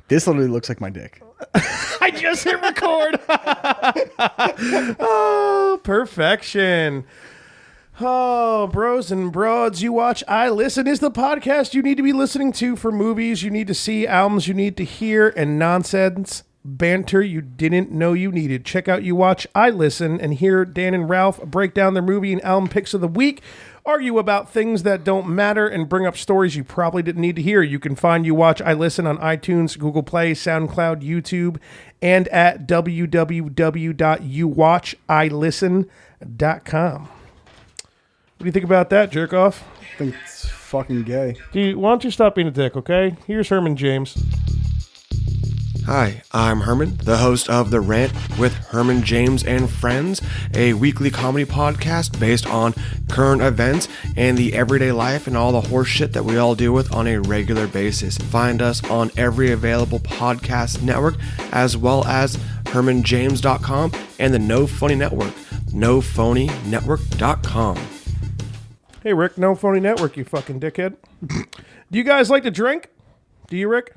This literally looks like my dick. I just hit record. Oh, perfection. Oh, bros and broads, you watch, I listen is the podcast you need to be listening to for movies you need to see, albums you need to hear, and nonsense banter you didn't know you needed. Check out You Watch, I Listen, and hear Dan and Ralph break down their movie and album picks of the week, argue about things that don't matter, and bring up stories you probably didn't need to hear. You can find You Watch, I Listen on iTunes, Google Play, SoundCloud, YouTube, and at www.youwatchilisten.com. What do you think about that, jerk off? I think it's fucking gay. Why don't you stop being a dick, okay? Here's Herman James. Hi, I'm Herman, the host of The Rant with Herman James and Friends, a weekly comedy podcast based on current events and the everyday life and all the horse shit that we all deal with on a regular basis. Find us on every available podcast network, as well as hermanjames.com and the No Phony Network, nophonynetwork.com. Hey, Rick, No Phony Network, you fucking dickhead. Do you guys like to drink? Do you, Rick?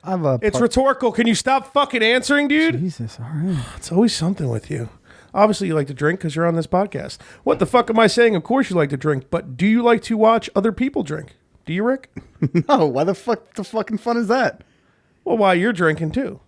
It's rhetorical. Can you stop fucking answering, dude? Jesus, all right. It's always something with you. Obviously, you like to drink because you're on this podcast. What the fuck am I saying? Of course you like to drink, but do you like to watch other people drink? Do you, Rick? No, why the fucking fun is that? Well, why you're drinking too.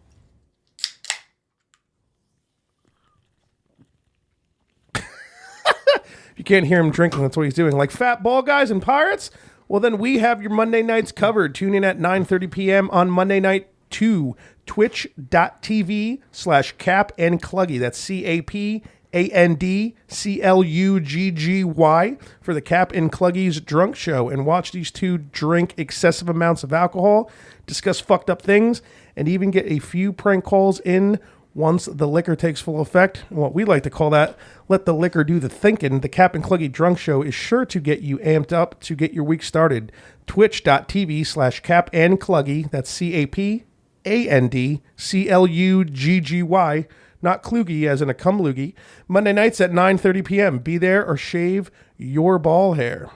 You can't hear him drinking. That's what he's doing. Like fat ball guys and pirates? Well, then we have your Monday nights covered. Tune in at 9:30 p.m. on Monday night to twitch.tv/CapAndCluggy. That's CapAndCluggy for the Cap and Cluggy's Drunk Show. And watch these two drink excessive amounts of alcohol, discuss fucked up things, and even get a few prank calls in once the liquor takes full effect. What we like to call that, let the liquor do the thinking. The Cap and Cluggy Drunk Show is sure to get you amped up to get your week started. Twitch.tv/CapAndCluggy. That's CapAndCluggy, not Klugy as in a cum loogie. Monday nights at 9:30 p.m. Be there or shave your ball hair.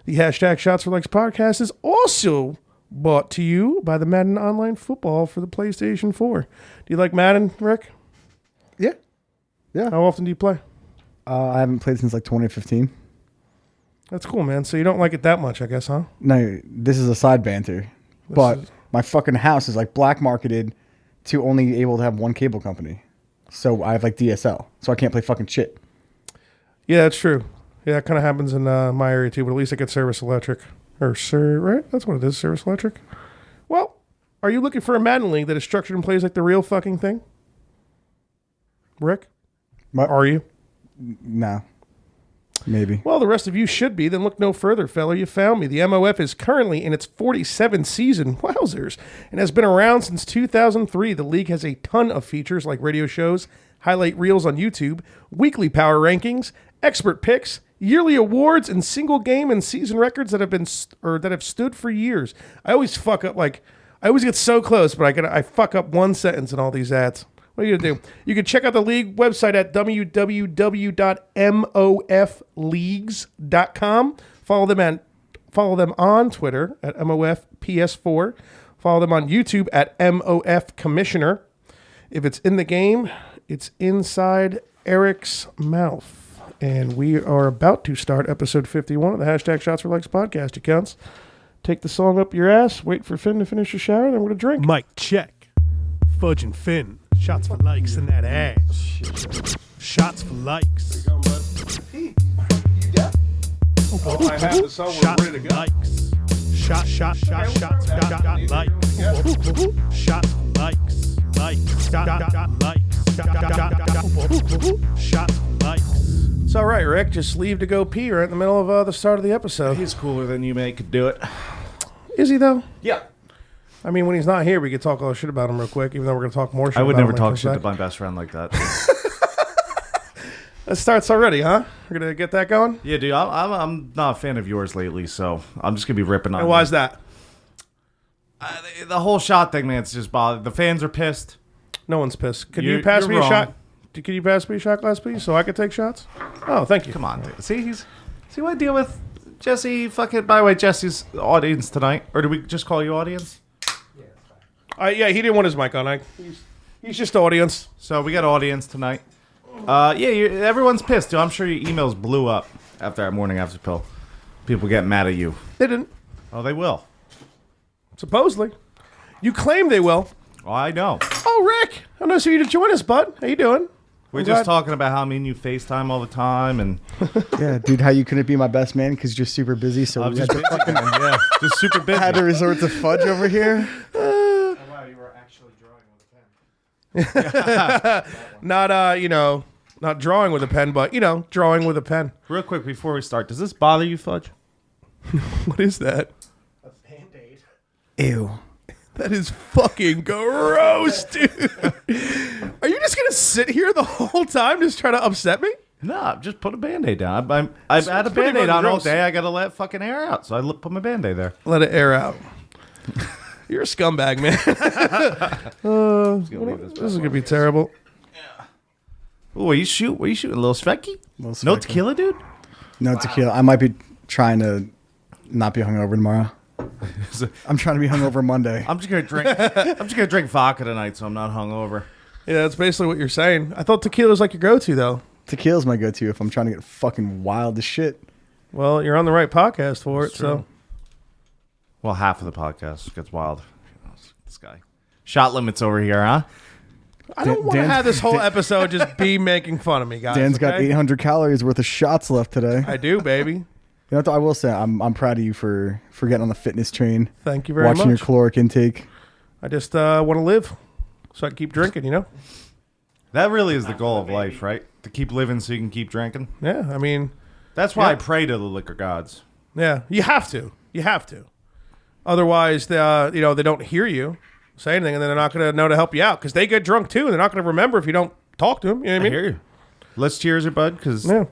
The hashtag Shots for Likes podcast is also brought to you by the Madden Online Football for the PlayStation 4. Do you like Madden, Rick? Yeah. Yeah. How often do you play? I haven't played since like 2015. That's cool, man. So you don't like it that much, I guess, huh? No, this is a side banter. My fucking house is like black marketed to only able to have one cable company. So I have like DSL. So I can't play fucking shit. Yeah, that's true. Yeah, that kind of happens in my area too, but at least I get Service Electric. Right? That's what it is, Service Electric. Well, are you looking for a Madden League that is structured and plays like the real fucking thing? Rick? What? Are you? No. Maybe. Well, the rest of you should be. Then look no further, fella. You found me. The MOF is currently in its 47th season, wowzers, and has been around since 2003. The league has a ton of features like radio shows, highlight reels on YouTube, weekly power rankings, expert picks, yearly awards, and single game and season records that have stood for years. I always fuck up, I always get so close, but I fuck up one sentence in all these ads. What are you going to do? You can check out the league website at www.mofleagues.com. Follow them on Twitter at MOFPS4. Follow them on YouTube at MOF Commissioner. If it's in the game, it's inside Eric's mouth. And we are about to start episode 51 of the hashtag Shots for Likes podcast, you cunts. Take the song up your ass, wait for Finn to finish the shower, then we're going to drink. Mic check. Fudge and Finn. Shots for likes in that ass. Shots for likes. You got? I have the song. We're ready to go. Likes. Shots for likes. Shots for likes. Shots for likes. It's all right, Rick. Just leave to go pee right in the middle of the start of the episode. He's cooler than you, mate. Could do it. Is he, though? Yeah. I mean, when he's not here, we could talk all the shit about him real quick, even though we're going to talk more shit I would about never him talk like shit that. to my best friend like that. That starts already, huh? We're going to get that going? Yeah, dude. I'm not a fan of yours lately, so I'm just going to be ripping on And you. why is that? The whole shot thing, man, it's just bothered. The fans are pissed. No one's pissed. Could you pass me a shot? Could you pass me a shot glass, please, so I could take shots? Oh, thank you. Come on, dude. See what I deal with? Jesse, fucking, by the way, Jesse's audience tonight. Or do we just call you audience? Yeah, he didn't want his mic on. He's just audience. So we got audience tonight. Everyone's pissed, dude. I'm sure your emails blew up after that morning after pill. People get mad at you. They didn't. Oh, they will. Supposedly. You claim they will. Oh, I know. Oh, Rick. I'm nice of you to join us, bud. How you doing? We're just talking about how me and you FaceTime all the time, and Yeah, dude, how you couldn't be my best man because you're super busy. So I'm we just had busy, to man. Yeah, just super busy. had to resort to fudge over here. Wow, you were actually drawing with a pen. Not, not drawing with a pen, but, drawing with a pen. Real quick before we start, does this bother you, Fudge? What is that? A Band-Aid. Ew. That is fucking gross, dude. Are you just going to sit here the whole time just trying to upset me? No, just put a Band-Aid down. I've had a pretty Band-Aid on all gross. day. I got to let fucking air out, so I put my Band-Aid there. Let it air out. You're a scumbag, man. This is going to be terrible. Ooh, what are you shooting? A little Sveki? No Sveki. tequila, dude? No tequila. I might be trying to not be hungover tomorrow. I'm trying to be hungover Monday. I'm just gonna drink vodka tonight, so I'm not hungover. Yeah, that's basically what you're saying. I thought tequila was like your go-to, though. Tequila's my go-to if I'm trying to get fucking wild as shit. Well, you're on the right podcast for it, so. Well, half of the podcast gets wild. This guy. Shot limits over here, huh? I don't want to have this whole episode just be making fun of me, guys. Dan's got okay? 800 calories worth of shots left today. I do, baby. You know what, I will say, I'm proud of you for getting on the fitness train. Thank you very watching much. your caloric intake. I just want to live so I can keep drinking, That really is the goal of life, right? To keep living so you can keep drinking. Yeah, I mean. That's why Yeah. I pray to the liquor gods. Yeah, you have to. You have to. Otherwise, they don't hear you say anything, and then they're not going to know to help you out because they get drunk too, and they're not going to remember if you don't talk to them. You know what I mean? I hear you. Let's cheers her, bud, because Yeah.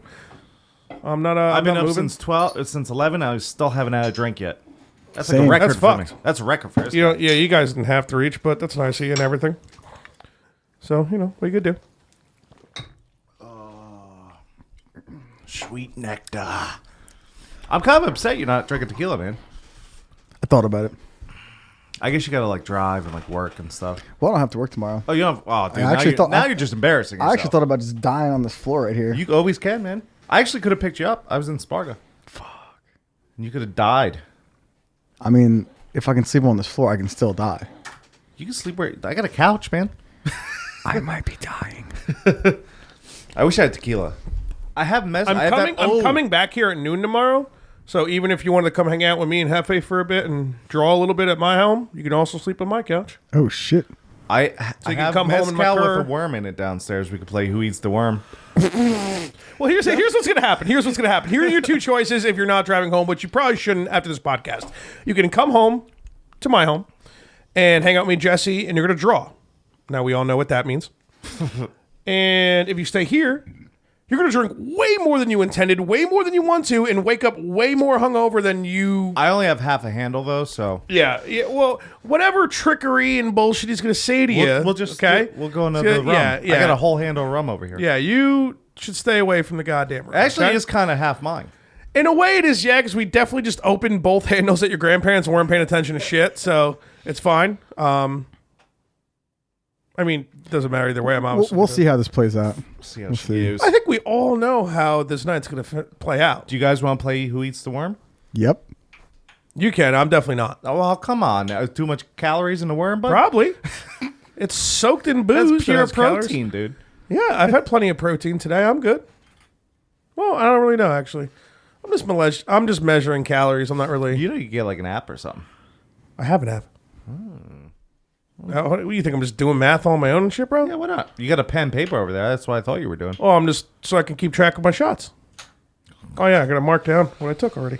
I'm not. I've been not up moving. since 11. I still haven't had a drink yet. That's Same. like a record That's for me. fucked. That's a record for us. You guys didn't have to reach, but that's nice of you and everything. So what you could do. Sweet nectar. I'm kind of upset you're not drinking tequila, man. I thought about it. I guess you gotta drive and work and stuff. Well, I don't have to work tomorrow. Oh, you don't. Oh, dude. I actually now you're just embarrassing yourself. I actually thought about just dying on this floor right here. You always can, man. I actually could have picked you up. I was in Sparta. Fuck. And you could have died. I mean, if I can sleep on this floor, I can still die. You can sleep where. I got a couch, man. I might be dying. I wish I had tequila. I have I'm coming back here at noon tomorrow. So even if you wanted to come hang out with me and Hefe for a bit and draw a little bit at my home, you can also sleep on my couch. Oh, shit. I you can have come home in my mezcal car. with a worm in it downstairs. We could play Who Eats the Worm. Well, here's what's going to happen. Here are your two choices if you're not driving home, but you probably shouldn't after this podcast. You can come home to my home and hang out with me and Jesse, and you're going to draw. Now, we all know what that means. And if you stay here, you're going to drink way more than you intended, way more than you want to, and wake up way more hungover than you... I only have half a handle, though, so... Yeah, well, whatever trickery and bullshit he's going to say to you... We'll just... Okay? We'll go into the rum. Yeah. I got a whole handle of rum over here. Yeah, you should stay away from the goddamn rum. Actually, okay? it's kind of half mine. In a way, it is, yeah, because we definitely just opened both handles at your grandparents and weren't paying attention to shit, so it's fine. I mean, it doesn't matter either way. I'm obviously We'll see how this plays out. See how We'll she see. is. I think we all know how this night's going to play out. Do you guys want to play Who Eats the Worm? Yep. You can. I'm definitely not. Oh, well, come on. Too much calories in the worm, bud? Probably. It's soaked in booze. That's pure It has calories. protein, dude. Yeah, I've had plenty of protein today. I'm good. Well, I don't really know, actually. I'm just measuring calories. I'm not really... You know you get like an app or something. I have an app. What do you think? I'm just doing math on my own and shit, bro? Yeah, why not? You got a pen and paper over there. That's what I thought you were doing. Oh, I'm just so I can keep track of my shots. Oh, yeah, I got to mark down what I took already.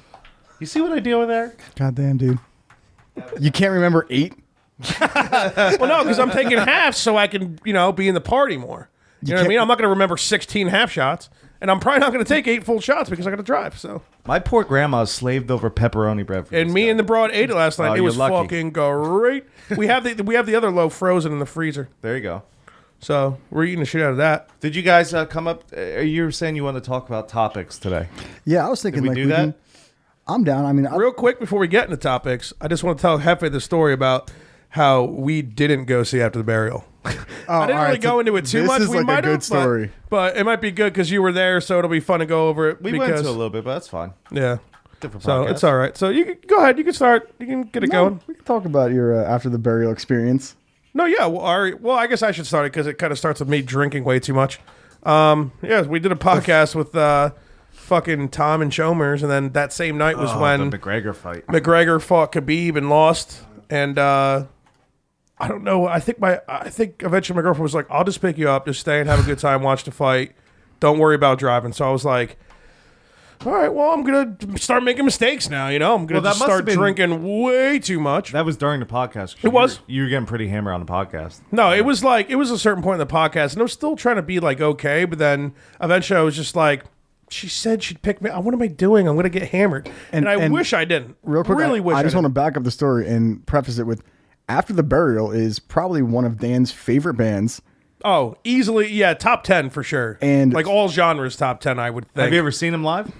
You see what I do over there? Goddamn, dude. You can't remember 8? Well, no, because I'm taking half so I can, be in the party more. You know what I can't- mean? I'm not going to remember 16 half shots, and I'm probably not going to take 8 full shots because I got to drive. So, My poor grandma slaved over pepperoni bread for and this me guy. and the broad ate it last night. Oh, It you're was lucky. fucking great. We have the other loaf frozen in the freezer, There you go. so we're eating the shit out of that. Did you guys come up? You were saying you want to talk about topics today. Yeah, I was thinking Did we do that? I'm down. I mean, Real quick before we get into topics, I just want to tell Hefe the story about how we didn't go see After the Burial. I didn't really go into it too much. This is We like might a good have, story. but it might be good because you were there, so it'll be fun to go over it. We went to a little bit, but that's fine. Yeah. Different So podcast. it's all right. So you can go ahead. You can start. You can get it going. We can talk about your After the Burial experience. No, yeah. Well, I guess I should start it because it kind of starts with me drinking way too much. Yeah, we did a podcast with fucking Tom and Chomers, and then that same night was when the McGregor fight. McGregor fought Khabib and lost. And I don't know. I think eventually my girlfriend was like, "I'll just pick you up, just stay and have a good time, watch the fight. Don't worry about driving." So I was like, all right, well, I'm going to start making mistakes now, you know? I'm going to start drinking way too much. That was during the podcast. It was. You were getting pretty hammered on the podcast. No, it was a certain point in the podcast, and I was still trying to be like, okay, but then eventually I was just like, she said she'd pick me. What am I doing? I'm going to get hammered. And I wish I didn't. Real quick, I just want to back up the story and preface it with After the Burial is probably one of Dan's favorite bands. Oh, easily, yeah, top 10 for sure. And like all genres, top 10, I would think. Have you ever seen him live?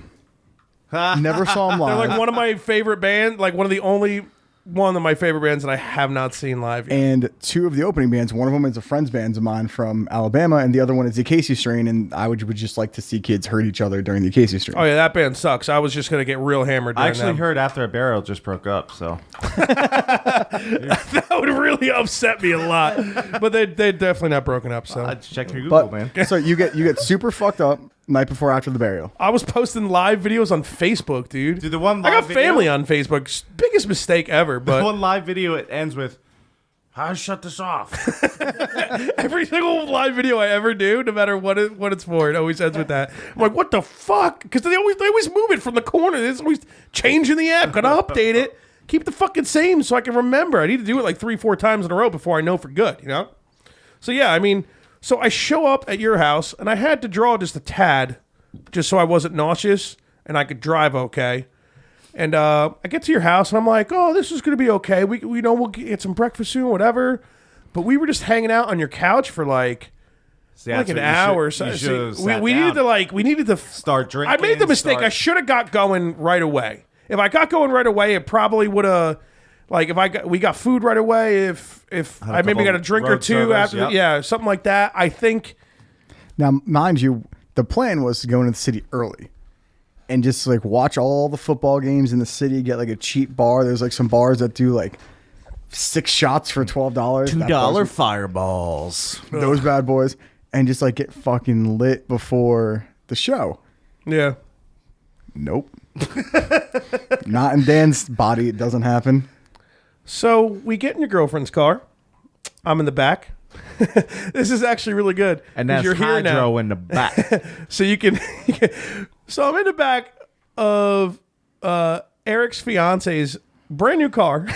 Never saw him live. They're like one of my favorite bands, like one of the only one of my favorite bands that I have not seen live yet. And two of the opening bands, one of them is a friend's band of mine from Alabama, and the other one is the Casey Strain, and I would just like to see kids hurt each other during the Casey Strain. Oh yeah, that band sucks. I was just going to get real hammered during I actually them. heard After a Burial just broke up, so. That would really upset me a lot. But they're definitely not broken up, so. Check your Google, But, man. so you get super fucked up night before After the Burial. I was posting live videos on Facebook, dude. Dude, the one I live got video- family on Facebook. Biggest mistake ever, but One live video, it ends with, "How to shut this off?" every single live video I ever do, no matter what it's for, it always ends with that. I'm like, what the fuck? Because they always move it from the corner. It's always changing the app. Gotta update it. Keep the fucking same so I can remember. I need to do it like 3-4 times in a row before I know for good, you know? So yeah, I mean, so I show up at your house and I had to draw just a tad just so I wasn't nauseous and I could drive okay. And I get to your house and I'm like, oh, this is going to be okay. We'll get some breakfast soon, whatever. But we were just hanging out on your couch for like an hour. We needed to Start drinking. I made the mistake. I should have got going right away. If I got going right away, it probably would have. Like we got food right away. If I maybe got a drink or two service, after, yep. Something like that. I think. Now, mind you, the plan was to go into the city early and just like watch all the football games in the city, get like a cheap bar. There's like some bars that do like 6 shots for $12. $2 fireballs. Those bad boys. And just like get fucking lit before the show. Yeah. Nope. Not in Dan's body. It doesn't happen. So we get in your girlfriend's car. I'm in the back. This is actually really good. And 'cause that's here now. hydro in the back. So you can. So I'm in the back of Eric's fiance's brand new car,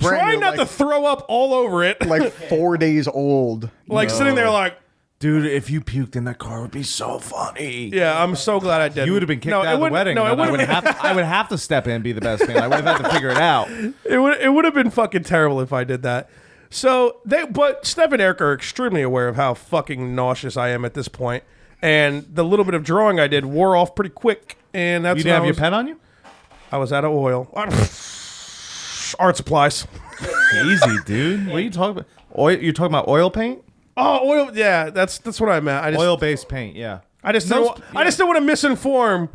trying not to throw up all over it. Like 4 days old. Like sitting there like, Dude, if you puked in that car, it would be so funny. yeah, I'm so glad I didn't. You would have been kicked out of the wedding. No, I would have to step in and be the best man. I would have had to figure it out. It would have been fucking terrible if I did that. So but Steph and Eric are extremely aware of how fucking nauseous I am at this point, and the little bit of drawing I did wore off pretty quick. And that's You didn't have your pen on you? I was out of oil. Art supplies. Easy, dude. What are you talking about? Oil? You're talking about oil paint? Oh, oil. Yeah, that's what I meant. Oil-based paint, yeah. I just didn't want to misinform,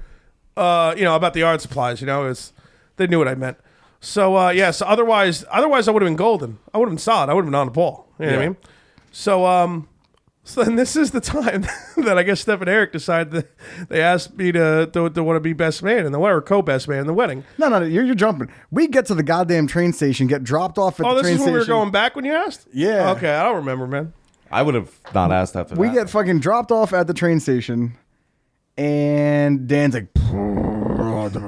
about the art supplies. They knew what I meant. So So otherwise I would have been golden. I would have been solid. I would have been on the ball. You know what I mean? So then this is the time that I guess Steph and Eric decided that they asked me to want to be best man in the wedding, or co-best man in the wedding. No, you're jumping. We get to the goddamn train station, get dropped off at the train station. Oh, this is when we were going back when you asked? Yeah. Okay, I don't remember, man. I would have not asked after that. We get fucking dropped off at the train station, and Dan's like, I'm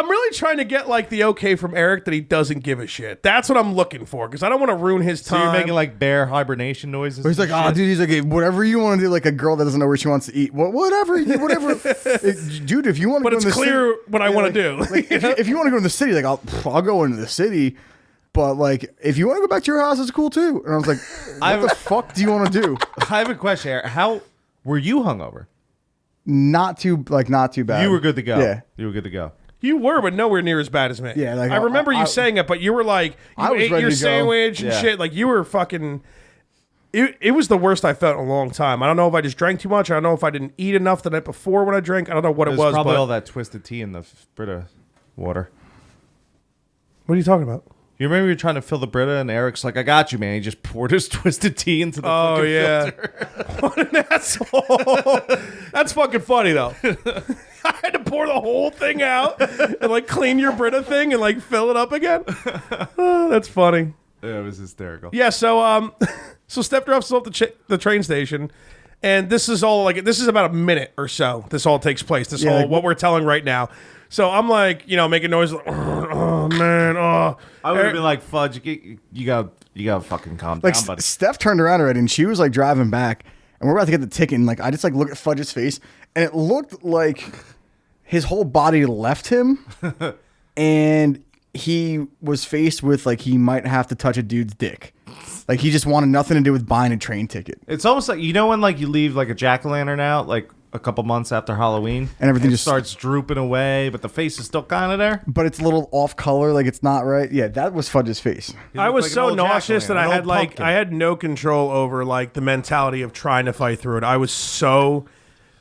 really trying to get like the okay from Eric that he doesn't give a shit. That's what I'm looking for because I don't want to ruin his So time. you're making like bear hibernation noises? he's like, oh, dude, he's like, hey, whatever you want to do, like a girl that doesn't know where she wants to eat. Whatever. Dude, if you want to but go it's in the clear city, what I want to do. like, if you want to go in the city, like, I'll go into the city. But like, if you want to go back to your house, it's cool too. And I was like, what the fuck do you want to do? I have a question, Eric. How were you hungover? Not too bad. You were good to go. Yeah. You were good to go. You were, but nowhere near as bad as me. Yeah, like, I remember you saying it, but you were like, I you was ate ready your to go. sandwich and shit. Like, you were fucking... It was the worst I felt in a long time. I don't know if I just drank too much. I don't know if I didn't eat enough the night before when I drank. I don't know what it was. Probably but all that twisted tea in the Brita water. What are you talking about? You remember you were trying to fill the Brita, and Eric's like, "I got you, man." He just poured his twisted tea into the fucking filter. What an asshole. That's fucking funny, though. I had to pour the whole thing out and, like, clean your Brita thing and, like, fill it up again. Oh, that's funny. Yeah, it was hysterical. Yeah, so so Steph drops us off the train station, and this is all, like, this is about a minute or so. This all takes place. This whole, like, what we're telling right now. So I'm, like, you know, making noise, like, oh, man, oh. I would have been like, "Fudge, you gotta fucking calm Like down, buddy." Steph turned around already, and she was like driving back, and we're about to get the ticket. And like I just like look at Fudge's face, and it looked like his whole body left him, and he was faced with like he might have to touch a dude's dick. Like he just wanted nothing to do with buying a train ticket, It's almost like, you know, when like you leave like a jack-o'-lantern out like a couple months after Halloween, and everything it just starts drooping away, but the face is still kind of there. but it's a little off color, like it's not right. Yeah, that was Fudge's face. He I looked was like an so old nauseous that jack-o'-lantern, I an had old like pumpkin. I had no control over like the mentality of trying to fight through it. I was so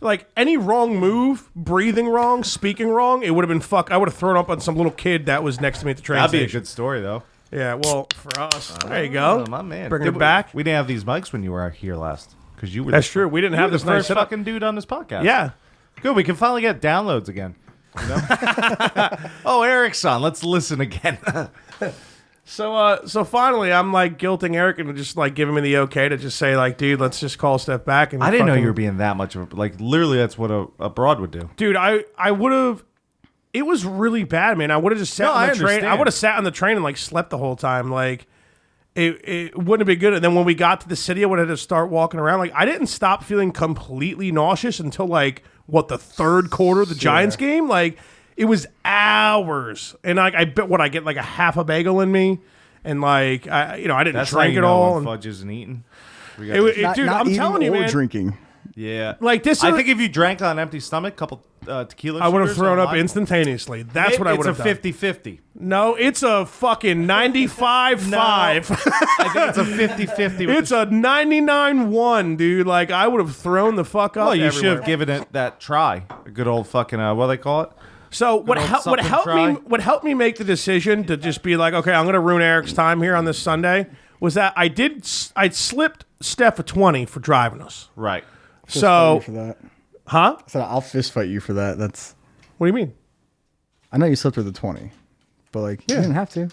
like any wrong move, breathing wrong, speaking wrong, it would have been fuck. I would have thrown up on some little kid that was next to me at the train That'd be a station. good story though. Yeah, well, for us, there you go, Oh, my man, bringing it back. We didn't have these mics when you were here last because you were. That's true. We didn't have the this nice first setup. fucking dude on this podcast. Yeah. Good. We can finally get downloads again. You know? Oh, Eric's on. Let's listen again. So finally, I'm like guilting Eric and just like giving me the okay to just say like, dude, let's just call Steph back. And I didn't know fucking- you were being that much of a, like, literally that's what a broad would do. Dude, I would have. It was really bad, man. I would have just sat No, on the I train. I understand. would have sat on the train and like slept the whole time. Like it wouldn't have been good. And then when we got to the city, I would have had to start walking around. Like I didn't stop feeling completely nauseous until like what the third quarter of the Giants game. Like it was hours, and like I bet what I get like a half a bagel in me, and like I didn't That's drink how you it know all. when And Fudge isn't eating. We got it, this- it- dude, I'm eating telling you, or man. drinking. yeah. Like this, I think if you drank on an empty stomach, couple tequila, I would have shooters thrown on up lime, instantaneously. That's what I would have done. It's a 50-50. No, it's a fucking 95-5. I think it's a 50-50. It's a 99-1, dude. Like, I would have thrown the fuck up Well, you everywhere. should have given it that try. A good old fucking, what do they call it? So what old what something try. helped me make the decision to just be like, okay, I'm going to ruin Eric's time here on this Sunday was that I slipped Steph a 20 for driving us. Right. Fist fight So, you for that. huh? So I'll fist fight you for that. That's. What do you mean? I know you slipped her the 20, but like you didn't have to.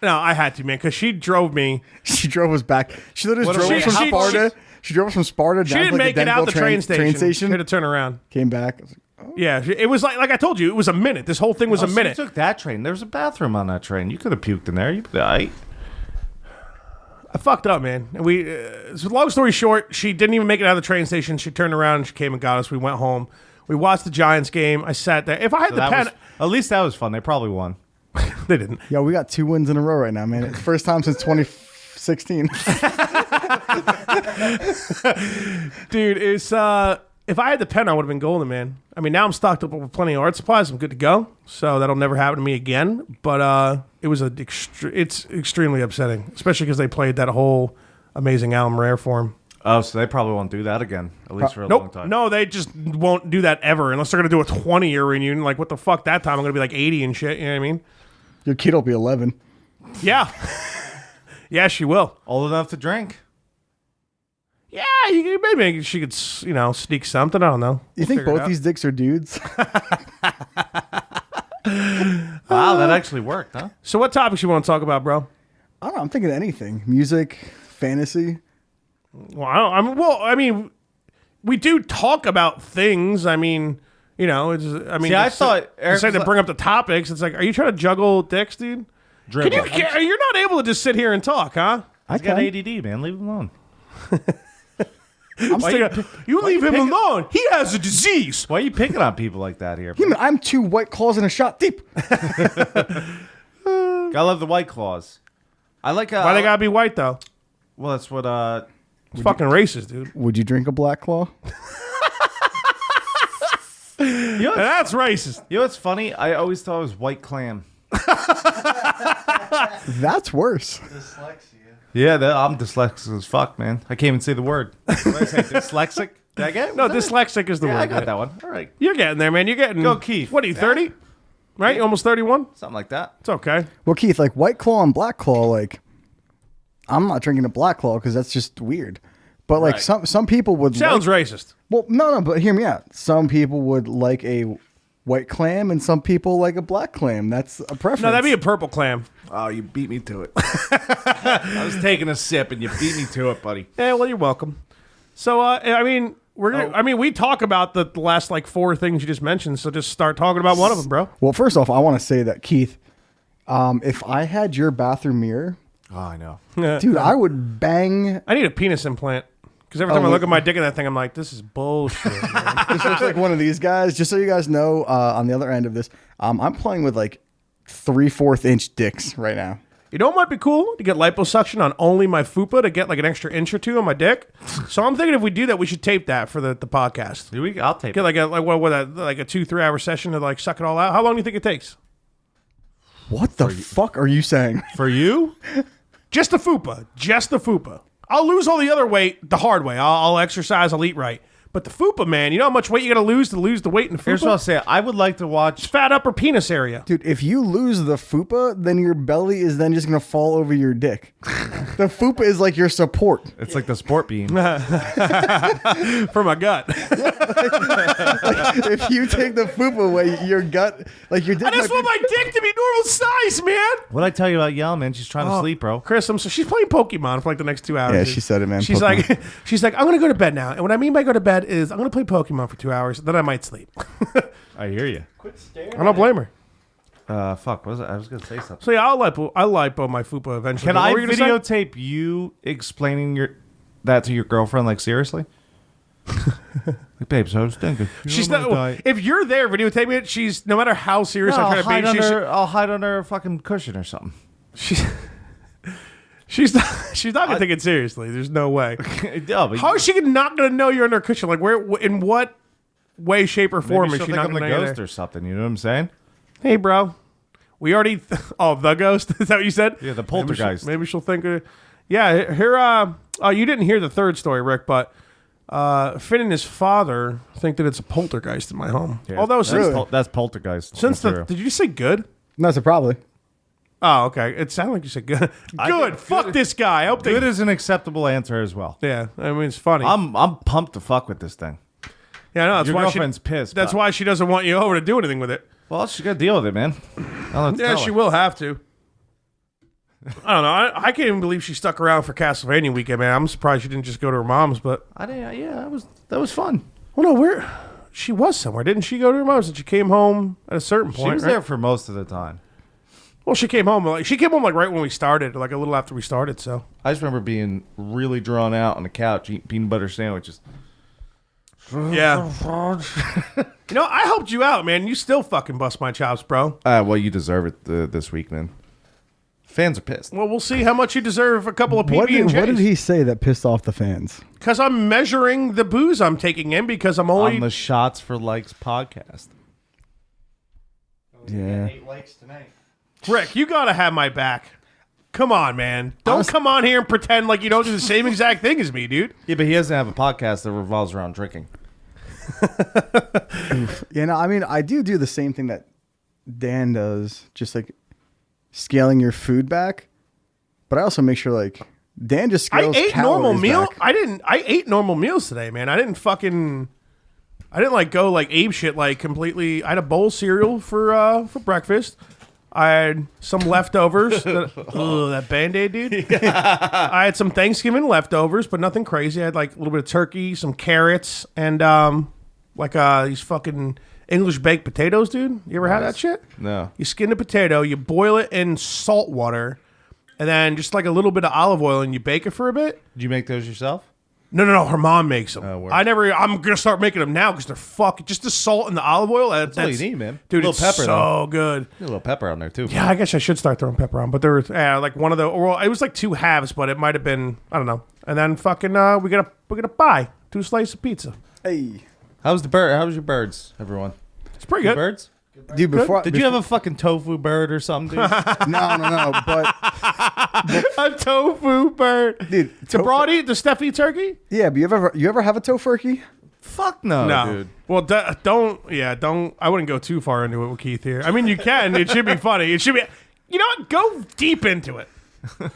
No, I had to, man, because she drove me. She drove us back. She literally What drove are us we- from she- Sparta. She drove us from Sparta She down to didn't like make the it out Denville the train station. She had to turn around. Came back. I was like, oh. Yeah, it was like I told you, it was a minute. This whole thing was a So minute. You took that train. There was a bathroom on that train. You could have puked in there. You I I fucked up, man. And we, so long story short, she didn't even make it out of the train station. She turned around and she came and got us. We went home. We watched the Giants game. I sat there. If I had the that pen, was, at least that was fun. They probably won. they didn't. Yo, we got 2 wins in a row right now, man. It's first time since 2016. Dude, it's if I had the pen, I would have been golden, man. I mean, now I'm stocked up with plenty of art supplies. I'm good to go. So that'll never happen to me again. But it was it's extremely upsetting, especially because they played that whole amazing Alan Rare for him. Oh, so they probably won't do that again, at least for a long Nope. time. No, they just won't do that ever unless they're going to do a 20-year reunion. Like, what the fuck that time? I'm going to be like 80 and shit. You know what I mean? Your kid will be 11. Yeah. Yeah, she will. Old enough to drink. Yeah, maybe she could, sneak something. I don't know. You think figure it both out. these dicks are dudes? Wow, that actually worked, huh? So what topics you want to talk about, bro? I don't know. I'm thinking anything. Music, fantasy. Well, I mean, we do talk about things. I mean, See, I thought Eric say to was bring up the topics. It's like, are you trying to juggle dicks, dude? Can dribble. you're not able to just sit here and talk, huh? He's got ADD, man. Leave him alone. You leave him alone. He has a disease. Why are you picking on people like that here? Yeah, man, I'm 2 white claws and a shot deep. Gotta love the White Claws. I like Why they gotta be white though? Well, that's what It's fucking racist, dude. Would you drink a black claw? That's racist. You know what's funny? I always thought it was white clam. That's worse. Yeah, I'm dyslexic as fuck, man. I can't even say the word. What did I say? Dyslexic? Did I get it? No, Was that it? dyslexic is the Yeah, word. I got that one. All right. You're getting there, man. You're getting. Go, Keith. What are you, 30? Right? Almost 31? Something like that. It's okay. Well, Keith, like White Claw and Black Claw, like I'm not drinking a Black Claw because that's just weird. But like Right. some people would Sounds racist. Well, no, but hear me out. Some people would like a white clam, and some people like a black clam. That's a preference. No, that'd be a purple clam. Oh, you beat me to it. I was taking a sip, and you beat me to it, buddy. Yeah, well, you're welcome. So, I mean, we're gonna. I mean, we talk about the last like 4 things you just mentioned. So just start talking about one of them, bro. Well, first off, I want to say that Keith, if I had your bathroom mirror, Oh, I know. dude, I would bang. I need a penis implant because every time I look at my dick at that thing, I'm like, this is bullshit. Man. This looks like one of these guys. Just so you guys know, on the other end of this, I'm playing with like 3/4 inch dicks right now. You know what might be cool? To get liposuction on only my fupa to get like an extra inch or 2 on my dick. So I'm thinking if we do that, we should tape that for the podcast. I'll tape Get it. like a 2-3 hour session to like suck it all out. How long do you think it takes? What the fuck are you saying? For you? Just the fupa. Just the fupa. I'll lose all the other weight the hard way. I'll exercise. I'll eat right. But the fupa, man, you know how much weight you got to lose the weight in the fupa? Here's what I'll say. I would like to watch. Fat upper penis area. Dude, if you lose the fupa, then your belly is then just going to fall over your dick. The fupa is like your support. It's like the sport beam. For my gut. If you take the fupa away, your gut, like your dick. I just want my dick to be normal size, man. What'd I tell you about Yell, man? She's trying to sleep, bro. Chris, she's playing Pokemon for like the next 2 hours. Yeah, she said it, man. She's Pokemon. she's like, I'm going to go to bed now. And what I mean by go to bed is I'm going to play Pokemon for 2 hours. Then I might sleep. I hear you. I don't blame her. Fuck. What was it? I was gonna say something. So yeah, I'll lipo my fupa eventually. Can But I what were you gonna say? videotape you explaining that to your girlfriend? Like seriously? Like, babe, so I was thinking. She's not. If you're there videotaping it, she's no matter how serious I'm trying to be. I'll hide under a fucking cushion or something. She's not gonna take it seriously. There's no way. Yeah, but How is she not gonna know you're under a cushion? Like where? In what way, shape, or form maybe is she'll she think not I'm gonna the know you're ghost there? or something? You know what I'm saying? Hey, bro. We already. The ghost. Is that what you said? Yeah, the poltergeist. Maybe she'll think. Yeah. Here. You didn't hear the third story, Rick, but Finn and his father think that it's a poltergeist in my home. Yeah, Although that's poltergeist. since material. did you say good? No, so probably. Oh, okay. It sounded like you said good. Good. Fuck this guy. I hope Good is an acceptable answer as well. Yeah, I mean it's funny. I'm pumped to fuck with this thing. Yeah, no, that's Your why girlfriend's pissed. That's but- why she doesn't want you over to do anything with it. Well, she's got to deal with it, man. Yeah, she will have to. I don't know. I can't even believe she stuck around for Castlevania weekend, man. I'm surprised she didn't just go to her mom's, but I didn't. Yeah, that was fun. well, no, she was somewhere, didn't she? Go to her mom's, and she came home at a certain point. She was right? there for most of the time. Well, she came home like right when we started, like a little after we started. So I just remember being really drawn out on the couch eating peanut butter sandwiches. yeah. You know, I helped you out, man. You still fucking bust my chops, bro. Well, you deserve it this week, man. Fans are pissed. Well, we'll see how much you deserve a couple of What PB&Js. did he say that pissed off the fans? Because I'm measuring the booze I'm taking in because I'm only... On the Shots for Likes podcast. Yeah. Rick, you got to have my back. Come on, man. Don't come on here and pretend like you don't do the same exact thing as me, dude. Yeah, but he doesn't have a podcast that revolves around drinking. You know, I mean, I do the same thing that Dan does, just like scaling your food back. But I also make sure, like, Dan just I scales ate normal calories meal. back. I ate normal meals today, man. I didn't like go like ape shit like completely. I had a bowl of cereal for breakfast. I had some leftovers. That Band-Aid, dude. I had some Thanksgiving leftovers, but nothing crazy. I had like a little bit of turkey, some carrots, and these fucking English baked potatoes, dude. You ever had that shit? No. You skin the potato, you boil it in salt water, and then just like a little bit of olive oil, and you bake it for a bit. Did you make those yourself? No. Her mom makes them. Oh, word. I'm gonna start making them now because they're fucking just the salt and the olive oil. That's all you need, man. Dude, Little it's pepper, so though. good. A little pepper on there too. Yeah, I guess I should start throwing pepper on. But there was like one of the, well, it was like 2 halves, but it might have been, I don't know. And then fucking we're gonna buy 2 slices of pizza. Hey. How was your birds, everyone? It's pretty good. Birds? Dude, before Did you have a fucking tofu bird or something, dude? no, but A tofu bird. dude, The broad eat? Does Steph eat turkey? yeah, but you ever have a tofurkey? Fuck no, No. dude. Well, don't. I wouldn't go too far into it with Keith here. I mean, you can. It should be funny. It should be. You know what? Go deep into it.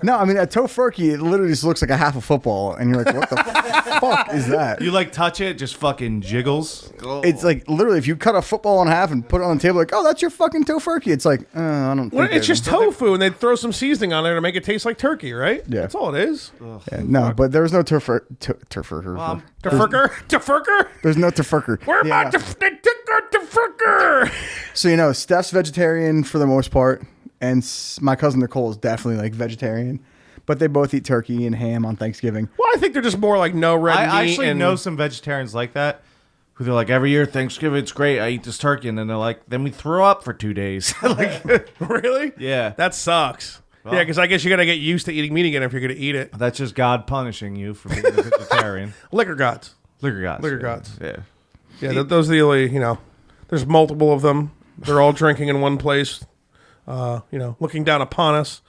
No, I mean a tofurkey, it literally just looks like a half a football, and you're like, what the fuck is that? You like touch it, just fucking jiggles. It's like literally if you cut a football in half and put it on the table, like, oh, that's your fucking tofurkey. It's like, I don't. Well, think it's just tofu, and they throw some seasoning on there to make it taste like turkey, right? Yeah. That's all it is. Yeah, no, but there was no tofurker. Tofurker? There's no tofurker. Where Yeah, about they took our tofurker? So Steph's vegetarian for the most part, and my cousin Nicole is definitely like vegetarian, but they both eat turkey and ham on Thanksgiving. Well, I think they're just more like no red meat. I actually and know some vegetarians like that who they're like, every year Thanksgiving, it's great. I eat this turkey. And then they're like, then we throw up for 2 days. Like, Really? Yeah. That sucks. Yeah, because I guess you got to get used to eating meat again if you're going to eat it. that's just God punishing you for being a vegetarian. Liquor gods. Liquor gods. Liquor gods. Yeah. Yeah, those are the only, there's multiple of them. They're all drinking in one place, looking down upon us,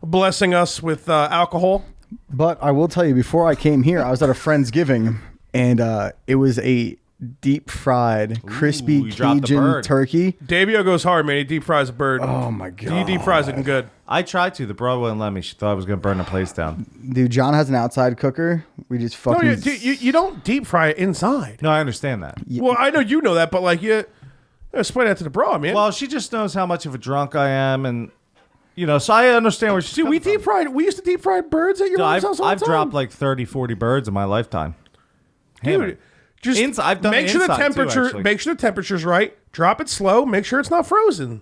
blessing us with alcohol. But I will tell you, before I came here, I was at a Friendsgiving, and it was a deep fried, crispy you dropped the Cajun bird. turkey. Davio goes hard, man. He deep fries a bird. Oh my He god, deep fries it and good. I tried to. The bro wouldn't let me. She thought I was going to burn the place down. dude! John has an outside cooker. We just No, fucking. you don't deep fry it inside. No, I understand that. Well, I know you know that, but like you explain that to the bro, man. Well, she just knows how much of a drunk I am. And, so I understand where she's See, we coming from. We used to deep fry birds at your mom's house all the I've time. dropped like 30, 40 birds in my lifetime. Dude, just I've done make it sure the inside, too, temperature. actually. Make sure the temperature's right. Drop it slow. Make sure it's not frozen.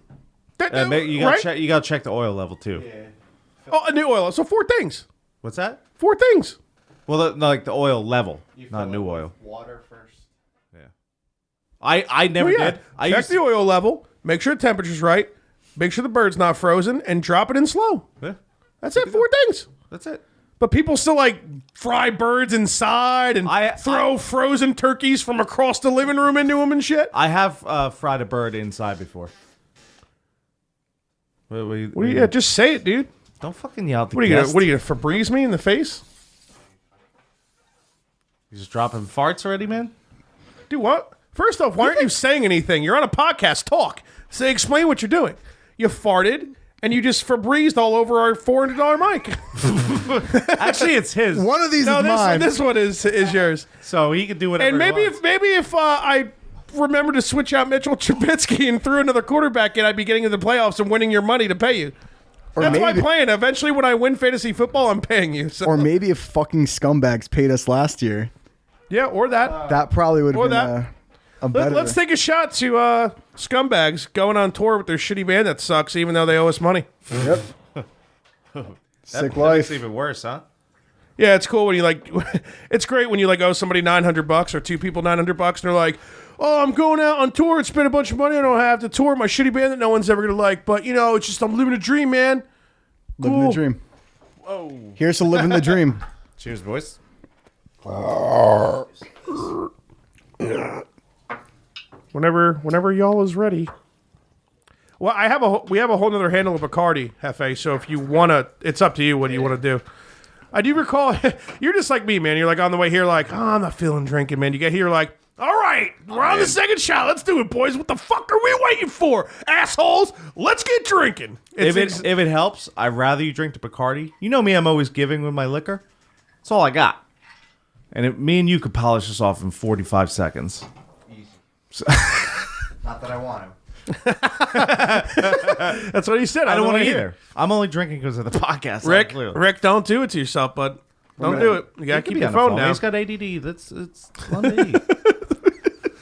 You got to check the oil level too. Oh, and the oil. So 4 things. What's that? 4 things. Well, like the oil level, not new oil. Water first. Yeah. I never Well, yeah. did. I Check used the oil level. Make sure the temperature's right. Make sure the bird's not frozen, and drop it in slow. Yeah, That's it. 4 things. that's it. But people still like fry birds inside and I- throw frozen turkeys from across the living room into them and shit. I have fried a bird inside before. What do you, Just say it, dude. don't fucking yell at the What are you guest. gonna Febreze me in the face? You just dropping farts already, man? Do what? First off, why aren't you saying anything? You're on a podcast. Talk. Explain what you're doing. You farted and you just Febrezed all over our $400 mic. Actually, it's his. One of these No, is mine. this one is yours. So he can do whatever. And maybe he wants. if I remember to switch out Mitchell Trubisky and threw another quarterback in, I'd be getting into the playoffs and winning your money to pay you. Or That's my maybe- plan. Eventually, when I win fantasy football, I'm paying you. So. Or maybe if fucking scumbags paid us last year, Yeah, or that. that probably would have Or been that. a better. Let's take a shot to scumbags going on tour with their shitty band that sucks, even though they owe us money. Yep. Sick That life. makes it even worse, huh? Yeah, it's cool when you it's great when you owe somebody $900 or 2 people $900 and they're like, oh, I'm going out on tour and spend a bunch of money. I don't have to tour my shitty band that no one's ever gonna like, but it's just I'm living a dream, man. Living Cool. the dream. Here's to living the dream. Cheers, boys. Whenever y'all is ready. Well, we have a whole nother handle of Bacardi, Hefe. So if you wanna, it's up to you. What do you want to do? I do recall you're just like me, man. You're like on the way here, like, oh, I'm not feeling drinking, man. You get here, like, all right, we're on the second shot. Let's do it, boys. What the fuck are we waiting for, assholes? Let's get drinking. If it helps, I'd rather you drink the Bacardi. You know me, I'm always giving with my liquor. That's all I got. And me and you could polish this off in 45 seconds. Not that I want to. That's what he said. I don't want to hear. either. I'm only drinking because of the podcast. Rick, don't do it to yourself, bud. Don't do it. You gotta keep your phone down. He's got ADD. It's Monday.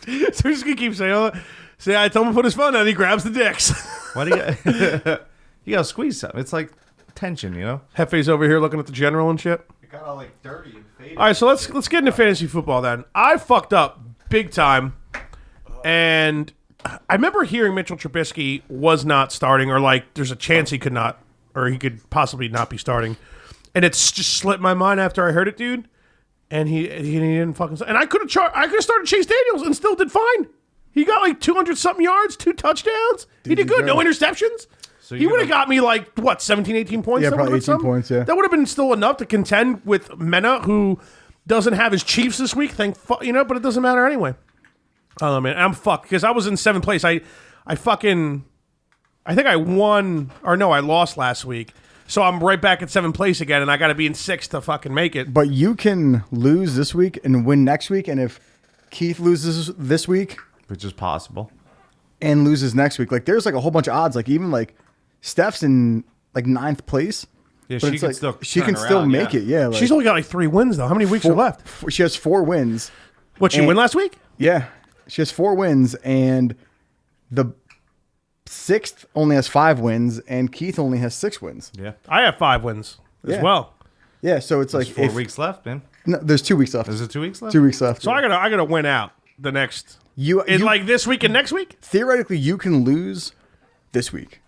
So he's just gonna keep saying, "Oh, see, I told him to put his phone down." He grabs the dicks. Why do you? You gotta squeeze something. It's like tension, you know. Hefe's over here looking at the general and shit. It got all like dirty and faded. All right, so let's get into fantasy football then. I fucked up big time, and I remember hearing Mitchell Trubisky was not starting, or like there's a chance he could not, or he could possibly not be starting, and it's just slipped my mind after I heard it, dude. And he didn't fucking. And I could have started Chase Daniels and still did fine. He got like 200 something yards, 2 touchdowns. He did good, no interceptions. So He would have got me like, what, 17, 18 points? Yeah, That probably would've been 18 points, yeah. That would have been still enough to contend with Mena, who doesn't have his Chiefs this week, but it doesn't matter anyway. I don't know, man. I'm fucked because I was in 7th place. I think I won, or no, I lost last week. So I'm right back at 7th place again, and I got to be in 6th to fucking make it. But you can lose this week and win next week, and if Keith loses this week which is possible. and loses next week, like there's like a whole bunch of odds. Like even like Steph's in like 9th place. Yeah, but she it's can like, still she turn can still around, make yeah. it. Yeah, like She's only got like 3 wins, though. How many weeks are left? she has 4 wins. What, she And- win last week? Yeah, she has 4 wins, and the 6th only has 5 wins, and Keith only has 6 wins. Yeah. I have 5 wins as Yeah. well. Yeah, so it's like There's 4 weeks left, man. No, there's 2 weeks left. Is it 2 weeks left? 2 weeks left. So I gotta win out the next you like this week and next week. theoretically you can lose this week,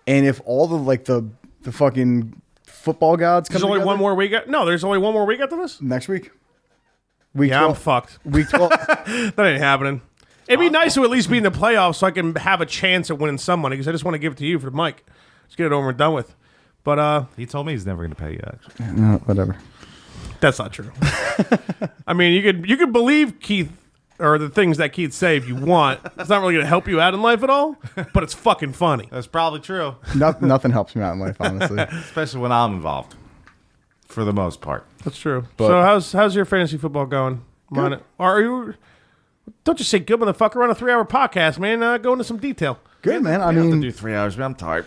and if all the fucking football gods come There's only together, one more week. No, there's only one more week after this. next week. Week Yeah, I'm 12, fucked. week 12. That ain't happening. It'd be nice to at least be in the playoffs so I can have a chance at winning some money because I just want to give it to you for the mic. Let's get it over and done with. But He told me he's never going to pay you, actually. No, whatever. that's not true. I mean, you could believe Keith or the things that Keith say if you want. It's not really going to help you out in life at all, but it's fucking funny. That's probably true, Nothing helps me out in life, honestly. especially when I'm involved, for the most part. That's true. So how's your fantasy football going? Are you? Don't just say good, motherfucker. We're on a 3-hour podcast, man. Go into some detail. Good, man. I I have to mean, do 3 hours, but I'm tired.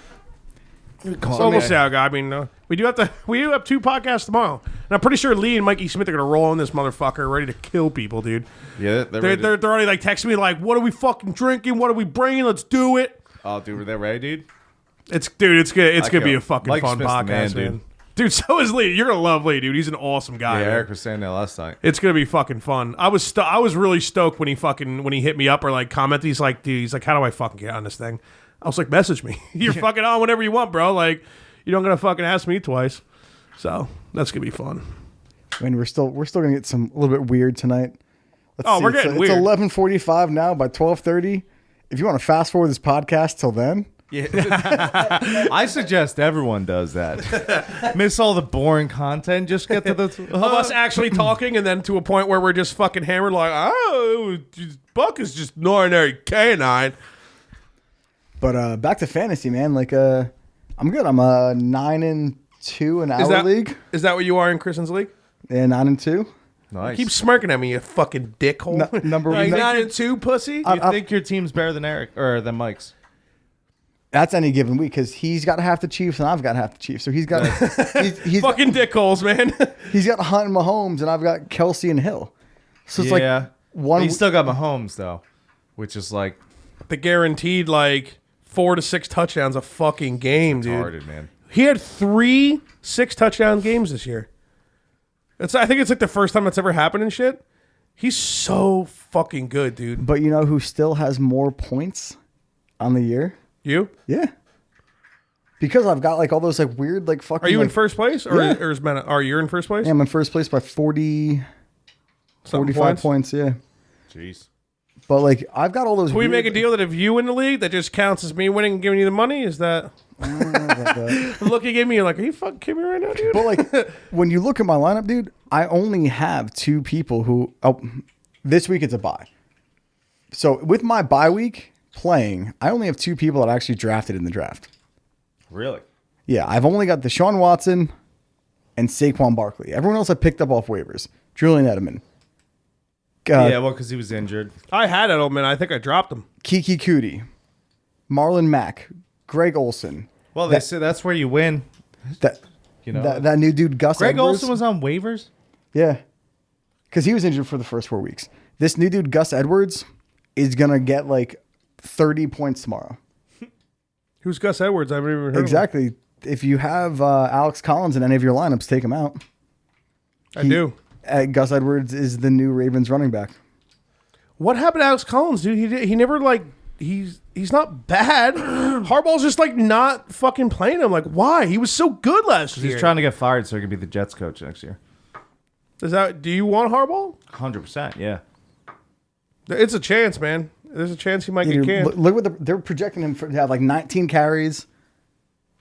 So we'll see how it goes. I mean, we do have 2 podcasts tomorrow, and I'm pretty sure Lee and Mikey Smith are gonna roll on this motherfucker, ready to kill people, dude. Yeah, They're already like texting me like, "What are we fucking drinking? What are we bringing? Let's do it." Oh, dude, they're ready, dude. It's gonna be go. a fucking Mike fun Smith's the podcast, man, man. Dude, so is Lee. You're gonna love Lee, dude. He's an awesome guy. Yeah, man. Eric was saying that last night. It's gonna be fucking fun. I was really stoked when he hit me up or like commented. He's like, how do I fucking get on this thing? I was like, message me. You're fucking on whenever you want, bro. Like, you don't gonna fucking ask me twice. So that's gonna be fun. I mean, we're still gonna get a little bit weird tonight. We're getting weird. It's 11:45 now. By 12:30, if you want to fast forward this podcast till then, I suggest everyone does that. Miss all the boring content. Just get to the Of us actually talking, and then to a point where we're just fucking hammered, like, oh, Buck is just an ordinary canine. but back to fantasy, man. Like, I'm good. I'm 9-2 in our league. Is that what you are in Kristen's league? Yeah, 9-2. nice. Keep smirking at me, you fucking dickhole. Number Like, one. 9-2, pussy. you think your team's better than Eric or than Mike's? That's any given week because he's got half the Chiefs and I've got half the Chiefs. So he's got he's Fucking dickholes, man. he's got Hunt and Mahomes and I've got Kelsey and Hill. So it's like one. You still got Mahomes though, which is like The guaranteed like 4 to 6 touchdowns a fucking game, dude. retarded, man. He had 3 6-touchdown games this year. I think it's like the first time that's ever happened and shit. He's so fucking good, dude. But you know who still has more points on the year? You? Yeah. Because I've got like all those like weird like fucking. Are you in like, first place? Or, Yeah. or is Mena? Are you in first place? Yeah, I'm in first place by 45 points. Yeah. Jeez. But like I've got all those. Can we weird, make a deal that if you win the league, that just counts as me winning and giving you the money? Is that looking at me like, are you fucking kidding me right now, dude? But like when you look at my lineup, dude, I only have 2 people who. Oh, this week it's a bye. So with my bye week playing, I only have 2 people that I actually drafted in the draft. Really? Yeah, I've only got Deshaun Watson and Saquon Barkley. Everyone else I picked up off waivers. Julian Edelman. Yeah, well, because he was injured. I had Edelman. I think I dropped him. Kiki Cootie. Marlon Mack. Greg Olson. Well, they say that's where you win. That You know, that new dude Gus Greg Edwards. Olson was on waivers. Yeah. Because he was injured for the first 4 weeks. This new dude, Gus Edwards, is going to get like 30 points tomorrow. Who's Gus Edwards? I haven't even heard of him. Exactly. If you have Alex Collins in any of your lineups, take him out. I do. Gus Edwards is the new Ravens running back. What happened to Alex Collins, dude? He never like he's not bad. Harbaugh's just like not fucking playing him. Like, why? He was so good last year. He's trying to get fired so he can be the Jets coach next year. Do you want Harbaugh? 100%, yeah. It's a chance, man. There's a chance he might get Dude, canned. look what they're projecting him to have like 19 carries,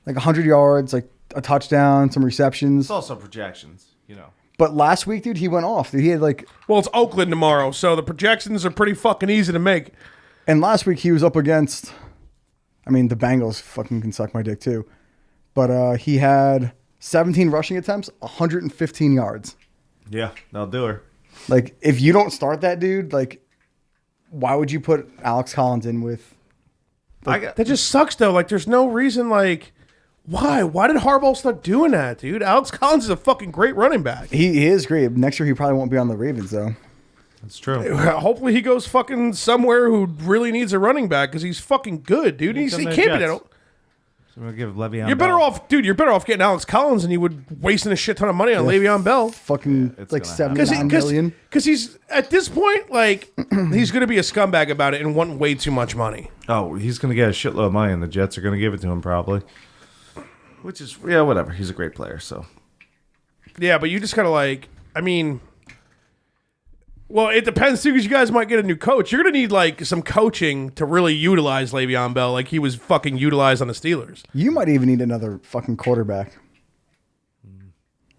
like 100 yards, like a touchdown, some receptions. It's also projections, you know. But last week, dude, he went off. Dude, he had like, Well, it's Oakland tomorrow, so the projections are pretty fucking easy to make. and last week he was up against, I mean, the Bengals fucking can suck my dick too. But he had 17 rushing attempts, 115 yards. Yeah, they'll do her. Like, if you don't start that dude, like, why would you put Alex Collins in with? That just sucks, though. Like, there's no reason, like, why? Why did Harbaugh start doing that, dude? Alex Collins is a fucking great running back. He is great. Next year he probably won't be on the Ravens though. That's true. Hopefully he goes fucking somewhere who really needs a running back because he's fucking good, dude. He can't be that. So I'm gonna give Le'Veon. You're better off, dude. You're better off getting Alex Collins than you would wasting a shit ton of money on Le'Veon Bell. Fucking it's like gonna 79 million. Because he's at this point, like, he's gonna be a scumbag about it and want way too much money. Oh, he's gonna get a shitload of money, and the Jets are gonna give it to him probably. Which is whatever. He's a great player, so. Yeah, but you just gotta like, I mean, well, it depends too, because you guys might get a new coach. You're gonna need like some coaching to really utilize Le'Veon Bell, like he was fucking utilized on the Steelers. You might even need another fucking quarterback.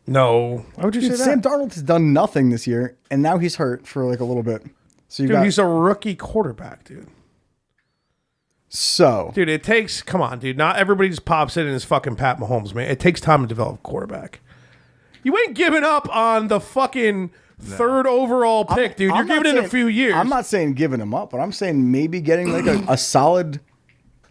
No, why would you Dude, say Sam that? Darnold has done nothing this year, and now he's hurt for like a little bit. So you Dude, got he's a rookie quarterback, dude. so Dude, it takes, come on, dude. Not everybody just pops in and is fucking Pat Mahomes, man. It takes time to develop a quarterback. You ain't giving up on the fucking third overall pick, dude. You're I'm not giving it saying- a few years. I'm not saying giving him up, but I'm saying maybe getting like a solid,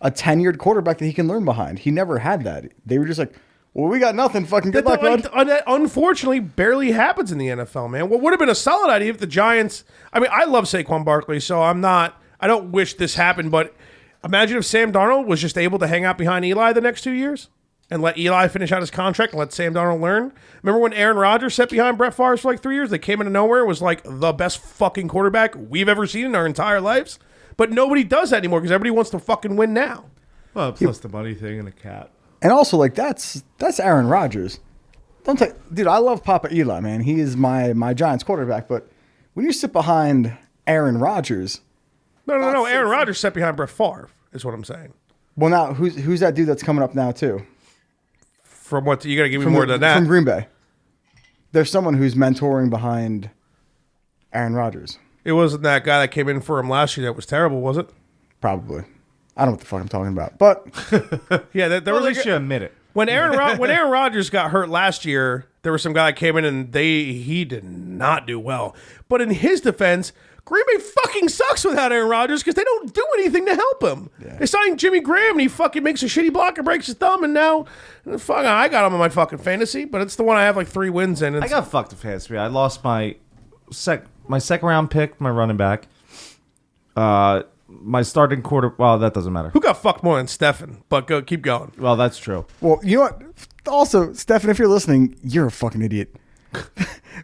a tenured quarterback that he can learn behind. He never had that. They were just like, well, we got nothing. Fucking good luck, bud. That unfortunately barely happens in the NFL, man. What would have been a solid idea if the Giants, I mean, I love Saquon Barkley, so I don't wish this happened, but imagine if Sam Darnold was just able to hang out behind Eli the next 2 years and let Eli finish out his contract and let Sam Darnold learn. Remember when Aaron Rodgers sat behind Brett Favre for like 3 years? They came out of nowhere and was like the best fucking quarterback we've ever seen in our entire lives. But nobody does that anymore because everybody wants to fucking win now. Well, plus the money thing and the cat. And also, like that's Aaron Rodgers. Don't take, dude. I love Papa Eli, man. He is my Giants quarterback. But when you sit behind Aaron Rodgers, No. Aaron Rodgers sat behind Brett Favre, is what I'm saying. well, now who's that dude that's coming up now too? From what you got to give me more than that. From Green Bay. There's someone who's mentoring behind Aaron Rodgers. It wasn't that guy that came in for him last year that was terrible, was it? Probably. I don't know what the fuck I'm talking about, but Yeah, there Well, was at like least you admit it. when Aaron Rodgers got hurt last year, there was some guy that came in and he did not do well. But in his defense, Green Bay fucking sucks without Aaron Rodgers because they don't do anything to help him. Yeah. They signed Jimmy Graham and he fucking makes a shitty block and breaks his thumb, and now fuck, I got him on my fucking fantasy, but it's the one I have like 3 wins in. I got fucked with fantasy. I lost my second round pick, my running back. My starting quarter. Well, that doesn't matter. Who got fucked more than Stefan? But keep going. Well, that's true. well, you know what? Also, Stefan, if you're listening, you're a fucking idiot.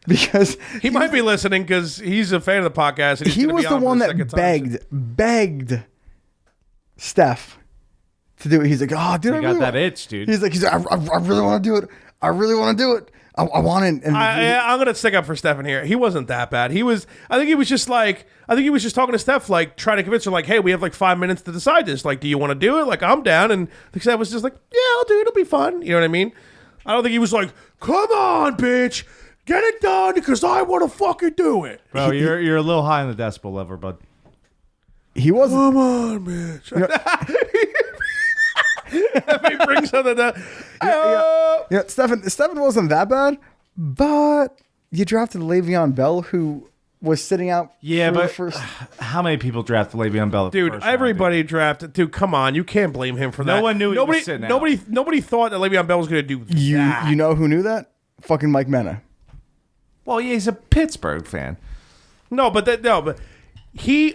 Because He might be listening because he's a fan of the podcast. And he's he gonna was be the on for one that second time. begged Steph to do it. He's like, oh, dude, I You got really that want-" itch, dude. He's like, I really want to do it. I really want to do it. I want it. And I'm gonna stick up for Stefan here. He wasn't that bad. I think he was just talking to Steph, like trying to convince her, like, hey, we have like 5 minutes to decide this. Like, do you want to do it? Like, I'm down. And Steph was just like, yeah, I'll do it. It'll be fun. You know what I mean? I don't think he was like, come on, bitch, get it done because I want to fucking do it. Bro, you're a little high on the decibel level, bud. he wasn't. Come on, bitch. If he brings something that, Yeah, Stefan wasn't that bad, but you drafted Le'Veon Bell, who was sitting out. Yeah, for the but first. how many people drafted Le'Veon Bell? dude, everybody drafted. Dude, come on, you can't blame him for that. No one knew he was sitting out. Nobody thought that Le'Veon Bell was going to do that. You know who knew that? Fucking Mike Mena. Well, yeah, he's a Pittsburgh fan. But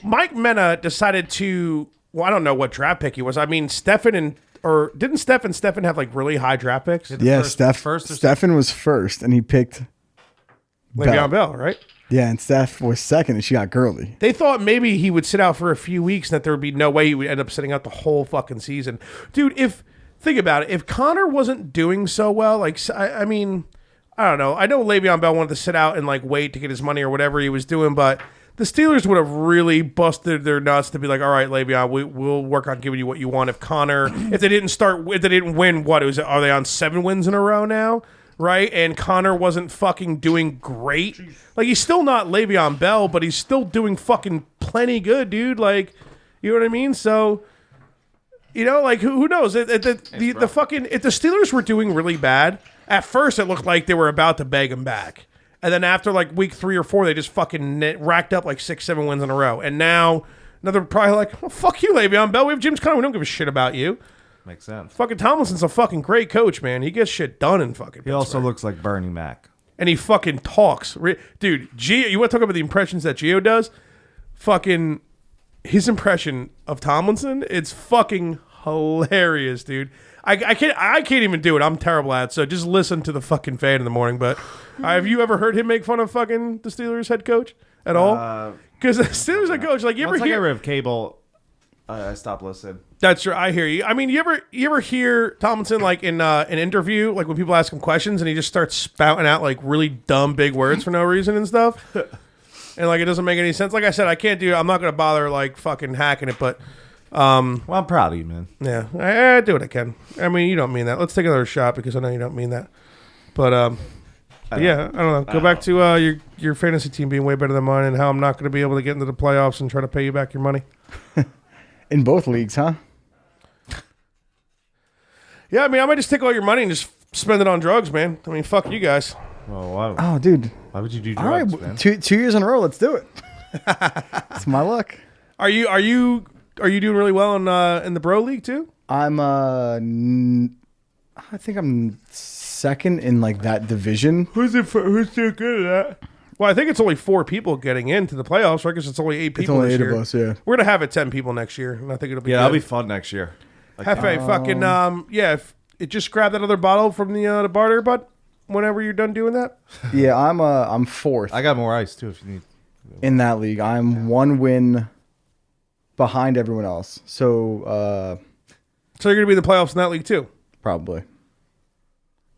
Mike Mena decided to. Well, I don't know what draft pick he was. I mean, didn't Stefan have like really high draft picks? Yeah, first or Stefan was first, and he picked Le'Veon Bell, right? Yeah, and Steph was second, and she got Gurley. They thought maybe he would sit out for a few weeks, and that there would be no way he would end up sitting out the whole fucking season. Dude, think about it. If Connor wasn't doing so well, like, I mean, I don't know. I know Le'Veon Bell wanted to sit out and like wait to get his money or whatever he was doing, but the Steelers would have really busted their nuts to be like, all right, Le'Veon, we'll work on giving you what you want. If they didn't win, are they on 7 wins in a row now? Right? And Connor wasn't fucking doing great. Like, he's still not Le'Veon Bell, but he's still doing fucking plenty good, dude. Like, you know what I mean? So, you know, like, who knows? The fucking, if the Steelers were doing really bad, at first it looked like they were about to beg him back. And then after like week 3 or 4, they just fucking racked up like 6-7 wins in a row. And now they're probably like, well, fuck you, Le'Veon Bell. We have James Conner. We don't give a shit about you. Makes sense. Fucking Tomlinson's a fucking great coach, man. He gets shit done in fucking He also looks like Bernie Mac. And he fucking talks. Dude, Gio, you want to talk about the impressions that Gio does? Fucking his impression of Tomlinson, it's fucking hilarious, dude. I can't even do it. I'm terrible at it. So just listen to the fucking fan in the morning. But have you ever heard him make fun of fucking the Steelers head coach at all? Because the Steelers head coach, like, you ever Once I hear? get rid of cable, I stopped listening. That's true. I hear you. I mean, you ever hear Tomlinson like in an interview, like when people ask him questions and he just starts spouting out like really dumb big words for no reason and stuff, and like it doesn't make any sense. Like I said, I'm not gonna bother like fucking hacking it, but. Well, I'm proud of you, man. Yeah, I do what I can. I mean, you don't mean that. Let's take another shot because I know you don't mean that. But yeah, I don't know. Go back to your fantasy team being way better than mine, and how I'm not going to be able to get into the playoffs and try to pay you back your money. In both leagues, huh? Yeah, I mean, I might just take all your money and just spend it on drugs, man. I mean, fuck you guys. Well, why? Oh, dude. Why would you do All right, drugs, man? 2 years in a row. Let's do it. It's my luck. Are you doing really well in the Bro League too? I'm I think I'm second in like that division. Who's too good at that? Well, I think it's only 4 people getting into the playoffs, right? Because it's only 8 people. It's only this 8 year. of us, yeah. We're gonna have it 10 people next year, and I think it'll be Yeah, good. that'll be fun next year. Like, Hefe, fucking yeah. If it just grab that other bottle from the barter, bud. Whenever you're done doing that. Yeah, I'm fourth I got more ice too if you need. in that league. I'm 1 win behind everyone else. So So you're gonna be in the playoffs in that league too. probably.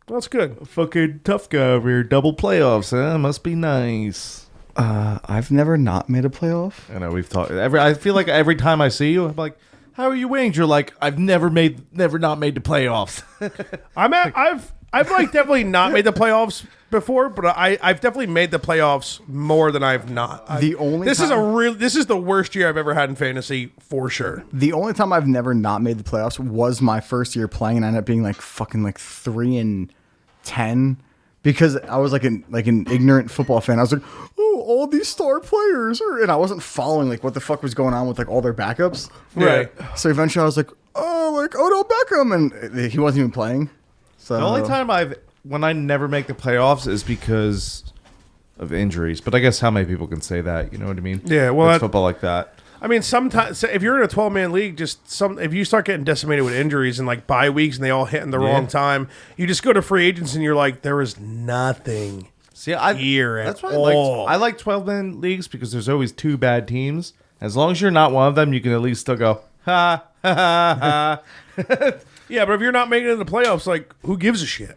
Well, that's good. Fucking tough guy over here. Double playoffs, huh? Must be nice. I've never not made a playoff. I know we've talked. I feel like every time I see you, I'm like, "How are you wings?" You're like, "I've never not made the playoffs." I've like definitely not made the playoffs before, but I've definitely made the playoffs more than I've not. This is the worst year I've ever had in fantasy for sure. The only time I've never not made the playoffs was my first year playing, and I ended up being like fucking like 3-10 because I was like an ignorant football fan. I was like, oh, all these star players and I wasn't following like what the fuck was going on with like all their backups. Right. So eventually I was like, oh, like Odell Beckham, and he wasn't even playing. So The only time when I never make the playoffs is because of injuries. But I guess how many people can say that? You know what I mean? Yeah, well, It's football like that. I mean, sometimes if you're in a 12-man league, if you start getting decimated with injuries and like bye weeks and they all hit in the wrong time, you just go to free agents and you're like, there is nothing here at That's why all. I like 12-man leagues because there's always 2 bad teams. As long as you're not one of them, you can at least still go, ha, ha, ha, ha. Yeah, but if you're not making it in the playoffs, like, who gives a shit?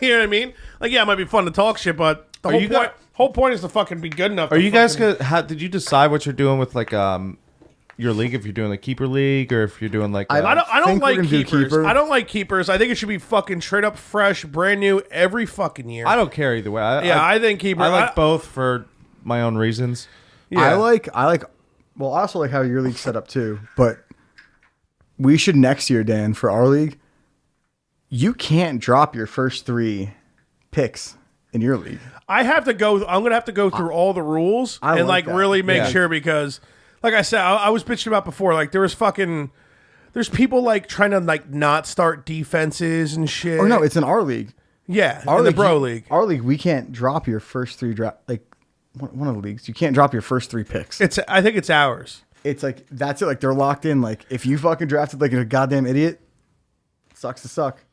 You know what I mean? Like, yeah, it might be fun to talk shit, but the whole point is to fucking be good enough. Are you guys did you decide what you're doing with like your league? If you're doing a keeper league or if you're doing like I don't think we're like gonna do keepers. keeper. I don't like keepers. I think it should be fucking straight up fresh, brand new every fucking year. I don't care either way. I think keeper. I like both for my own reasons. Yeah. I like. Well, I also like how your league's set up too. But we should next year, Dan, for our league. You can't drop your first 3 picks in your league. I'm gonna have to go through all the rules I and like like that. really make Yeah. sure because, like I said, I was bitching about before. Like there's people like trying to like not start defenses and shit. Or no, it's in our league. yeah, Our in the league, bro league. Our league, we can't drop your first 3 draft. Like one of the leagues, you can't drop your first 3 picks. I think it's ours. It's like that's it. Like they're locked in. Like if you fucking drafted like a goddamn idiot, sucks to suck.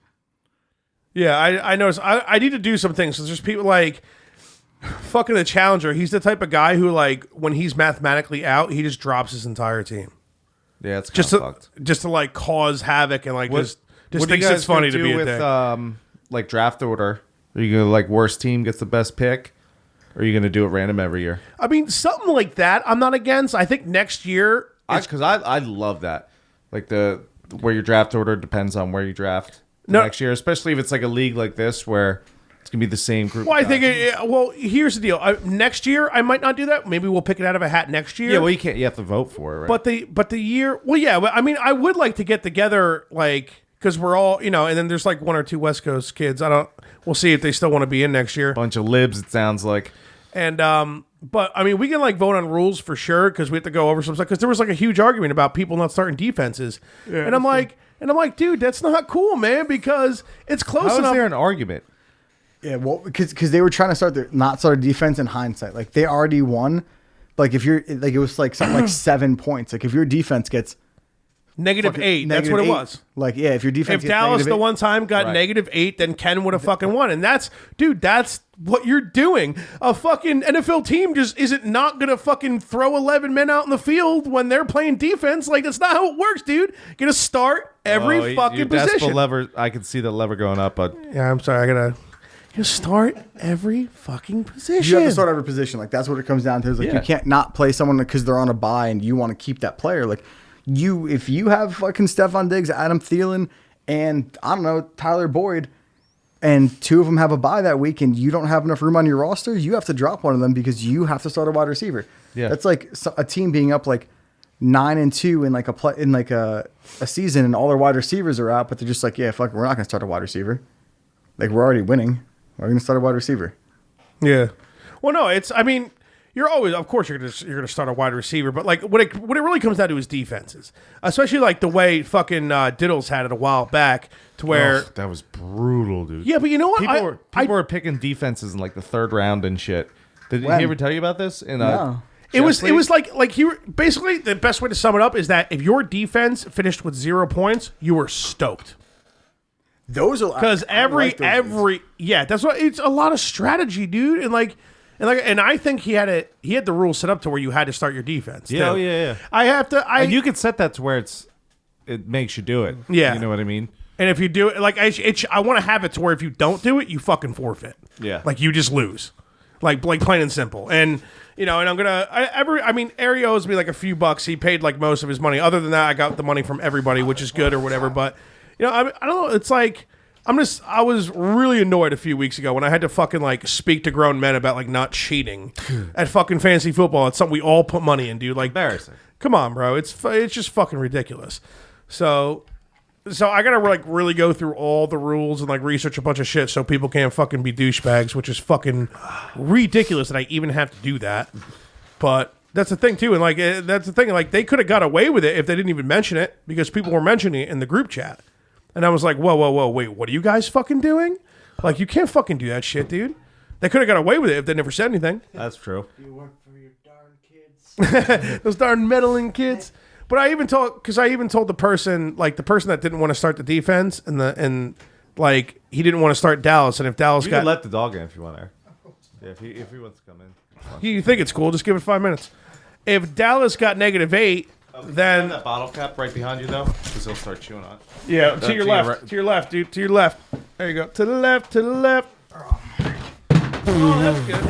Yeah, I noticed. I need to do some things. So there's people like fucking the challenger. He's the type of guy who like when he's mathematically out, he just drops his entire team Yeah, it's kind just of to fucked. just to like cause havoc and like just What do thinks you guys it's funny to gonna be do a with dick. like draft order? Are you gonna like worst team gets the best pick? Or are you going to do it random every year? I mean, something like that. I'm not against. I think next year, Because I love that. Like where your draft order depends on where you draft next year, especially if it's like a league like this where it's going to be the same group. well, I think. Here's the deal. Next year, I might not do that. Maybe we'll pick it out of a hat next year. Yeah, well, you can't. You have to vote for it, right? But the year. Well, yeah. I mean, I would like to get together because we're all and then there's like 1 or 2 West Coast kids. We'll see if they still want to be in next year. Bunch of libs. It sounds like. And but I mean, we can vote on rules for sure because we have to go over some stuff. Because there was a huge argument about people not starting defenses, and I'm like, dude, that's not cool, man. Because it's close How enough. is there an argument? Yeah, well, because they were trying to not start a defense in hindsight. Like they already won. Like if you're it was like something like 7 points. Like if your defense gets -8. That's what it was. Like if your defense. If gets Dallas the -8, one time got -8, then Ken would have fucking won. And that's what you're doing. A fucking NFL team just isn't not gonna fucking throw 11 men out in the field when they're playing defense. Like that's not how it works, dude. You're gonna start every fucking position. Lever, I can see the lever going up, but Yeah, I'm sorry. I gotta start every fucking position. you have to start every position. Like that's what it comes down to. Is like you can't not play someone because they're on a bye and you want to keep that player. Like if you have fucking Stephon Diggs, Adam Thielen, and I don't know Tyler Boyd, and 2 of them have a bye that week, and you don't have enough room on your roster, you have to drop one of them because you have to start a wide receiver. Yeah, that's like a team being up like 9-2 in a season, and all their wide receivers are out, but they're just like, yeah, fuck, we're not gonna start a wide receiver. Like we're already winning. We're gonna start a wide receiver. Yeah. Well, no, I mean, you're always, of course, you're gonna start a wide receiver, but like what it really comes down to is defenses, especially like the way fucking Diddles had it a while back, to where that was brutal, dude. Yeah, but you know what? People were picking defenses in like the 3rd round and shit. Did he ever tell you about this? No. It was like you basically the best way to sum it up is that if your defense finished with 0 points, you were stoked. Those are because every that's what it's a lot of strategy, dude, and I think he had the rules set up to where you had to start your defense. Yeah, too. yeah. And you can set that to where it makes you do it. Yeah, you know what I mean. And if you do it, like I want to have it to where if you don't do it, you fucking forfeit. Yeah, like you just lose, like plain and simple. And and I'm gonna Ari owes me like a few bucks. He paid like most of his money. Other than that, I got the money from everybody, which is good or whatever. But I don't know. It's like I was really annoyed a few weeks ago when I had to fucking like speak to grown men about like not cheating at fucking fantasy football. It's something we all put money in, dude. Like embarrassing. Come on, bro. It's just fucking ridiculous. So I gotta like really go through all the rules and like research a bunch of shit so people can't fucking be douchebags, which is fucking ridiculous that I even have to do that. But that's the thing too, and like that's the thing. Like they could have got away with it if they didn't even mention it because people were mentioning it in the group chat. And I was like, whoa, wait, what are you guys fucking doing? Like, you can't fucking do that shit, dude. They could have got away with it if they never said anything. That's true. You work for your darn kids. Those darn meddling kids. But I even told the person that didn't want to start the defense and he didn't want to start Dallas. And if Dallas you can let the dog in if you want to. Yeah, if he wants to come in. You think it's cool, just give it 5 minutes. If Dallas got -8, then that bottle cap right behind you though, because he'll start chewing on it. Yeah, to your left, dude, to your left. There you go. To the left. Oh, that's good.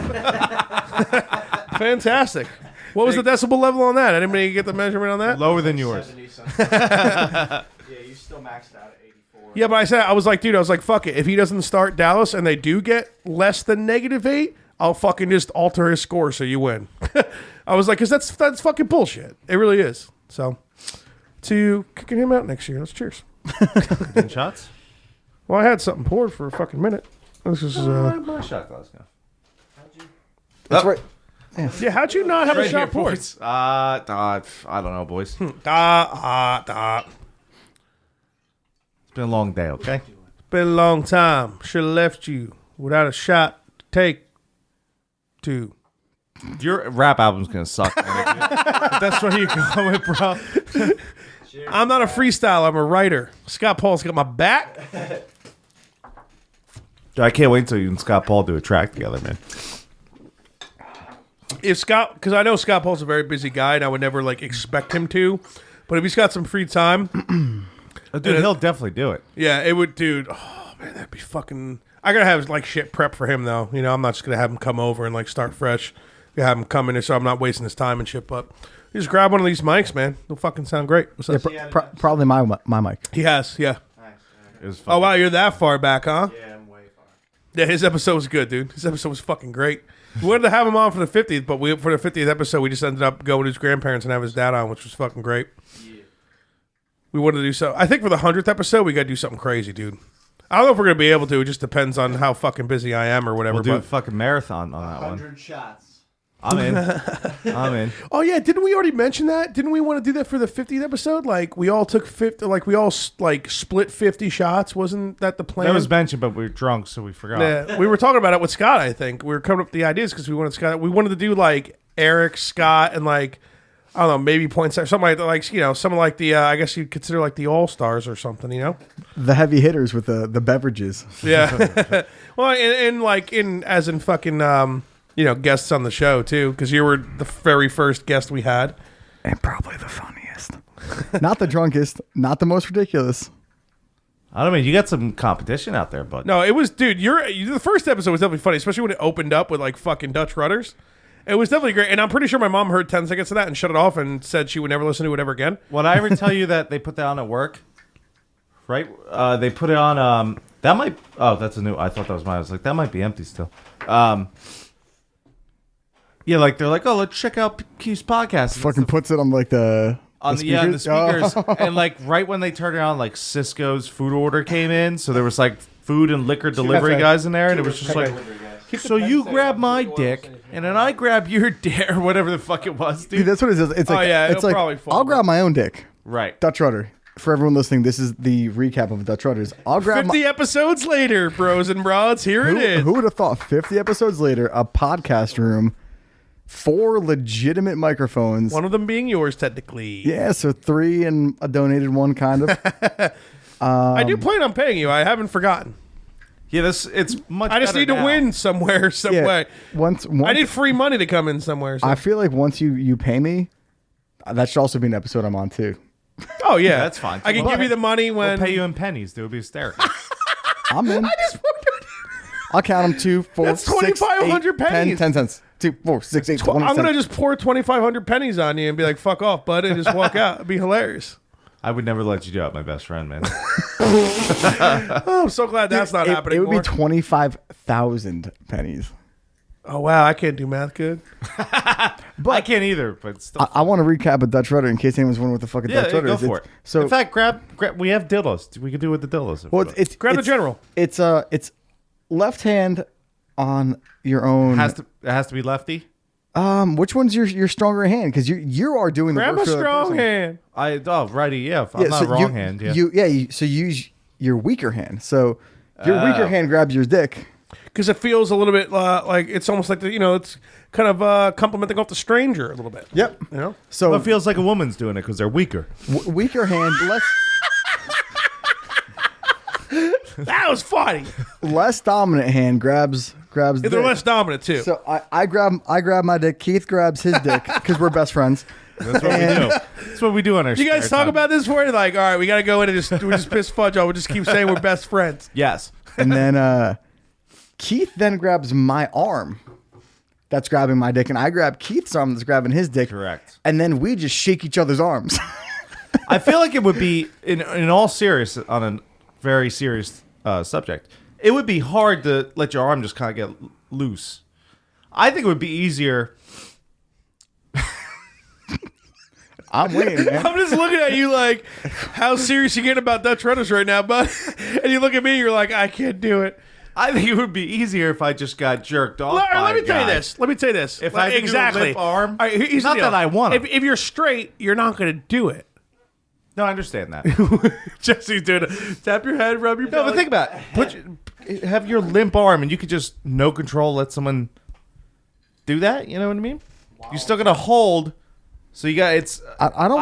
Fantastic. What was the decibel level on that? Anybody get the measurement on that? Lower than yours. 70 something. Yeah, you still maxed out at 84. Yeah, but I was like, fuck it. If he doesn't start Dallas and they do get less than -8, I'll fucking just alter his score so you win. I was like, because that's fucking bullshit. It really is. So, to kicking him out next year. Let's cheers. Doing shots? Well, I had something poured for a fucking minute. This is my shot glass now. That's right. Yeah, how'd you not have a shot poured? Boys. I don't know, boys. It's been a long day, okay? It's been a long time. Should have left you without a shot to take to. Your rap album's gonna suck, man. If that's what you're going with, bro. I'm not a freestyler. I'm a writer. Scott Paul's got my back. I can't wait until you and Scott Paul do a track together, man. Because I know Scott Paul's a very busy guy, and I would never like expect him to. But if he's got some free time, Dude, he'll definitely do it. yeah, it would, dude. Oh man, that'd be fucking. I gotta have like shit prep for him though. You know, I'm not just gonna have him come over and like start fresh. I have him come in, so I'm not wasting his time and shit. But you just grab one of these mics, man. They'll fucking sound great. What's up? Probably my mic. He has, yeah. It was Oh wow, you're that far back, huh? Yeah, I'm way far. Yeah, his episode was good, dude. His episode was fucking great. We wanted to have him on for the 50th, but for the 50th episode, we just ended up going to his grandparents and have his dad on, which was fucking great. Yeah. We wanted to do so. I think for the 100th episode, we got to do something crazy, dude. I don't know if we're going to be able to. It just depends on how fucking busy I am or whatever. We'll do a but fucking marathon on that one. 100 shots. I'm in. I'm in. Oh, yeah. Didn't we already mention that? Didn't we want to do that for the 50th episode? Like, we all took 50, like, we all, like, split 50 shots. Wasn't that the plan? That was mentioned, but we were drunk, so we forgot. Yeah, we were talking about it with Scott, I think. We were coming up with the ideas because we wanted to do, like, Eric, Scott, and, like, I don't know, maybe points, something like that, like, you know, something like the, I guess you'd consider, like, the All-Stars or something, you know? The heavy hitters with the beverages. Yeah. Well, and like, as in fucking, you know, guests on the show, too, because you were the very first guest we had. And probably the funniest. Not the drunkest, not the most ridiculous. I don't mean, you got some competition out there, but No, it was, dude, the first episode was definitely funny, especially when it opened up with, like, fucking Dutch rudders. It was definitely great, and I'm pretty sure my mom heard 10 seconds of that and shut it off and said she would never listen to it ever again. Would I ever tell you that they put that on at work? Right? They put it on, that might, oh, that's a new, I thought that was mine. I was like, that might be empty still. Yeah, like, they're like, oh, let's check out Keith's podcast. Fucking puts it on like the The speakers. Oh. And like, right when they turned it on, like, Cisco's food order came in, so there was like food and liquor delivery right. guys in there, and it was just like, so you grab my dick, and then I grab your dick, or whatever the fuck it was, Dude, dude. that's what it is. It's like, yeah, it's it'll like probably fall I'll grab my own dick. Right. Dutch rudder. For everyone listening, this is the recap of Dutch rudders. I'll grab 50 episodes later, bros and broads, here it is. Who would have thought 50 episodes later, a podcast room, 4 legitimate microphones. One of them being yours, technically. Yeah, so 3 and a donated one, kind of. I do plan on paying you. I haven't forgotten. Yeah, it's much I just better need to now. win somewhere, some Yeah, way. once I need free money to come in somewhere. So. I feel like once you pay me, that should also be an episode I'm on too. Oh, yeah. That's fine. I can give you the money when... We'll pay you in pennies, dude. It'll be hysterical. I'm in. I'll count them 2, 4, That's 6, 2,500 8, 10, pennies. 10 cents. 2, 4, 6, 8, 20 I'm going to cents. just pour 2,500 pennies on you and be like, fuck off, bud, and just walk out. It'd be hilarious. I would never let you do it, my best friend, man. Oh, I'm so glad that's not happening It would more. be 25,000 pennies. Oh, wow. I can't do math good. I can't either, but still. I want to recap a Dutch rudder in case anyone's wondering what the fuck a Yeah, Dutch rudder go is. for it. So, in fact, grab. We have dildos. We could do it with the dildos. if well, you want. it's Grab the it's- general. It's left hand on your own. it has to be lefty. Which one's your stronger hand? Because you are doing the Grab work a for the other strong person. hand. Righty, yeah. I'm not so wrong hand. Yeah. So use your weaker hand. So your weaker hand grabs your dick. Because it feels a little bit like it's almost like, it's kind of complimenting off the stranger a little bit. Yep. You know? So Well, it feels like a woman's doing it because they're weaker. weaker hand, That was funny. less dominant hand grabs They're dick. less dominant, too. So I grab my dick. Keith grabs his dick because we're best friends. That's what we do. That's what we do on our. you guys spare talk time. about this before? You're like, all right, we got to go in and we just piss fudge on. We'll just keep saying we're best friends. Yes. And then Keith then grabs my arm. That's grabbing my dick, and I grab Keith's arm. That's grabbing his dick. Correct. And then we just shake each other's arms. I feel like it would be in all serious on a very serious subject. It would be hard to let your arm just kind of get loose. I think it would be easier. I'm waiting, man. I'm just looking at you like, how serious you getting about Dutch runners right now, bud? And you look at me, you're like, I can't do it. I think it would be easier if I just got jerked off. Let me tell you this. Let me tell you this. If I had to do a limp arm, All right, here's the not deal. that I want If you're straight, you're not going to do it. No, I understand that. Jesse's doing it. Tap your head, rub your No, belly. but think about it. Have your limp arm, and you could just no control let someone do that. You know what I mean? Wow. You're still gonna hold. So you got it's. I don't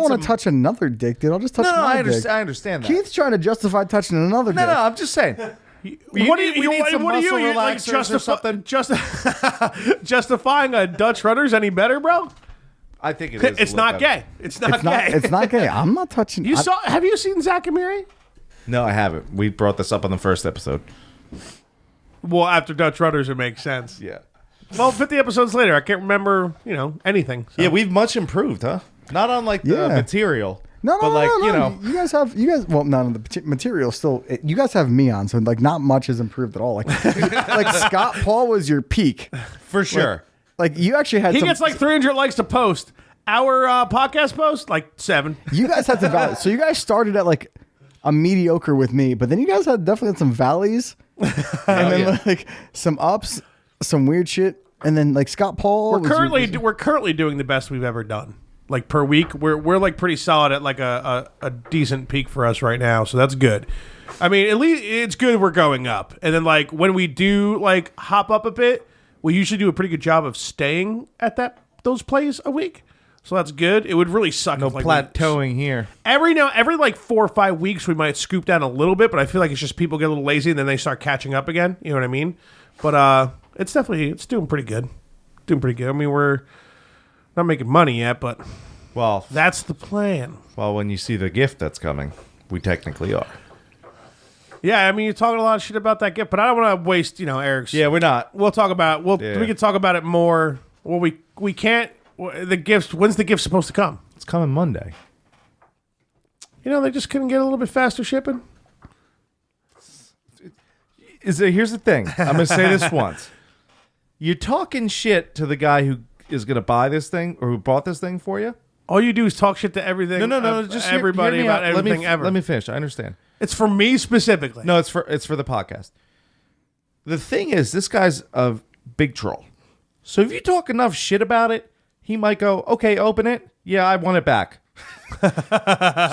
want to touch another dick, dude. I'll just touch my dick. I understand that. Keith's trying to justify touching another No, dick. I'm just saying. What do you need some muscle you like relaxers or something? justifying a Dutch runners any better, bro? I think it is. It's not gay. It's not gay. It's not gay. I'm not touching. Have you seen Zach and Miri? No, I haven't. We brought this up on the first episode. Well, after Dutch Rudders, it makes sense. Yeah. Well, 50 episodes later, I can't remember, anything. So. Yeah, we've much improved, huh? Not on like the material. No, but like, no. You guys. Well, none of the material still. You guys have me on, so like not much has improved at all. Like, like Scott Paul was your peak for sure. Like you actually had. He gets like 300 likes to post. Our podcast post, like 7. You guys had some valleys. So you guys started at like a mediocre with me, but then you guys definitely had some valleys, and then like some ups, some weird shit, and then like Scott Paul. We're currently doing the best we've ever done. Like per week, we're like pretty solid at like a decent peak for us right now, so that's good. I mean, at least it's good we're going up, and then like when we do like hop up a bit, we usually do a pretty good job of staying at those plays a week, so that's good. It would really suck. No if, like, plateauing here. Every like 4 or 5 weeks, we might scoop down a little bit, but I feel like it's just people get a little lazy and then they start catching up again. You know what I mean? But it's doing pretty good. I mean, we're not making money yet, but that's the plan. Well, when you see the gift that's coming, we technically are. Yeah, I mean, you're talking a lot of shit about that gift, but I don't want to waste, Eric's. Yeah, we're not. We'll talk about. We can talk about it more. Well, we can't. The gifts. When's the gift supposed to come? It's coming Monday. They just couldn't get a little bit faster shipping. Here's the thing. I'm gonna say this once. You're talking shit to the guy who is gonna buy this thing or who bought this thing for you. All you do is talk shit to everything. No. Just everybody hear me about out. everything ever. Let me finish. I understand. It's for me specifically. No, it's for the podcast. The thing is, this guy's a big troll. So if you talk enough shit about it, he might go, okay, open it. Yeah, I want it back.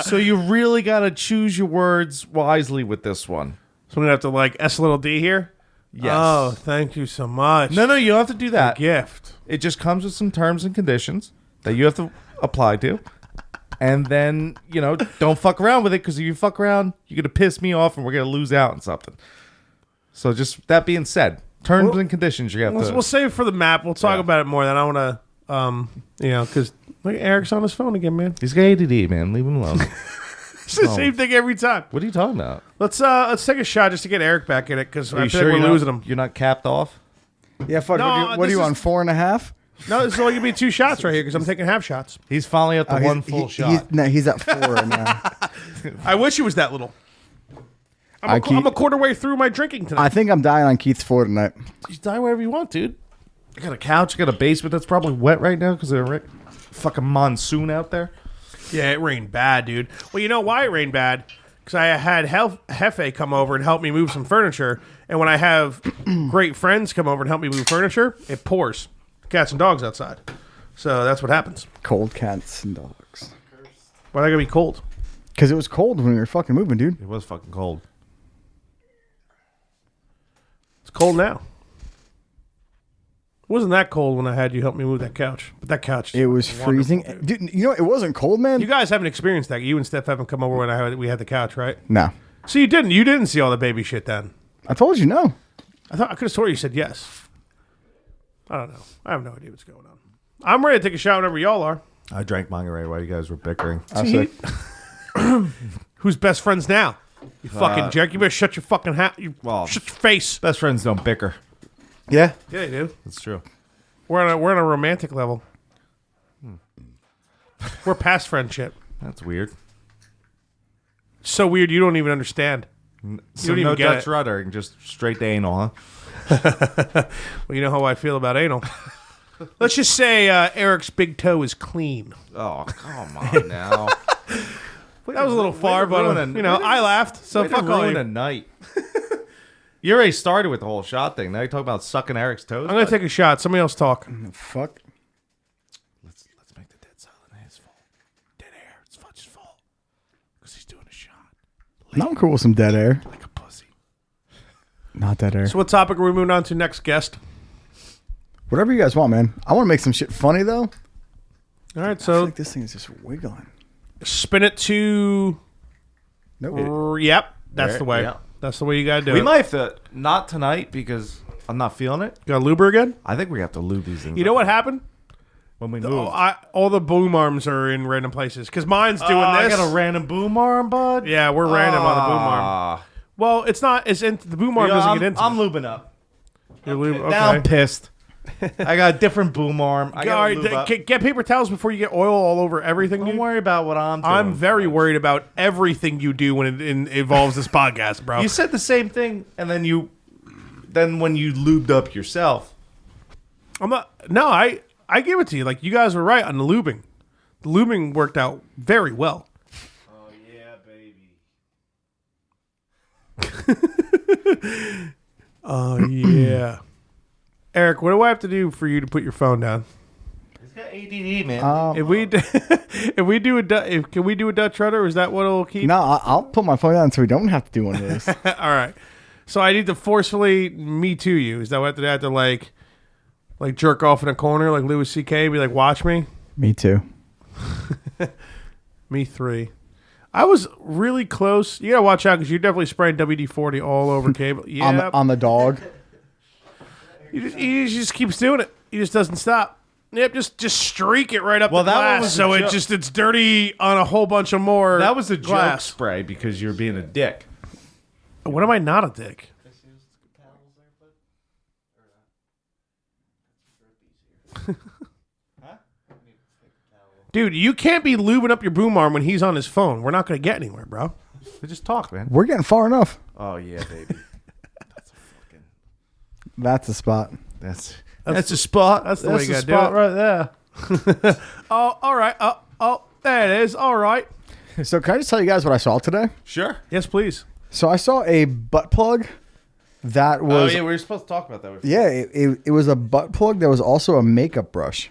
So you really got to choose your words wisely with this one. So I'm going to have to like S little D here? Yes. Oh, thank you so much. No, you don't have to do that. Gift. It just comes with some terms and conditions that you have to apply to. And then, don't fuck around with it, because if you fuck around, you're going to piss me off and we're going to lose out on something. So just that being said, terms and conditions you have to... We'll save it for the map. We'll talk about it more. Then I want to, because Eric's on his phone again, man. He's got ADD, man. Leave him alone. It's the same thing every time. What are you talking about? Let's take a shot just to get Eric back in it, because I feel sure like we're losing him. You're not capped off? Yeah, fuck. No, what are you on 4.5? No, this is only going to be 2 shots right here, because I'm taking half shots. He's finally at the one full shot. He's at 4 right now. I wish it was that little. I'm a quarter way through my drinking tonight. I think I'm dying on Keith's floor tonight. You die wherever you want, dude. I got a couch. I got a basement that's probably wet right now because of the fucking monsoon out there. Yeah, it rained bad, dude. Well, you know why it rained bad? Because I had Hefe come over and help me move some furniture. And when I have great friends come over and help me move furniture, it pours. Cats and dogs outside. So that's what happens. Cold cats and dogs. Why are they going to be cold? Because it was cold when we were fucking moving, dude. It was fucking cold. It's cold now. It wasn't that cold when I had you help me move that couch. But that couch... It was freezing. Dude, it wasn't cold, man. You guys haven't experienced that. You and Steph haven't come over when we had the couch, right? No. So you didn't. You didn't see all the baby shit then. I told you no. I could have sworn you said yes. I don't know. I have no idea what's going on. I'm ready to take a shot whenever y'all are. I drank mine already while you guys were bickering. Who's best friends now? You fucking jerk. You better shut your fucking shut your face. Best friends don't bicker. Yeah? Yeah, they do. That's true. We're on a romantic level. We're past friendship. That's weird. So weird you don't even understand. So no Dutch rudder and just straight to anal, huh? Well, you know how I feel about anal. Let's just say Eric's big toe is clean. Oh, come on now. That was a little far, but I laughed. So fuck all ruin you. a night. You already started with the whole shot thing. Now you're talking about sucking Eric's toes. I'm gonna take a shot. Somebody else talk. Fuck. Let's make the dead silent his fault. Dead air. It's Fudge's fault because he's doing a shot. I'm cool with some dead air. Like a pussy. Not dead air. So what topic are we moving on to next, guest? Whatever you guys want, man. I want to make some shit funny though. All right, I feel so like this thing is just wiggling. spin it to. Nope. Yep, that's the way. Yeah. That's the way you gotta do We it. might have to, not tonight because I'm not feeling it. Got luber again? I think we have to lube these things. You know what happened? When we move. All the boom arms are in random places because mine's doing this. I got a random boom arm, bud. Yeah, we're random on the boom arm. Well, it's not. It's in the boom arm doesn't get into. I'm it. lubing up. You're lubing. Okay. Now I'm pissed. I got a different boom arm. I All got right, lube up. get paper towels before you get oil all over everything. Don't Dude. worry about what I'm doing. I'm very worried about everything you do when it involves this podcast, bro. You said the same thing, and then when you lubed up yourself. I'm not. No, I give it to you. Like you guys were right on the lubing. The lubing worked out very well. Oh yeah, baby. Oh yeah. Eric, what do I have to do for you to put your phone down? He's got ADD, man. If we do can we do a Dutch rudder? Is that what it'll keep? No, I'll put my phone down so we don't have to do one of those. All right. So I need to forcefully me to you. Is that what I have to like jerk off in a corner like Louis C.K. Be like, watch me. Me too. Me 3. I was really close. You gotta watch out because you're definitely spraying WD-40 all over cable. Yeah. On the dog. He just keeps doing it. He just doesn't stop. Yep, just streak it right up the That one glass, was so a joke. it's dirty on a whole bunch of more. That was a joke glass. spray because you're being a dick. When am I not a dick? Dude, you can't be lubing up your boom arm when he's on his phone. We're not going to get anywhere, bro. We just talk, man. We're getting far enough. Oh yeah, baby. That's the spot. That's a spot. That's the way you a gotta do spot it. right there. Oh, all right. Oh, there it is. All right. So can I just tell you guys what I saw today? Sure. Yes, please. So I saw a butt plug that was we were supposed to talk about that. yeah, it was a butt plug that was also a makeup brush.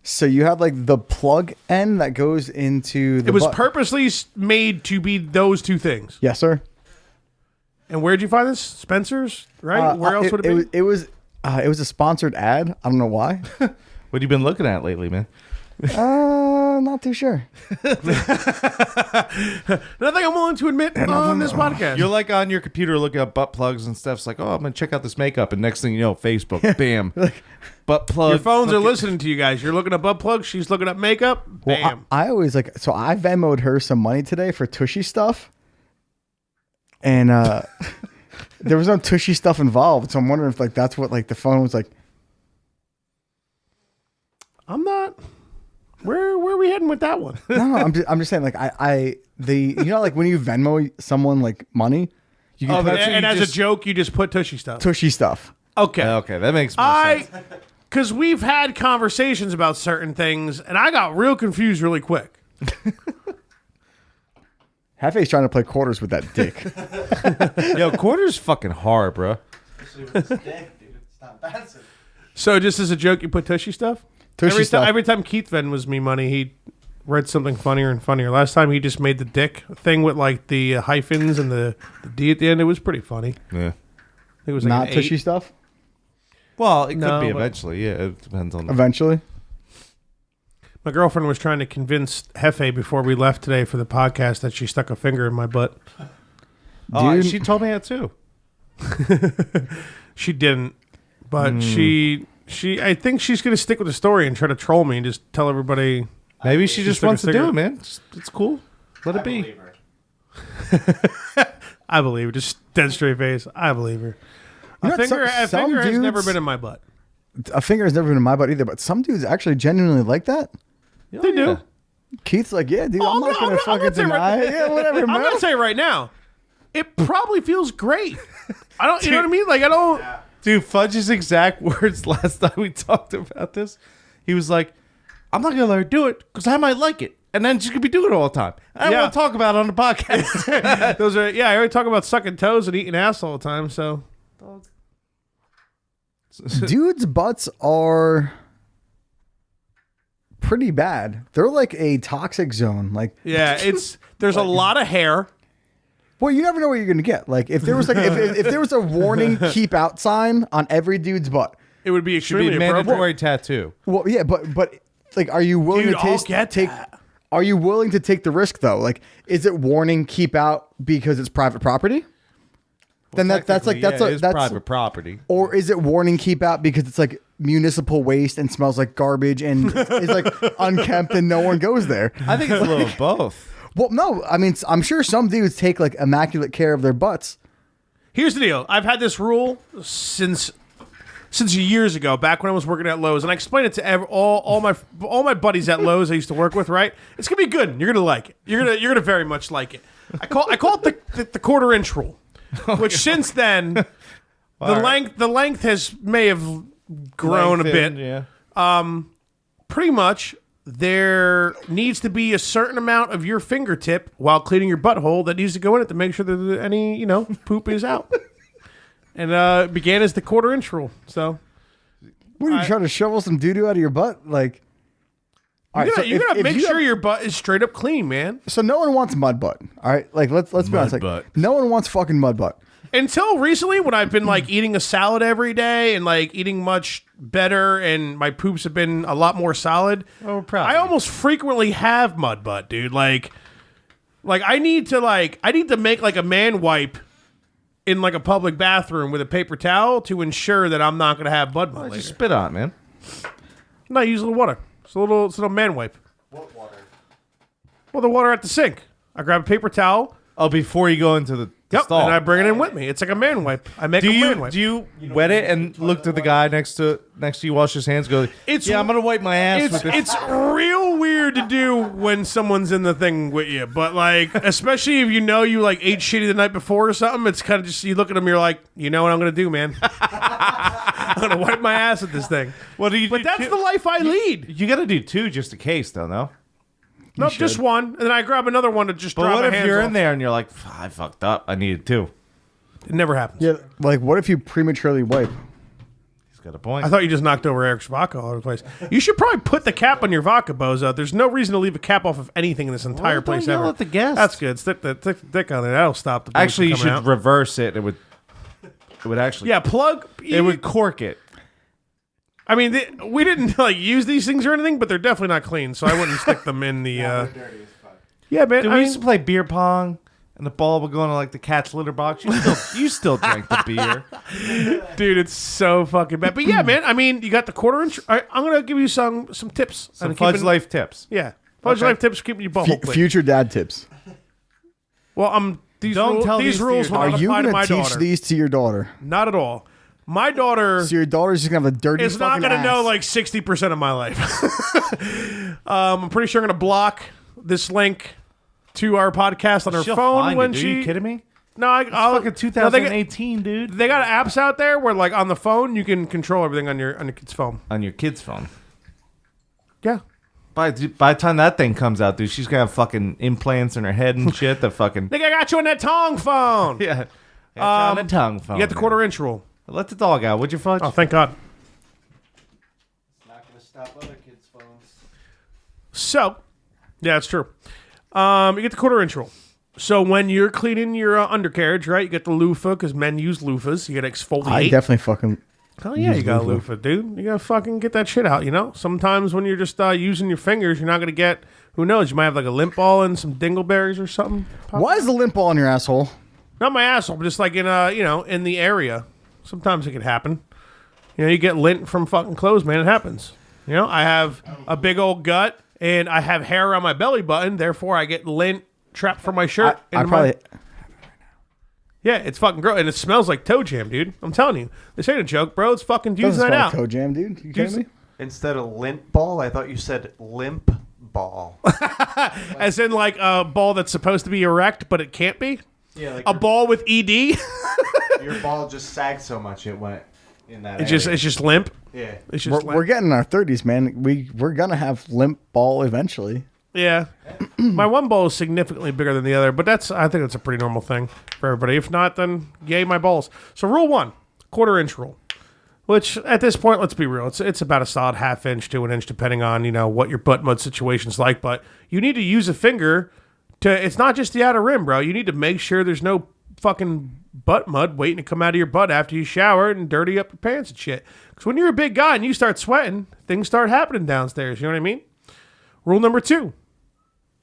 So you have like the plug end that goes into the It was butt. purposely made to be those two things. Yes, sir. And where'd you find this? Spencer's, right? Where else would it be? It was a sponsored ad. I don't know why. What have you been looking at lately, man? Not too sure. Nothing I'm willing to admit on this podcast. You're like on your computer looking up butt plugs and stuff. It's like, oh, I'm gonna check out this makeup, and next thing you know, Facebook, bam, butt plug. Your phones are fucking- listening to you guys. You're looking at butt plugs. She's looking at makeup. Well, Bam. I always like so I Venmo'd her some money today for Tushy stuff, and there was no Tushy stuff involved. So I'm wondering if like that's what like the phone was like. I'm not. Where are we heading with that one? No, I'm just saying like like when you Venmo someone like money, you can put And as a joke, you just put Tushy stuff. Tushy stuff. Okay. Okay, that makes more sense. Because we've had conversations about certain things, and I got real confused really quick. Hefe's trying to play quarters with that dick. Yo, quarter's fucking hard, bro. It's not bad. So just as a joke, you put Tushy stuff? Tushy stuff. Every time Keith Venmos me money, he read something funnier and funnier. Last time he just made the dick thing with like the hyphens and the D at the end. It was pretty funny. Yeah. I think it was like Not an Tushy 8. stuff. Well, it could No, be but- eventually. Yeah, it depends on. Eventually. My girlfriend was trying to convince Hefe before we left today for the podcast that she stuck a finger in my butt. Oh, Dude. she told me that too. She didn't, but she I think she's gonna stick with the story and try to troll me and just tell everybody. Maybe she just took a wants to do cigarette. it, man. It's cool. Let it be. I believe her. Just dead straight face. I believe her. You know A what, finger some has never dudes- been in my butt. A finger has never been in my butt either, but some dudes actually genuinely like that. They do. Keith's like, yeah, dude, I'm not gonna fucking gonna say deny it. Yeah, whatever, I'm man. gonna say right now, it probably feels great. I don't. You know what I mean? Like I don't. Dude, Fudge's exact words last time we talked about this. He was like, I'm not going to let her do it because I might like it. And then she's going to be doing it all the time. I don't Yeah. want to talk about it on the podcast. Those are. Yeah, I already talk about sucking toes and eating ass all the time. So Dudes' butts are pretty bad. They're like a toxic zone. Like, yeah, there's a lot of hair. well, you never know what you're gonna get. Like, if there was like if there was a warning "keep out" sign on every dude's butt. It would be Should be extremely a appropriate. mandatory tattoo. Well, yeah, but like, are you willing Dude, to I'll get take? that. Are you willing to take the risk though? Like, is it warning "keep out" because it's private property? Then that's like Technically, yeah, it is that's private property. Or is it warning keep out because it's like municipal waste and smells like garbage and is like unkempt and no one goes there? I think it's a little of both. Well, no, I mean, I'm sure some dudes take like immaculate care of their butts. Here's the deal. I've had this rule since years ago, back when I was working at Lowe's, and I explained it to all my buddies at Lowe's I used to work with. Right? It's gonna be good. You're gonna like it. You're gonna very much like it. I call it the quarter-inch rule, which since then the length may have grown a bit. Yeah. Pretty much, there needs to be a certain amount of your fingertip while cleaning your butthole that needs to go in it to make sure that any poop is out. And it began as the quarter-inch rule. So, What are you trying to shovel some doo-doo out of your butt? Like, all right, you gotta make sure have- your butt is straight up clean, man. So no one wants mud butt. All right, like let's be honest. Like, butt. no one wants fucking mud butt. Until recently, when I've been like eating a salad every day and like eating much better, and my poops have been a lot more solid. Oh, we're proud. I almost frequently have mud butt, dude. Like I need to make like a man wipe in like a public bathroom with a paper towel to ensure that I'm not gonna have mud later. Just spit on it, man. No, use a little water. It's a little man wipe. What water? Well, the water at the sink. I grab a paper towel. Oh, before you go into the Yep, stall. and I bring it in with me. It's like a man wipe. I make a man wipe. Do you wet it and look to the guy next to you, wash his hands, go, I'm gonna wipe my ass with this. It's real weird to do when someone's in the thing with you, but like, especially if you like ate shitty the night before or something, it's kind of just, you look at them, you're like, you know what I'm gonna do, man? I'm gonna wipe my ass with this thing. What do you But do? that's the life I lead. You gotta do two just in case, though, no? No, just one, and then I grab another one to just But drop what my if hands you're off. in there and you're like, I fucked up, I needed two? It never happens. Yeah, like what if you prematurely wipe? He's got a point. I thought you just knocked over Eric's vodka all over the place. You should probably put the cap on your vodka, Bozo. There's no reason to leave a cap off of anything in this entire don't place yell ever. at the guests. That's good. Stick the dick on there. That'll stop the booze Actually, you from coming should out. reverse it. It would actually. Yeah, plug. It would cork it. I mean, we didn't like use these things or anything, but they're definitely not clean, so I wouldn't stick them in the. They're dirty as fuck. Yeah, man. Dude, I we mean, used to play beer pong, and the ball would go into like the cat's litter box. You still drank the beer. dude, it's so fucking bad. But yeah, man. I mean, you got the quarter-inch. All right, I'm gonna give you some tips. Some on fudge keeping- life tips. Yeah, fudge life tips for keeping your butthole clean. Future dad tips. Well, these Don't rules, tell these these to rules your will Are not you apply to gonna my teach daughter. these to your daughter? Not at all. My daughter So your daughter's just gonna have a dirty. is not fucking going to know ass. like 60% of my life. I'm pretty sure I'm going to block this link to our podcast on her She'll phone find when it, dude. she. You kidding me? No, I'll Fucking no, 2018, dude. they got apps out there where, like, on the phone, you can control everything on your kid's phone. On your kid's phone. Yeah. By the time that thing comes out, dude, she's gonna have fucking implants in her head and shit. The fucking Think I got you on that Tong phone. yeah. On a tongue phone. You got the quarter-inch rule. Let the dog out. Would you fudge? Oh, thank God. It's not going to stop other kids' phones. So, yeah, it's true. You get the quarter-inch rule. So when you're cleaning your undercarriage, right, you get the loofah, because men use loofahs. You got to exfoliate. I definitely fucking. Hell yeah, you got a loofah, dude. You got to fucking get that shit out, you know? Sometimes when you're just using your fingers, you're not going to get, who knows, you might have like a lint ball and some dingleberries or something. Why is the lint ball in your asshole? Not my asshole, but just like in in the area. Sometimes it could happen. You know, you get lint from fucking clothes, man. It happens. You know, I have a big old gut and I have hair around my belly button. Therefore, I get lint trapped from my shirt. I into probably. yeah, it's fucking gross. And it smells like toe jam, dude. I'm telling you. This ain't a joke, bro. It's fucking dude's Doesn't night smell out. like toe jam, dude. You kidding me? Instead of lint ball, I thought you said limp ball. As in like a ball that's supposed to be erect, but it can't be? Yeah, like A ball with ED? your ball just sagged so much it went in that It's just limp. yeah. It's just limp. We're getting in our 30s, man. We're gonna have limp ball eventually. Yeah. My one ball is significantly bigger than the other, but I think that's a pretty normal thing for everybody. If not, then yay my balls. So rule 1, quarter-inch rule. Which at this point, let's be real, it's about a solid half-inch to an inch, depending on what your butt mud situation's like. But you need to use a finger to. It's not just the outer rim, bro. You need to make sure there's no fucking butt mud waiting to come out of your butt after you shower and dirty up your pants and shit. Because when you're a big guy and you start sweating, things start happening downstairs. You know what I mean? Rule number 2.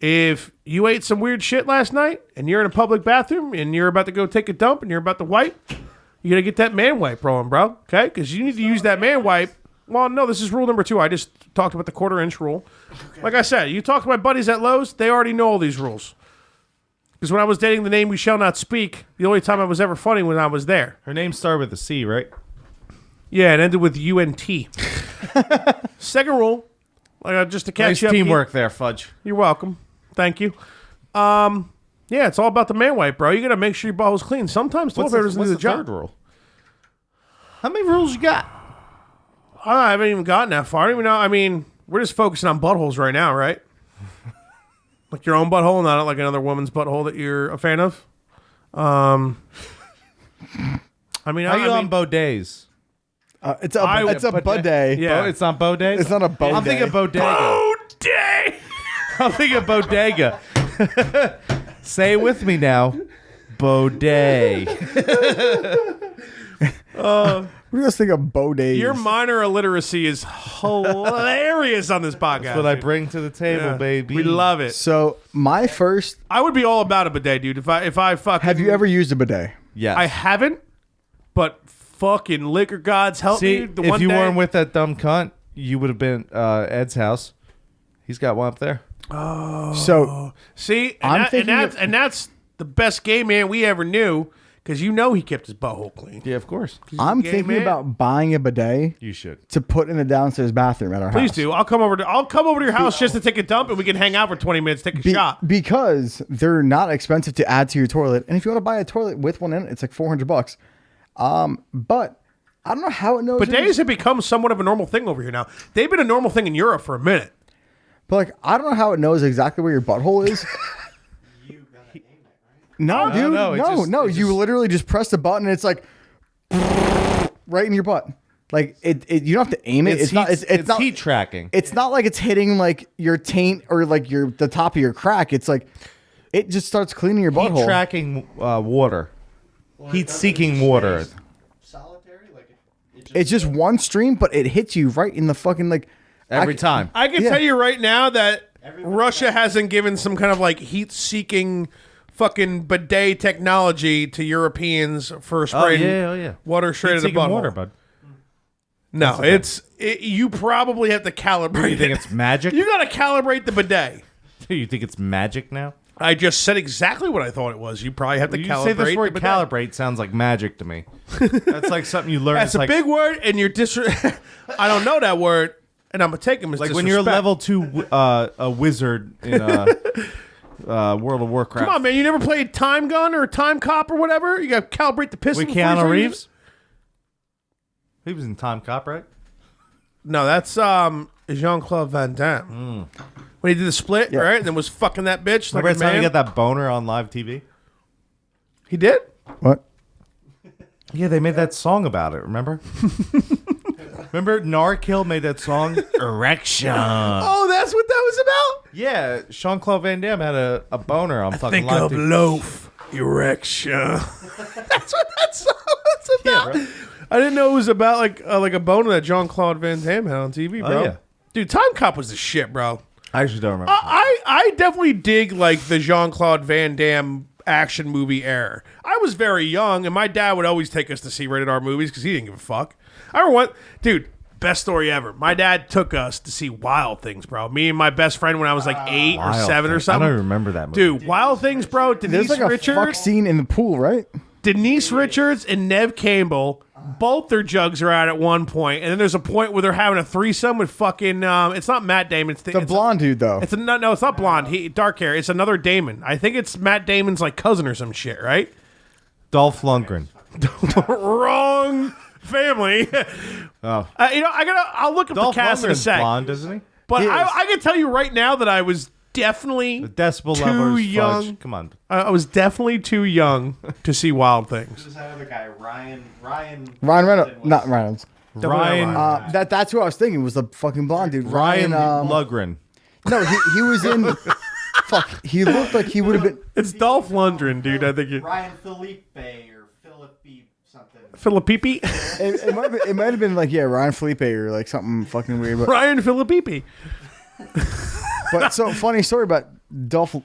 If you ate some weird shit last night and you're in a public bathroom and you're about to go take a dump and you're about to wipe, you got to get that man wipe rolling, bro. Okay? Because you need to use that man wipe. Well, no, this is rule number 2. I just talked about the quarter-inch rule. Okay. Like I said, you talk to my buddies at Lowe's, they already know all these rules. Because when I was dating the name We Shall Not Speak, the only time I was ever funny when I was there. Her name started with a C, right? Yeah, it ended with UNT. Second rule, just to catch Nice you up. teamwork there, Fudge. You're welcome. Thank you. Yeah, it's all about the man wipe, bro. You got to make sure your butthole's clean. Sometimes toilet paper doesn't do the job. third rule? How many rules you got? I haven't even gotten that far. I don't even know. I mean, we're just focusing on buttholes right now, right? Like your own butthole, not like another woman's butthole that you're a fan of. I mean, How you on Boday's? It's a bidet. Yeah. It's on Boday's? It's not a bidet. I'm thinking bodega. Day. I'm thinking bodega. Say it with me now. Baudet. We just think of bidet. Your minor illiteracy is hilarious on this podcast. That's what I bring to the table, Yeah. baby. We love it. So my first. I would be all about a bidet, dude. If I fucking Have you ever used a bidet? Yes. I haven't, but fucking liquor gods help See, me. The if one you day, weren't with that dumb cunt, you would have been Ed's house. He's got one up there. So see, I'm thinking and that's the best gay man we ever knew because you know he kept his butthole clean. Yeah, of course. I'm gay thinking man. about buying a bidet You should. to put in the downstairs bathroom at our Please house. do. I'll come over to your house just to take a dump and we can hang out for 20 minutes, take a shot. Because they're not expensive to add to your toilet, and if you want to buy a toilet with one in it, it's like $400. But I don't know how it knows. Bidets have become somewhat of a normal thing over here now. They've been a normal thing in Europe for a minute. But like, I don't know how it knows exactly where your butthole is. No, dude, no, it no. just- You literally just press the button, and it's like right in your butt. Like it you don't have to aim it. It's not. It's not heat tracking. It's not like it's hitting like your taint or like the top of your crack. It's like it just starts cleaning your Heat butthole. tracking water. Heat seeking water. Solitary, like It's just one stream, but it hits you right in the fucking like Every time. I can Yeah. tell you right now that Russia hasn't given some kind of like heat-seeking fucking bidet technology to Europeans for spraying yeah. water straight at the Heat-seeking butthole. water, bud. No, you probably have to calibrate You think it. it's magic? You got to calibrate the bidet. You think it's magic now? I just said exactly what I thought it was. You probably have to You calibrate say this the word bidet. calibrate sounds like magic to me. That's like something you learn. That's It's a like, big word, and you're I don't know that word, and I'm gonna take him as like when you're a disrespect. level 2 a wizard in World of Warcraft. Come on, man! You never played Time Gun or Time Cop or whatever? You got to calibrate the pistol. With before you Keanu start Reeves? using- He was in Time Cop, right? No, that's Jean-Claude Van Damme. When he did the split, right, and then was fucking that bitch. Remember like that a time he man. got that boner on live TV? He did. what? Yeah, they made that song about it, remember? Remember Narkill made that song? Erection. Oh, that's what that was about. Yeah, Jean-Claude Van Damme had a boner on fucking live TV. loaf erection. That's what that song was about. right. I didn't know it was about like a boner that Jean-Claude Van Damme had on TV, bro. yeah. Dude, Time Cop was the shit, bro. I actually don't remember. I definitely dig like the Jean-Claude Van Damme action movie era. I was very young, and my dad would always take us to see rated R movies because he didn't give a fuck. I remember what, dude, best story ever. My dad took us to see Wild Things, bro. Me and my best friend when I was like 8 or Wild 7 or Thing. something. I don't remember that movie. Dude, Wild Things, bro. There's Denise like a fuck Richards, scene in the pool, right? Denise Richards and Nev Campbell. Both their jugs are out at one point, and then there's a point where they're having a threesome with fucking. It's not Matt Damon. It's The blonde dude, though. It's no, it's not blonde. He dark hair. It's another Damon. I think it's Matt Damon's like cousin or some shit, right? Dolph Lundgren. Wrong family. Oh. I'll look up Dolph the cast in a Lundgren's sec. blonde, isn't he? But He is. I can tell you right now that I was definitely The decibel too lovers. young. Fudge. Come on. I was definitely too young to see Wild Things. Who's that other guy? Ryan Ryan Reynolds, not Reynolds. Ryan That's who I was thinking was the fucking blonde dude. Ryan Ryan. Lundgren. No, he was in. Fuck, he looked like he would have been. It's Dolph Lundgren, dude. I think you Ryan Felipe or Philippi something. Filippipi. It might have been like Ryan Felipe or like something fucking weird. But, Ryan Filippipi. but so funny story about Dolph.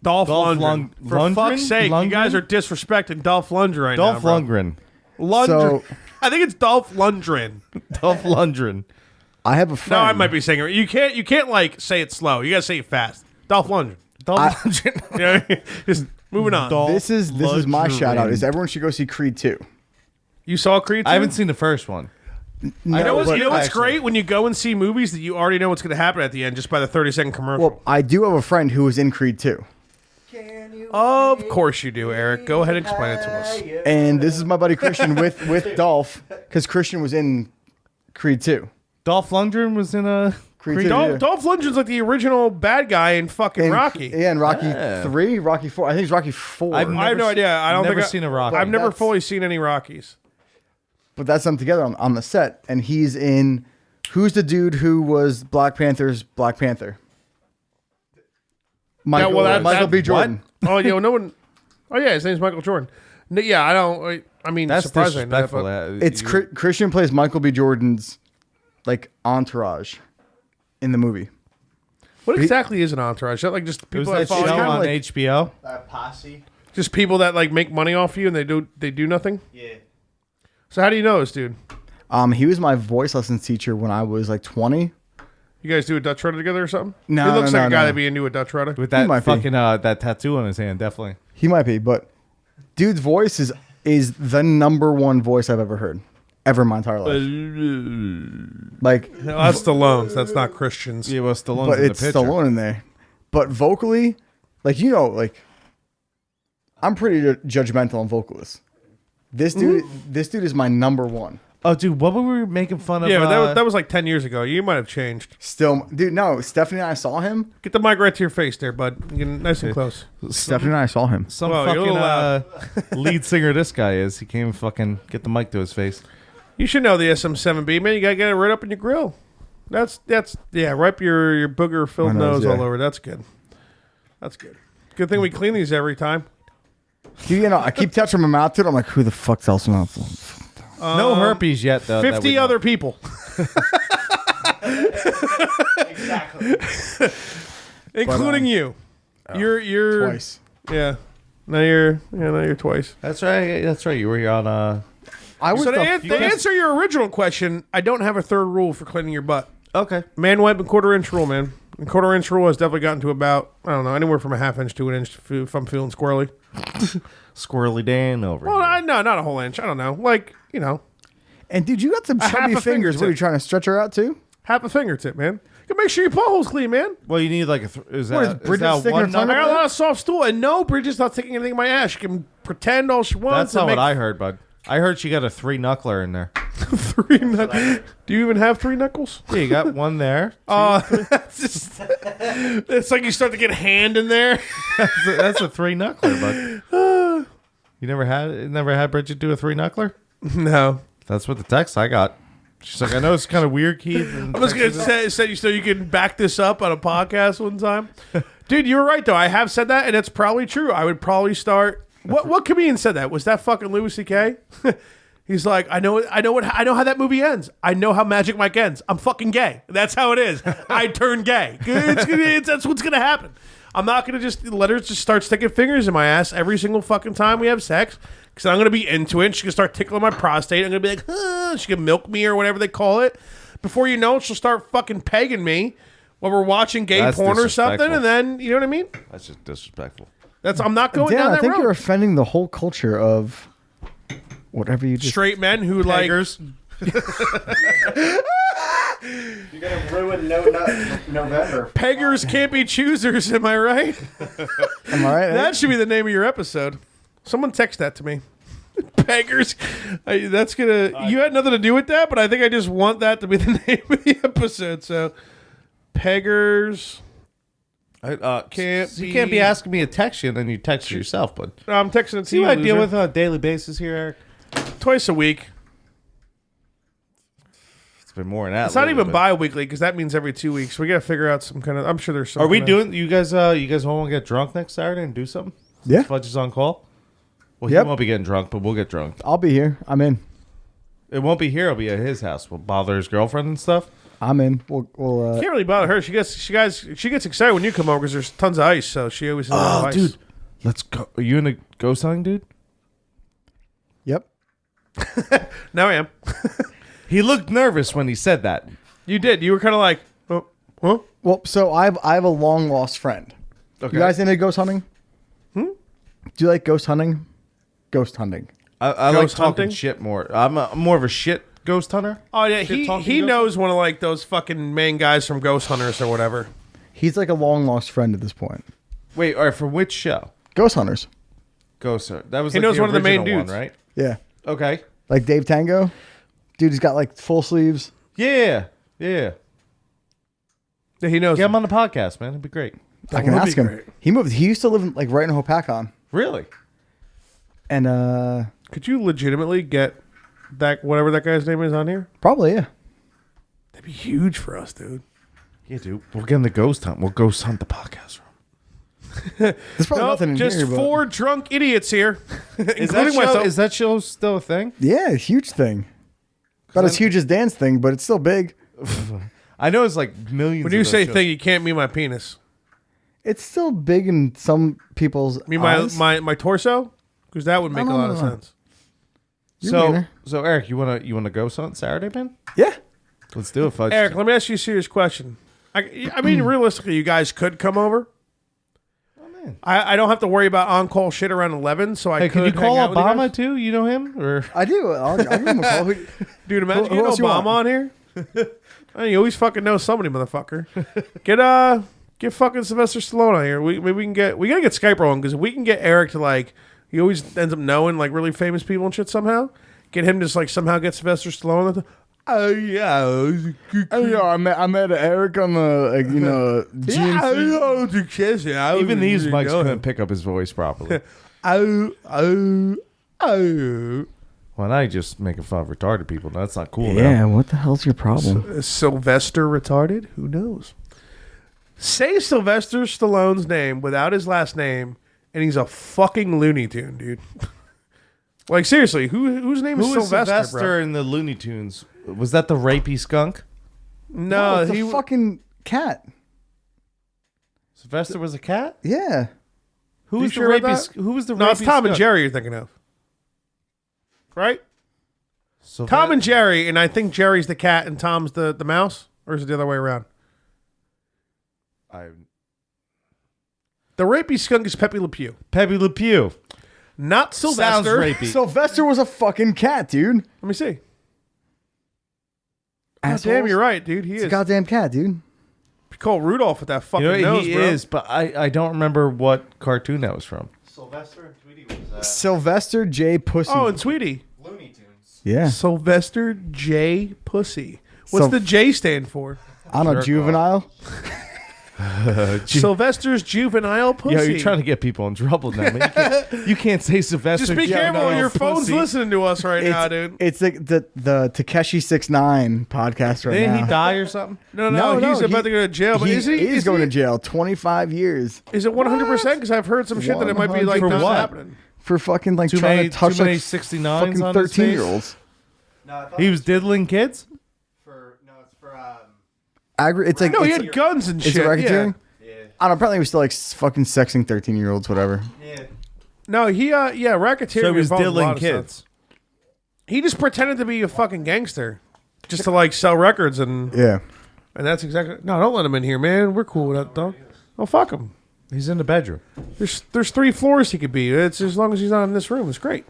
Dolph Lundgren. For Lundgren? fuck's sake, you Lundgren? guys are disrespecting Dolph Lundgren right Dolph now, bro. Lundgren. Lundgren. So- I think it's Dolph Lundgren. Dolph Lundgren. I have a No, friend. I might be saying it. You can't like say it slow. You gotta say it fast. Dolph Lundgren. Dolph Lundgren. You know what I mean? Just Moving on. This is my shout out. Is everyone should go see Creed 2. You saw Creed 2? I haven't seen the first one. No, You know what's actually. great when you go and see movies that you already know what's going to happen at the end just by the 30-second commercial. Well, I do have a friend who was in Creed 2. Of course you do, Eric. Go ahead and explain it to us. And this is my buddy Christian with Dolph, because Christian was in Creed 2. Dolph Lundgren was in a Creed 2, yeah. Dolph Lundgren's like the original bad guy in fucking And- Rocky. Yeah, and Rocky 3, Rocky 4. I think it's Rocky 4. I've I have no idea. I don't never think seen a Rocky. I've never That's- fully seen any Rockies. But that's them together on the set. And he's in... Who's the dude who was Black Panther's Black Panther? Michael, well, that- Michael that- B. Jordan. Oh, yeah, well, no one... Oh, yeah, his name's Michael Jordan. No, yeah, I don't... I mean, That's surprisingly. disrespectful. But It's Christian plays Michael B. Jordan's like entourage in the movie. what exactly is an entourage? Is that like just It was people that that follow show you? kinda on like- HBO. Posse. Just people that like make money off you and they do nothing? Yeah. So how do you know this dude? He was my voice lessons teacher when I was like 20. You guys do a Dutch rudder together or something? No, he looks no, like a no, guy no. that'd be into a Dutch rudder. With that might be. fucking that tattoo on his hand, definitely. He might be, but dude's voice is the number one voice I've ever heard. Ever in my entire life. Like, No, that's Stallone's. That's not Christian's. Yeah, well, Stallone's but in the it's picture. Stallone in there. But vocally, like, like, I'm pretty judgmental on vocalists. This dude is my number one. Oh, dude, what were we making fun of? Yeah, but that was like 10 years ago. You might have changed. Still, dude, no, Stephanie and I saw him. Get the mic right to your face there, bud. Get nice and close. Stephanie and I saw him. some Well, you're a fucking little lead singer this guy is. He came fucking get the mic to his face. You should know the SM7B, man. You got to get it right up in your grill. That's yeah, wipe your booger filled My nose, nose all yeah. over. That's good. That's good. Good thing we clean these every time. Dude, I keep touching my mouth to it. I'm like, who the fuck's else mouth? No herpes yet, though. that 50 we know. other people. Exactly. Including you. You're Twice. Yeah. Now you're twice. That's right. That's right. You were on. I was So to, the to answer your original question, I don't have a third rule for cleaning your butt. Okay. Man wipe and quarter-inch rule, man. And quarter-inch rule has definitely gotten to about, I don't know, anywhere from a half-inch to an inch if I'm feeling squirrely. Squirrely Dan over. Well, here. no, not a whole inch. I don't know. Like, And dude, you got some half chubby a fingers. What are you fingertip. trying to stretch her out to? half a fingertip, man. You can make sure your butthole's clean, man. Well, you need like a. Is What, is that, Bridget that sticking one her tongue I number? got a lot of soft stool, and no, Bridget's not taking anything in my ass. She can pretend all she wants. That's not and what I heard, bud. I heard she got a 3-knuckler in there. three Do you even have 3 knuckles? Yeah, you got one there. That's just, it's like you start to get hand in there. That's a 3-knuckler, bud. You never had Bridget do a 3-knuckler? No. That's what the text I got. She's like, I know it's kind of weird, Keith. I'm just going to say so you can back this up on a podcast one time. Dude, you were right, though. I have said that, and it's probably true. I would probably start... What comedian said that? Was that fucking Louis C.K.? He's like, I know how that movie ends. I know how Magic Mike ends. I'm fucking gay. That's how it is. I turn gay. That's what's going to happen. I'm not going to just let her just start sticking fingers in my ass every single fucking time we have sex, because I'm going to be into it. She's going to start tickling my prostate. I'm going to be like, huh. She can milk me or whatever they call it. Before you know it, she'll start fucking pegging me while we're watching gay That's porn or something, disrespectful. and then, you know what I mean? That's just disrespectful. I'm not going Dan, down I that think road. you're offending the whole culture of whatever you just... Straight men who like... Peggers. You're gonna ruin November. Peggers can't be choosers, am I right? Am I right? That should be the name of your episode. Someone text that to me. Peggers. That's gonna. You had nothing to do with that, but I think I just want that to be the name of the episode. So, Peggers. You can't be asking me to text you and then you text yourself, bud. I'm texting it to See you. what I deal loser. with on a daily basis here, Eric? Twice a week. It's been more than that. It's not lately, even but- bi-weekly because that means every 2 weeks. We got to figure out some kind of. I'm sure there's some. Are we kind doing? You guys want to get drunk next Saturday and do something? Yeah. Fudge is on call. Well, Yep. he won't be getting drunk, but we'll get drunk. I'll be here. I'm in. It won't be here. It'll be at his house. We'll bother his girlfriend and stuff. I'm in. We'll Can't really bother her. She gets excited when you come over because there's tons of ice. So she always has a lot of ice. dude, let's go. Are you in a ghost hunting, dude? Yep. Now I am. He looked nervous when he said that. You did. You were kind of like, oh, huh? Well, so I have a long lost friend. Okay. You guys into ghost hunting? Do you like ghost hunting? Ghost hunting. I like Ghost talking hunting? shit more. I'm more of a shit ghost hunter. Oh yeah, Shit-talking he ghost knows one of like those fucking main guys from Ghost Hunters or whatever. He's like a long lost friend at this point. Wait, all right, for which show? Ghost hunters. Ghost hunter. That was He like knows the one of the main original dudes. one, right? Yeah. Okay. Like Dave Tango. Dude, he's got like full sleeves. Yeah. Yeah, he knows. Get him on the podcast, man. It'd be great. I can would be ask him. great. He moved. He used to live in, like right in Hopakon. Really? And Could you legitimately get that whatever that guy's name is on here? probably, yeah. That'd be huge for us, dude. Yeah, dude. We'll get him the ghost hunt. We'll ghost hunt the podcast room. There's probably Nope, nothing in just here. But 4 drunk idiots here, Is including myself. that show still a thing? yeah, huge thing. About as huge as Dan's thing, but it's still big. I know it's like millions. When you of those say shows. thing, you can't mean my penis. It's still big in some people's Mean eyes. my torso? Because that would make a lot of no. sense. You're meaner. So Eric, you wanna ghost hunt Saturday, man? Yeah. Let's do it, Fudge. Eric, let me ask you a serious question. I mean, realistically, you guys could come over. Oh, man. I don't have to worry about on-call shit around 11, so I Hey, could can you call hang out with you Obama guys. too? You know him or? I do. I'll give him a call. Dude, imagine Who getting else you Obama want? on here. You always fucking know somebody, motherfucker. Get fucking Sylvester Stallone on here. We gotta get Skype rolling because if we can get Eric to like, he always ends up knowing like really famous people and shit somehow. Get him to just like somehow get Sylvester Stallone. Oh yeah, I met Eric on the GNC. Even these mics couldn't pick up his voice properly. Oh. Why not just making fun of retarded people? That's not cool. Yeah, Now. what the hell's your problem? Is Sylvester retarded? Who knows? Say Sylvester Stallone's name without his last name, and he's a fucking Looney Tune, dude. Like seriously, whose name is Who was Sylvester? Sylvester Bro? in the Looney Tunes? Was that the rapey skunk? No, it's he a fucking cat. Sylvester was a cat. Yeah. Who You was the sure about rapey? that? Who was the No, it's rapey Tom and skunk? Jerry you're thinking of. Right? Sylve- Tom and Jerry, and I think Jerry's the cat and Tom's the mouse? Or is it the other way around? The rapey skunk is Pepe Le Pew. Pepe Le Pew. Not Sounds Sylvester. rapey. Sylvester was a fucking cat, dude. Let me see. God Assholes. damn, you're right, dude. He It's a is. goddamn cat, dude. Call Rudolph with that fucking You know, nose, he bro. is, but I don't remember what cartoon that was from. Sylvester and Tweety was Sylvester J. Pussy. Oh, and Sweetie. Looney Tunes. yeah. Sylvester J. Pussy. What's So- the J stand for? I don't know, Jerk juvenile. Sylvester's Juvenile Pussy. Yeah, you're trying to get people in trouble now, man. You can't say Sylvester. Just be careful. Juvenile Your phone's Pussy. listening to us right now, dude. It's like the Takeshi 6ix9ine podcast right Didn't now. he die or something? No, No, he's no, about to go to jail. But he is he? is going he, to jail 25 years Is it 100%? Because I've heard some shit that it might be like 100%. not For what? happening. for fucking like Too trying many, to touch too many like 69s fucking on his 13-year-olds. No, I thought He was diddling kids? it's for It's like No, he it's, had guns and it's shit. a racketeering. yeah. I don't know. Apparently, he was still like fucking sexing 13-year-olds, whatever. Yeah. No, he racketeering. So he was involves a diddling lot of stuff. kids. He just pretended to be a fucking gangster, just to like sell records and Yeah. that's exactly. No, don't let him in here, man. We're cool with that, dog. Oh, fuck him. He's in the bedroom. There's 3 floors he could be. It's as long as he's not in this room. It's great.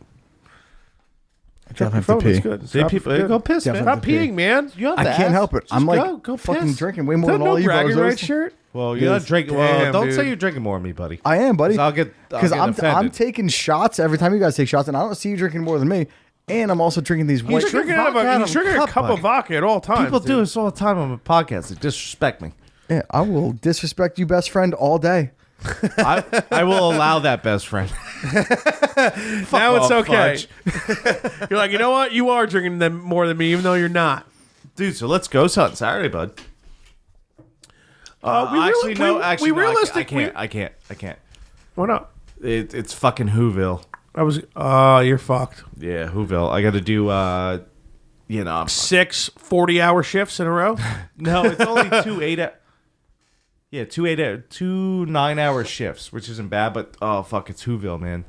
Drop your have to phone. It's pee. good. See, Stop people it. go piss, Definitely. man. Stop peeing, man. You have I to can't ask. help it. Just I'm like go fucking piss. drinking way more Don't than all no you bragging bozos. rights shirt. Well, you're not drinking. Well, Damn, don't dude. say you're drinking more than me, buddy. I am, buddy. 'Cause I'll get Because I'm offended. taking shots every time you guys take shots, and I don't see you drinking more than me. And I'm also drinking these white. He's drinking out of vodka out a, of he's drinking a cup, cup of buddy. vodka at all times. People do dude. this all the time on the podcast. They disrespect me. Yeah, I will disrespect you, best friend, all day. I will allow that, best friend. Now it's off, okay. Fudge. You're like, you know what? You are drinking them more than me, even though you're not. Dude, so let's go hunting Saturday, bud. We actually, reali- no. we- Actually, we no, realistic- I can't. Why not? It's fucking Whoville. I was. You're fucked. Yeah, Whoville. I got to do. I'm 6 40-hour shifts in a row. no. It's only 2 8. Yeah, 2 9-hour shifts, which isn't bad. But oh fuck, it's Whoville, man.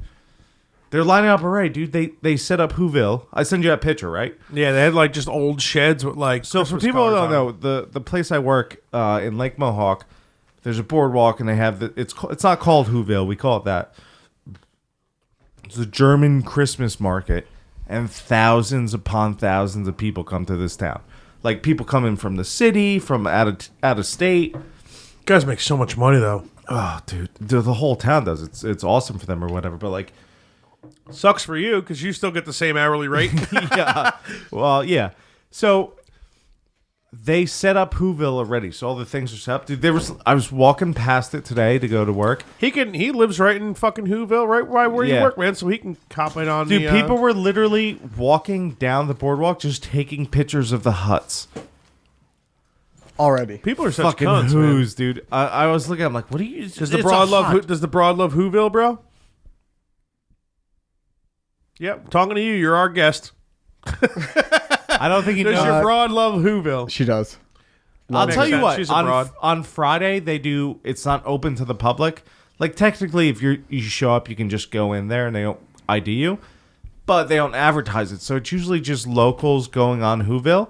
They're lining up already, dude. They set up Whoville. I send you that picture, right? Yeah, they had like just old sheds with like. So for Christmas people who cards don't on know, the place I work in Lake Mohawk, there's a boardwalk, and they have it's not called Whoville. We call it that. It's a German Christmas market, and thousands upon thousands of people come to this town. Like people coming from the city, from out of state. You guys make so much money though. Oh, dude, the whole town does. It's awesome for them or whatever. But like, Sucks for you because you still get the same hourly rate. yeah, well, yeah. So they set up Whoville already, so all the things are set up. Dude, I was walking past it today to go to work. He lives right in fucking Whoville, right where you Yeah. work, man. So he can cop it on. Dude, people were literally walking down the boardwalk, just taking pictures of the huts. Already. People are such Fucking cunts, man. whoos, dude. I was looking. I'm like, what are you? Does the broad love Whoville, bro? Yep, talking to you. You're our guest. I don't think he Does knows. your broad love Whoville? She does. I'll Makes tell you sense. what. She's a broad. On Friday, they do. It's not open to the public. Like technically, if you show up, you can just go in there and they don't ID you, but they don't advertise it. So it's usually just locals going on Whoville.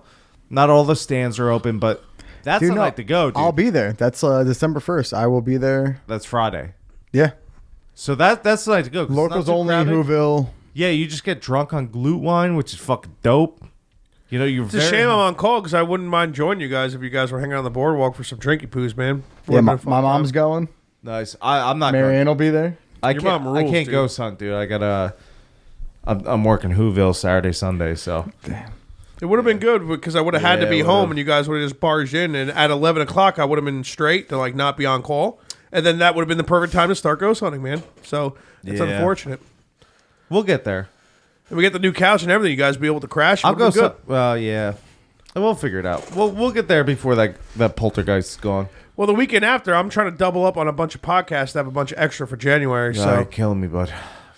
Not all the stands are open, but that's the night to go, dude. I'll be there. That's December 1st. I will be there. That's Friday. Yeah. So that's the night to go. 'cause it's not Locals too only crowded. Whoville. Yeah, you just get drunk on glute wine, which is fucking dope. You know, It's a shame I'm on call because I wouldn't mind joining you guys if you guys were hanging on the boardwalk for some drinky poos, man. Yeah, my mom's going. Nice. I'm not. Marianne will be there. I Your can't. mom I rules, can't dude. go, son, dude. I gotta. I'm working Whoville Saturday, Sunday, so. It would have been good because I would have had to Yeah, be it home would've. and you guys would have just barged in. And at 11 o'clock, I would have been straight to like not be on call. And then that would have been the perfect time to start ghost hunting, man. So it's Yeah. unfortunate. We'll get there. And we get the new couch and everything. You guys be able to crash. I'll go. Good. Well, yeah. We'll figure it out. We'll get there before that poltergeist is gone. Well, the weekend after, I'm trying to double up on a bunch of podcasts to have a bunch of extra for January. So So you're killing me, bud.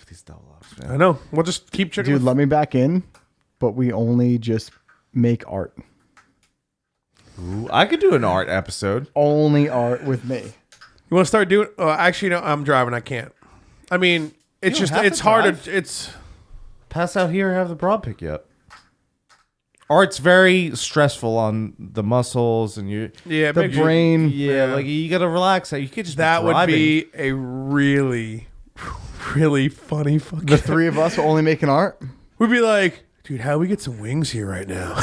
These double ups, man. I know. We'll just keep checking. Dude, let me back in, but we only just make art. Ooh, I could do an art episode. Only art with me. You want to start doing? Actually, no. I'm driving. I can't. I mean, it's You don't just have it's to hard. drive. It's Pass out here, have the broad pick you up. Art's very stressful on the muscles and you. yeah. The makes you- brain. Yeah, like you gotta relax. You could just that be would driving. be a really, really funny fucking. The three of us are only making art. We'd be like, dude, how do we get some wings here right now?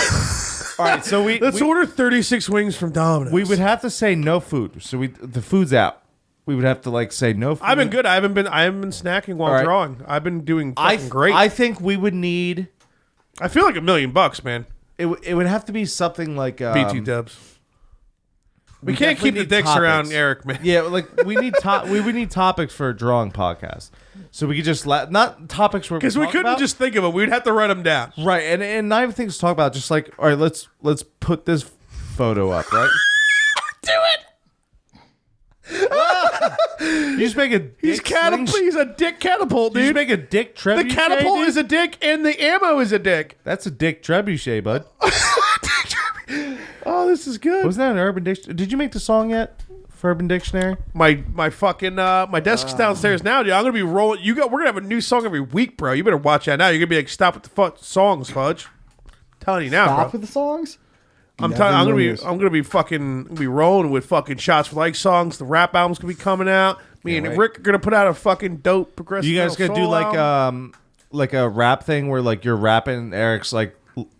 All right. So Let's order 36 wings from Domino's. we would have to say no food. So the food's out. We would have to like say no food. I've been good. I haven't been snacking while All right. drawing. I've been doing I fucking great. I think we would need. I feel like $1 million, man. It would have to be something like BT Dubs. We can't definitely keep the need dicks topics. around Eric, man. Yeah, like we need we would need topics for a drawing podcast. So we could just not topics where Because we talk couldn't about. just think of it. We'd have to write them down. Right, and not even things to talk about. Just like, all right, let's put this photo up, right? Do it. You just make a dick He's He's a dick catapult, You just dude. make a dick trebuchet. The catapult dude? is a dick, and the ammo is a dick. That's a dick trebuchet, bud. Oh, this is good. Wasn't that an Urban Dictionary? Did you make the song yet for Urban Dictionary? My fucking my desk's downstairs now, dude. I'm gonna be rolling. We're gonna have a new song every week, bro. You better watch that now. You're gonna be like, stop with the songs, Fudge. I'm telling you now, Stop bro. with the songs. I'm Never telling. knows. I'm gonna be rolling with fucking shots for like songs. The rap album's gonna be coming out. Me and wait. Rick are gonna put out a fucking dope progressive. You guys metal gonna do soul album. like a rap thing where like you're rapping and Eric's like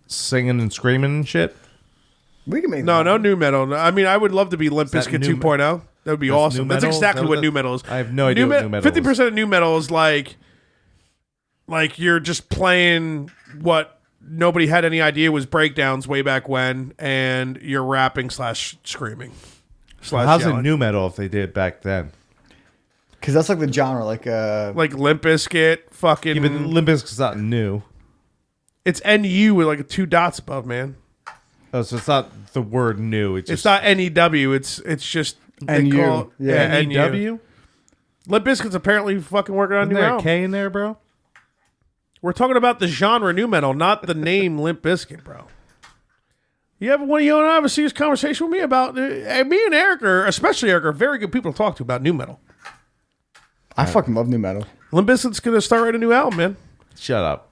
singing and screaming and shit? We can make No, that. no new metal. No, I mean, I would love to be Limp that Bizkit new 2.0. That would be That's awesome. new That's metal? exactly Is that what what new metal is. I have no idea what new metal is. 50% of new metal is like you're just playing what nobody had any idea was breakdowns way back when, and you're rapping / screaming / How's it yelling. new metal if they did it back then? Because that's like the genre. Like Limp Bizkit, fucking. Even Limp Bizkit's not new. It's NU with like 2 dots above, man. Oh, so it's not the word new. It's It's just not NEW. It's just they NU. call it- Yeah. NU. NEW. Limp Bizkit's apparently fucking working on a Isn't new there a album. K in there, bro? We're talking about the genre new metal, not the name Limp Bizkit, bro. You ever want to have a serious conversation with me about me and Eric, especially Eric, are very good people to talk to about new metal. I fucking love new metal. Limp Bizkit's gonna start writing a new album, man. Shut up.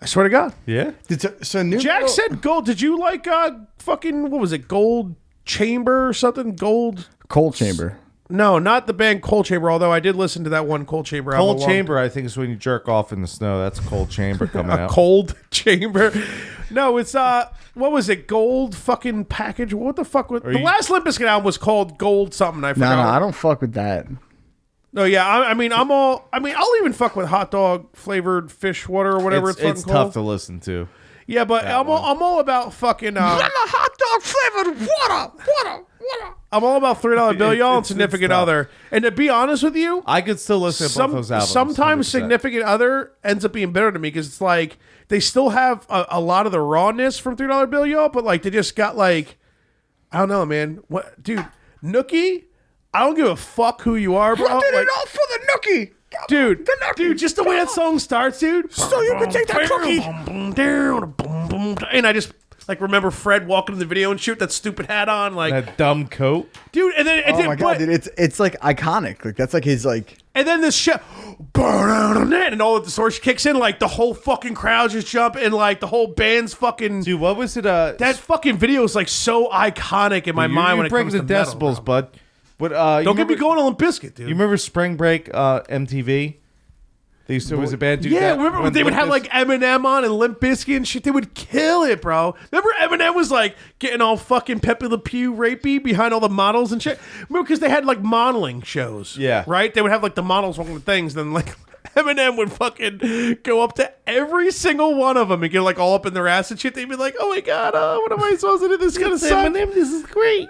I swear to God. Yeah. So new Jack metal, said gold. Did you like fucking what was it? Gold Chamber or something? Gold. Cold Chamber. No, not the band Cold Chamber, although I did listen to that one Cold Chamber album. Cold Chamber, I think, is when you jerk off in the snow. That's Cold Chamber coming out. Cold Chamber. No, it's what was it? Gold fucking package. What the fuck was the last Limp Bizkit album was called Gold something. I forgot. No, I don't fuck with that. No, yeah, I'll even fuck with hot dog flavored fish water or whatever it's It's fucking tough called. to listen to. Yeah, but I'm all about fucking. hot dog flavored water. I'm all about $3 bill, y'all, and It's significant tough. other. And to be honest with you, I could still listen to both those albums. sometimes 100%. significant other ends up being better to me because it's like they still have a lot of the rawness from $3 bill, y'all, but like they just got like, I don't know, man. What, dude? Nookie, I don't give a fuck who you are, bro. I did Like, it all for the nookie. Dude, just the way that song starts, dude. So you can take that cookie. And I just like remember Fred walking in the video and shoot that stupid hat on, like, That dumb coat. dude. And then Oh my god, dude! It's like iconic. Like that's like his like. and then this shit, and all of the source kicks in, like the whole fucking crowd just jump, and like the whole band's fucking. Dude, what was it? That fucking video is like so iconic in my mind when it comes to the metal, decibels, bro. bud. What, Don't get me going on Limp Bizkit, dude. You remember Spring Break MTV? They used to was a band. Dude, Yeah, that, remember when when they would Limp have like Eminem on and Limp Bizkit and shit? They would kill it, bro. Remember Eminem was like getting all fucking Pepe Le Pew rapey behind all the models and shit? Remember because they had like modeling shows. Yeah. Right? They would have like the models walking the things, then like Eminem would fucking go up to every single one of them and get like all up in their ass and shit. They'd be like, oh my God, what am I supposed to do? This is gonna suck. Eminem, this is great.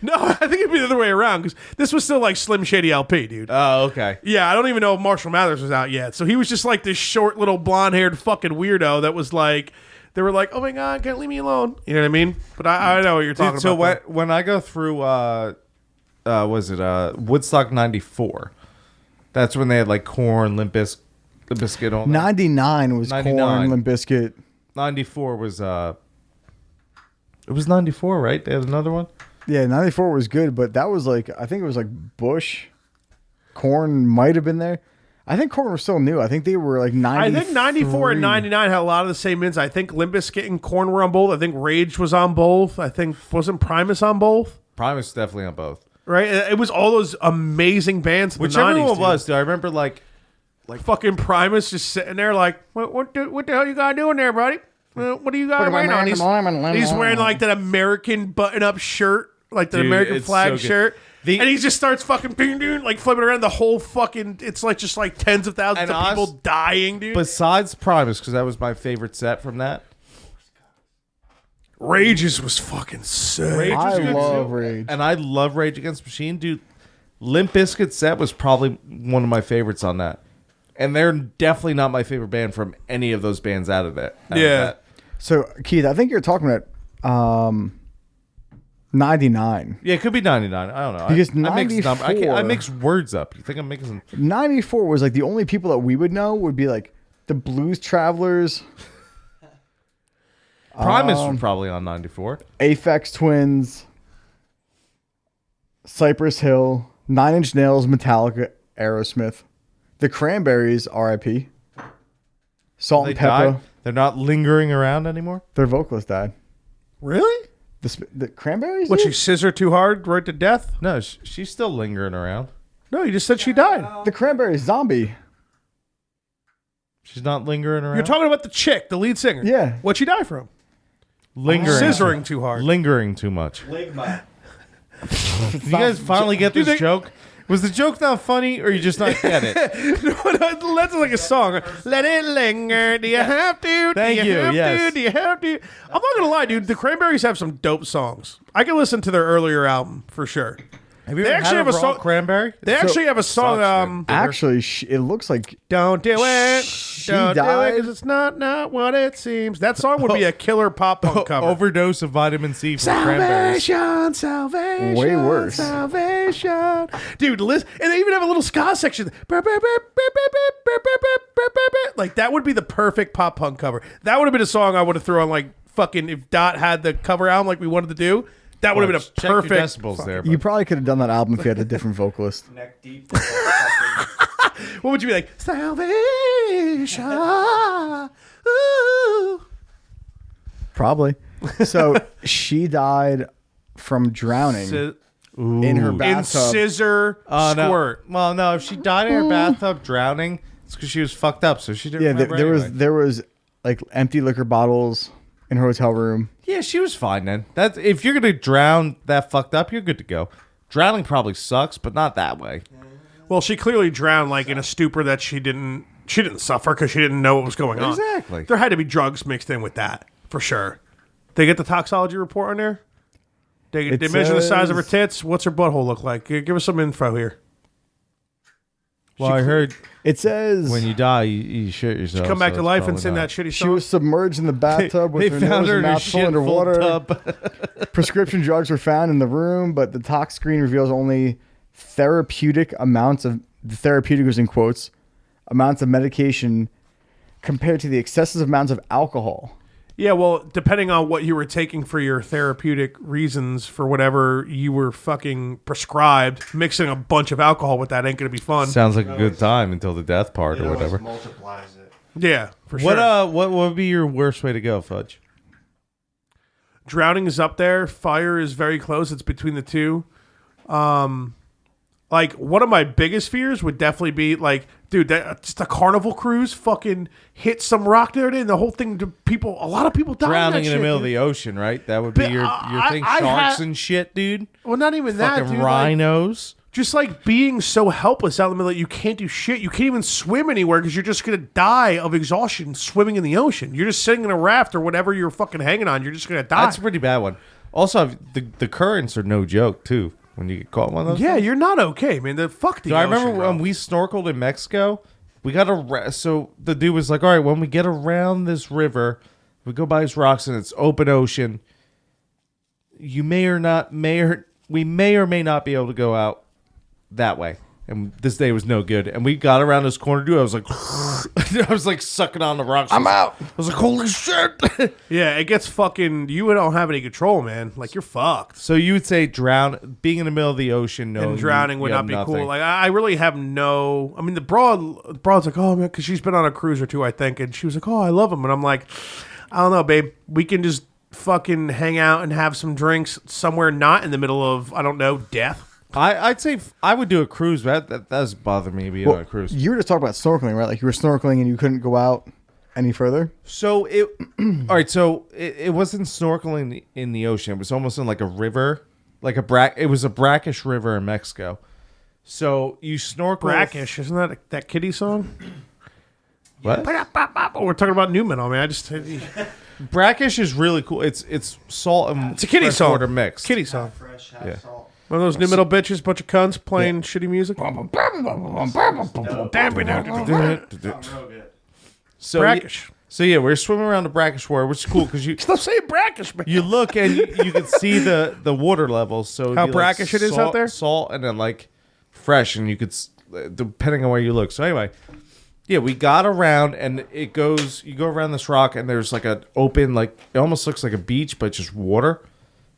No, I think it'd be the other way around because this was still like Slim Shady LP, dude. Oh, okay. Yeah, I don't even know if Marshall Mathers was out yet. So he was just like this short little blonde-haired fucking weirdo that was like, they were like, oh my God, can't leave me alone. You know what I mean? But I know what you're talking Dude, so about. when I go through, Woodstock '94, that's when they had like Korn, Limp Bizkit on. 99 was 99. Korn, Limp Bizkit. '94 was it was '94, right? They had another one. Yeah, 94 was good, but that was like, I think it was like Bush. Korn might have been there. I think Korn was still new. I think they were like 90. I think 94 and 99 had a lot of the same ins. I think Limp Bizkit and Korn were on both. I think Rage was on both. I think, wasn't Primus on both? Primus is definitely on both. Right? It was all those amazing bands in Whichever the 90s, one dude. was, dude. I remember like Fucking Primus just sitting there like, what the hell you got doing there, buddy? What do you got wearing on? He's wearing like that American button-up shirt, like the Dude, American it's flag so good. shirt. And he just starts fucking like flipping around the whole fucking, it's like just like tens of thousands And of people dying, dude. besides Primus, because that was my favorite set from that. Rages was fucking sick. I love Rage. And I love Rage Against the Machine, dude. Limp Bizkit set was probably one of my favorites on that. And they're definitely not my favorite band from any of those bands out of that. Yeah. So, Keith, I think you're talking about 99. Yeah, it could be 99. I don't know. Because I mix words up. You think I'm mixing? 94 was like the only people that we would know would be like the Blues Travelers, Primus was probably on 94. Aphex Twins, Cypress Hill, Nine Inch Nails, Metallica, Aerosmith, the Cranberries, R.I.P., Salt They and Pepper. died. They're not lingering around anymore. Their vocalist died. Really? The Cranberries? What, did? she scissored too hard, right to death? No, she's still lingering around. No, you just said she died. The Cranberries, Zombie. She's not lingering around. You're talking about the chick, the lead singer. Yeah. What'd she die from? lingering, Scissoring too hard. lingering too much. Ligma. You guys finally get this joke? Was the joke not funny, or you just not get it? That's like a song. Let it linger. Do you have to? Thank Do you you, have yes. to? Do you have to? I'm not gonna lie, dude. The Cranberries have some dope songs. I can listen to their earlier album for sure. Have you They ever actually had have a raw song- cranberry? They actually have a song. sucks, Actually, it looks like Don't do it. She Don't do it died? because it's not what it seems. That song would be a killer pop punk cover. Overdose of vitamin C from cranberries. Salvation. Way worse. Salvation. Dude, listen. And they even have a little ska section. Like, that would be the perfect pop punk cover. That would have been a song I would have thrown on, like, fucking, if Dot had the cover album like we wanted to do. That would have been a Check your perfect. decibels there. you probably could have done that album if you had a different vocalist. Neck deep. What would you be like? Salvation. Ooh. Probably. So she died from drowning. in her In bathtub. scissor squirt. No. Well, no, if she died in her bathtub drowning, it's because she was fucked up, so she didn't Yeah, remember there anyway. was like empty liquor bottles in her hotel room. Yeah, she was fine then. That's if you're gonna drown that fucked up, you're good to go. Drowning probably sucks, but not that way. Well, she clearly drowned like in a stupor that she didn't suffer because she didn't know what was going on. Exactly. There had to be drugs mixed in with that for sure. They get the toxology report on there. They measure the size of her tits. What's her butthole look like? Give us some info here. Well, I heard It says when you die, you shit yourself. Come back so to it's life and probably sing not. that shitty she song. was submerged in the bathtub with They her found nose her and in a mouth full shit underwater. tub. Prescription drugs were found in the room, but the tox screen reveals only therapeutic amounts of the therapeutic was in quotes amounts of medication compared to the excessive amounts of alcohol. Yeah, well, depending on what you were taking for your therapeutic reasons for whatever you were fucking prescribed, mixing a bunch of alcohol with that ain't gonna be fun. Sounds like a good time until the death part or whatever. Multiplies it. Yeah, for sure. What would be your worst way to go, Fudge? Drowning is up there. Fire is very close. It's between the two. Like one of my biggest fears would definitely be like, dude, that just a carnival cruise fucking hit some rock there, and the whole thing. A lot of people die. Drowning in the middle of dude. the ocean, right? That would be But, your thing. I Sharks had- and shit, dude. Well, not even that, Fucking dude. Like, rhinos. just like being so helpless out in the middle that you can't do shit. You can't even swim anywhere because you're just gonna die of exhaustion swimming in the ocean. You're just sitting in a raft or whatever you're fucking hanging on. You're just gonna die. That's a pretty bad one. Also, the currents are no joke too. When you get caught in one of those. yeah, you're not okay, man. Fuck the I ocean, remember bro. when we snorkeled in Mexico, we got so the dude was like, all right, when we get around this river, we go by these rocks and it's open ocean. We may or may not be able to go out that way. And this day was no good. And we got around this corner, dude. I was like, I was like sucking on the rocks. I'm out. I was like, holy shit. Yeah, it gets fucking. You don't have any control, man. Like you're fucked. So you would say being in the middle of the ocean, no, And drowning would you not have be nothing. cool. Like I really have no. I mean, the broad's like, oh man, because she's been on a cruise or two, I think, and she was like, oh, I love him, and I'm like, I don't know, babe. We can just fucking hang out and have some drinks somewhere, not in the middle of I don't know, death. I'd say I would do a cruise. That does bother me being on a cruise. You were just talking about snorkeling, right? Like you were snorkeling and you couldn't go out any further. So it, all right. So it wasn't snorkeling in the ocean. It was almost in like a river, like it was a brackish river in Mexico. So you snorkel. Brackish, isn't that that Kitty song? What? Oh, we're talking about new metal, man. I just Brackish is really cool. It's salt and it's a Kitty song. water mixed. Kitty song. Fresh, half Yeah. salt. One of those new metal bitches, bunch of cunts playing shitty music. Real good. So Brackish. So yeah, we're swimming around the brackish water, which is cool because you Stop saying brackish, man. you look and you can see the water levels. So it'd How be brackish it is out salt, there? salt, and then like fresh, and you could depending on where you look. So anyway, yeah, we got around, and it goes. You go around this rock, and there's like an open, like it almost looks like a beach, but just water,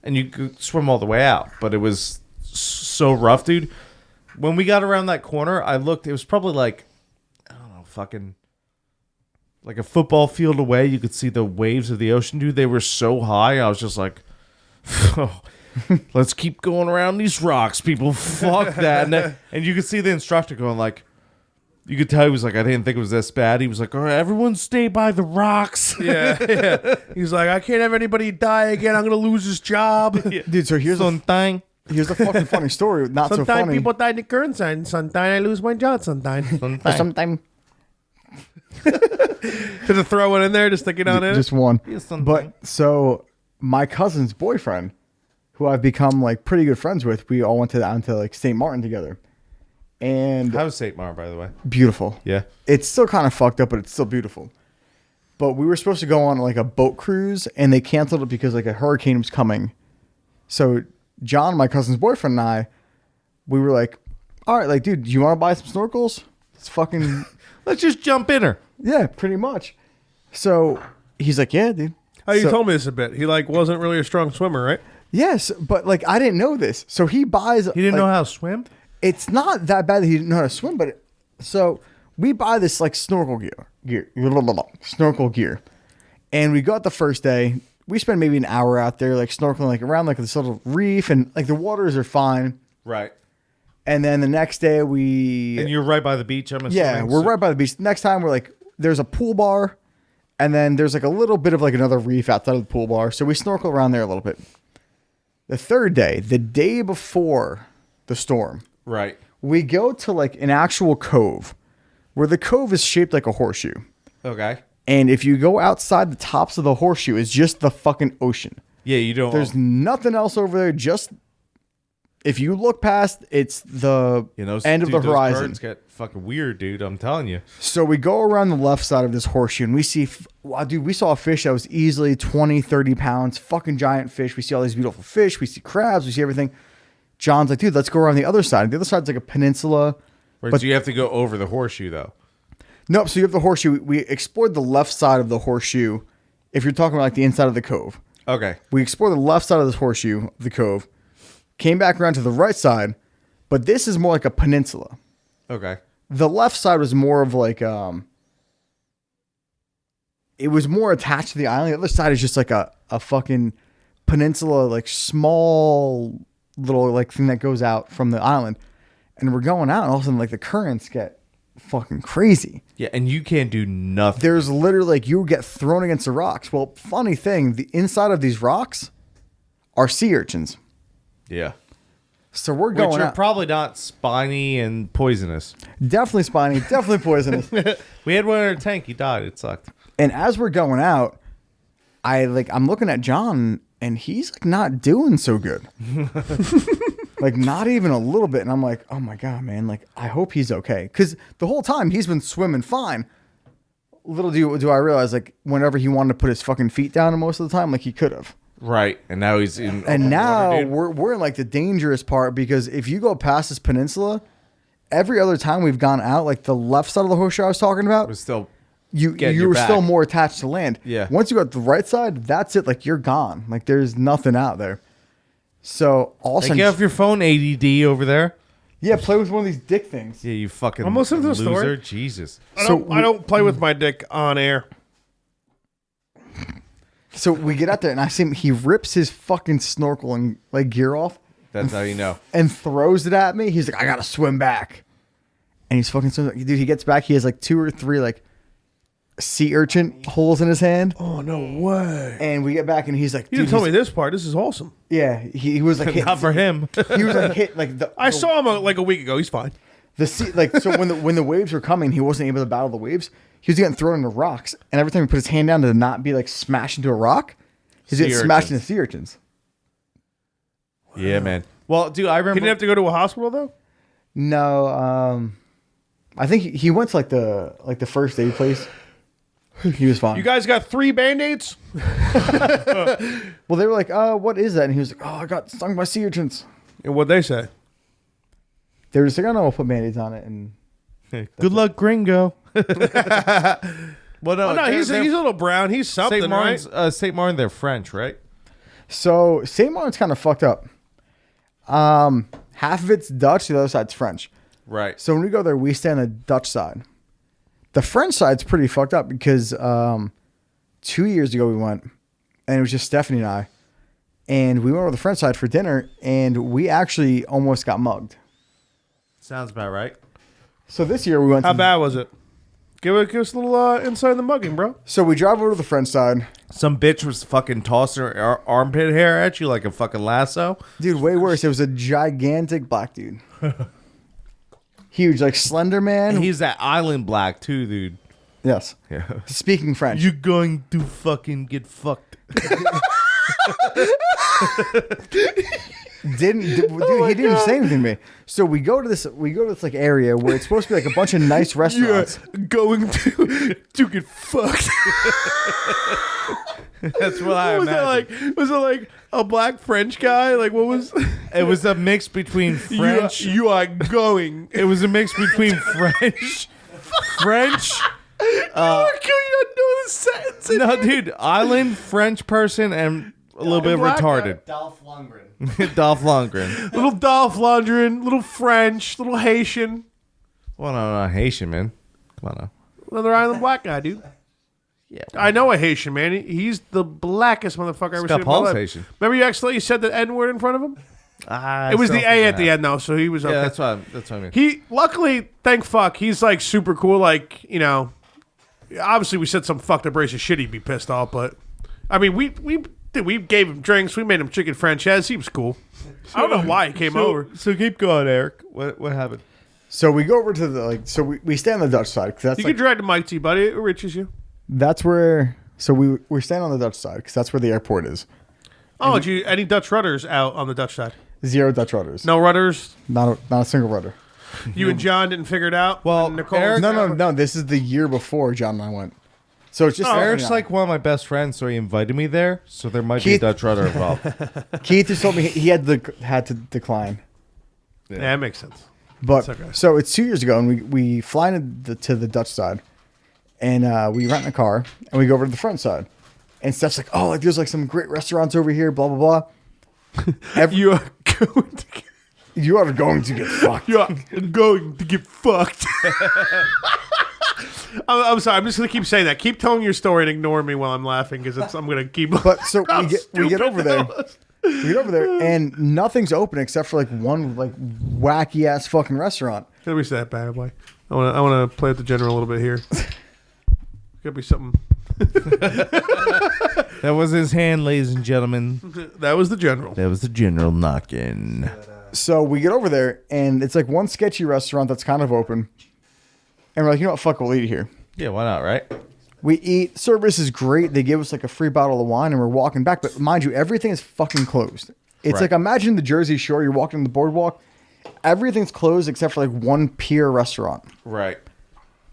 and you could swim all the way out. But it was so rough, dude. When we got around that corner, I looked. It was probably like I don't know, fucking. Like a football field away, you could see the waves of the ocean, dude. They were so high. I was just like, oh, let's keep going around these rocks, people. Fuck that. And you could see the instructor going like, you could tell he was like, I didn't think it was this bad. He was like, all right, everyone stay by the rocks. Yeah. He's like, I can't have anybody die again. I'm gonna lose this job. Dude, so here's Something. here's a fucking funny story. Not so Sometimes funny. people die in the current sign. Sometimes I lose my job. Sometimes. Sometime To throw it in there, just stick it on it. just one. sometime. But so my cousin's boyfriend, who I've become like pretty good friends with, we all went down to like St. Martin together. And How's St. Mar, by the way? beautiful. Yeah. It's still kind of fucked up, but it's still beautiful. But we were supposed to go on like a boat cruise, and they canceled it because like a hurricane was coming. So John, my cousin's boyfriend, and I, we were like, all right, like, dude, do you want to buy some snorkels? It's fucking, Let's just jump in her. yeah, pretty much. So he's like, yeah, dude. Oh, you So- told me this a bit. He like wasn't really a strong swimmer, right? Yes, but like I didn't know this. So he buys. He didn't know how to swim? It's not that bad that he didn't know how to swim, but so we buy this like snorkel gear, snorkel gear, and we go out the first day. we spend maybe an hour out there, like snorkeling, like around like this little reef, and like the waters are fine. Right. And then the next day And you're right by the beach, I'm assuming. yeah, we're right by the beach. Next time we're like, there's a pool bar, and then there's like a little bit of like another reef outside of the pool bar. So we snorkel around there a little bit. The third day, the day before the storm, Right. we go to like an actual cove where the cove is shaped like a horseshoe. Okay. And if you go outside the tops of the horseshoe, it's just the fucking ocean. Yeah, you don't. There's nothing else over there. Just if you look past, it's the end of the horizon. Those currents get fucking weird, dude. I'm telling you. So we go around the left side of this horseshoe and we see, wow, dude, we saw a fish that was easily 20, 30 pounds, fucking giant fish. We see all these beautiful fish. We see crabs. We see everything. John's like, dude, let's go around the other side. The other side's like a peninsula. Right, But- so you have to go over the horseshoe, though. Nope. So you have the horseshoe. We explored the left side of the horseshoe. If you're talking about like the inside of the cove, Okay. we explored the left side of this horseshoe, the cove, came back around to the right side, but this is more like a peninsula. Okay. The left side was more of like it was more attached to the island. The other side is just like a fucking peninsula, like small little like thing that goes out from the island. And we're going out, and all of a sudden like the currents get fucking crazy. Yeah, and you can't do nothing. There's literally like you get thrown against the rocks. Well, funny thing, the inside of these rocks are sea urchins. Yeah. So we're going Which are out. probably not spiny and poisonous. Definitely spiny, definitely poisonous. We had one in our tank. He died. It sucked. And as we're going out, I'm looking at John, and he's like not doing so good. Like not even a little bit. And I'm like, oh my God, man. Like, I hope he's okay. Because the whole time he's been swimming fine. Little do I realize, like, whenever he wanted to put his fucking feet down most of the time, like he could have. Right. And now he's in. And now water, dude. we're in like the dangerous part, because if you go past this peninsula, every other time we've gone out, like the left side of the horseshoe I was talking about, We're still. you getting you your were still back. more attached to land. Yeah. Once you go to the right side, that's it. Like you're gone. Like there's nothing out there. So all of a Hey, sudden, get off your phone, ADD over there. yeah, play with one of these dick things. Yeah, you fucking Almost into the loser. story. Jesus. I don't play with my dick on air. So we get out there, and I see him. He rips his fucking snorkel and like gear off, That's how you know. and throws it at me. He's like, "I gotta swim back," and he's fucking swimming. Dude, he gets back. He has like 2 or 3 like sea urchin holes in his hand, Oh, no way. and we get back, and he's like, You "Dude, didn't tell me he's-" this part. This is awesome. Yeah, he was like, hit, Not for him. he was like hit like I saw him like a week ago. He's fine. the sea, like so when the waves were coming, he wasn't able to battle the waves. He was getting thrown into rocks, and every time he put his hand down to not be like smashed into a rock, he's getting Sea smashed urchins. into sea urchins. Yeah, man. Well, dude, I He remember. didn't have to go to a hospital, though? No, I think he went to like the first aid place. He was fine. You guys got 3 Band-Aids? Well, they were like, what is that? And he was like, oh, I got stung by sea urchins. And what'd they say? They were just like, I know, we'll put Band-Aids on it. And Good luck, gringo. Well, no, Oh, no, he's a little brown. He's something, St. right? Martin's, St. Martin, they're French, right? so St. Martin's kind of fucked up. Half of it's Dutch, the other side's French. Right. So when we go there, we stay on the Dutch side. The French side's pretty fucked up because 2 years ago we went, and it was just Stephanie and I. And we went over the French side for dinner, and we actually almost got mugged. Sounds about right. So this year we went How to... bad was it? Give us a little insight on the mugging, bro. So we drive over to the French side. Some bitch was fucking tossing her armpit hair at you like a fucking lasso. Dude, way worse. It was a gigantic black dude. Huge, like Slender Man. And he's that island black too, dude. Yes. Yeah. Speaking French. You're going to fucking get fucked. Dude, he didn't even say anything to me. So we go to this like area where it's supposed to be like a bunch of nice restaurants. Going to get fucked. That's what I Was imagine. it like a black French guy? Like what was? It was a mix between French. You are going. It was a mix between French. Can you not do this sentence? No, dude, island French person and a little bit black retarded. Dolph Lundgren. Dolph Lundgren. Little Dolph Lundgren, little French, little Haitian, Well, no, Haitian man. Come on now. another island black guy, dude. Yeah. I know a Haitian man. He's the blackest motherfucker I ever seen in my Paul's life. Haitian. Remember you accidentally said the N-word in front of him? It was the A at the end though, so he was okay. Yeah, that's what I mean. He luckily, thank fuck, he's like super cool. Like, you know, obviously we said some fucked up racist shit, he'd be pissed off. But I mean, we gave him drinks, we made him chicken franchise. He was cool. I don't know why he came over. So keep going, Eric. What happened? So we go over to the we stay on the Dutch side because that's You can drag the mic to you, buddy. It reaches you. that's where we're staying on the Dutch side because that's where the airport is. Oh, did you any Dutch rudders out on the Dutch side? 0 Dutch rudders. No rudders. Not a single rudder. You and John didn't figure it out. Well, And Nicole. Eric- No. This is the year before John and I went. So it's just Eric's like one of my best friends, so he invited me there. So there might be a Keith- Dutch rudder involved. Keith just told me he had to decline. Yeah, that makes sense. But That's okay. so it's 2 years ago, and we fly to the Dutch side, and we rent a car, and we go over to the front side, and Steph's like, "Oh, like there's like some great restaurants over here, blah blah blah." You are going to get, You are going to get fucked. you are going to get fucked. I'm sorry. I'm just gonna keep saying that. Keep telling your story and ignore me while I'm laughing because I'm gonna keep. But so How we get over there. stupid We get over there, and nothing's open except for like one like wacky ass fucking restaurant. Gotta be that bad boy. I wanna play with the general a little bit here. Gotta be something. That was his hand, ladies and gentlemen. That was the general. That was the general knocking. So we get over there, and it's like one sketchy restaurant that's kind of open. And we're like, you know what, fuck, we'll eat here. Yeah, why not, right? We eat. Service is great. They give us like a free bottle of wine, and we're walking back. But mind you, everything is fucking closed. It's Right. like, imagine the Jersey Shore. You're walking on the boardwalk. Everything's closed except for like one pier restaurant. Right.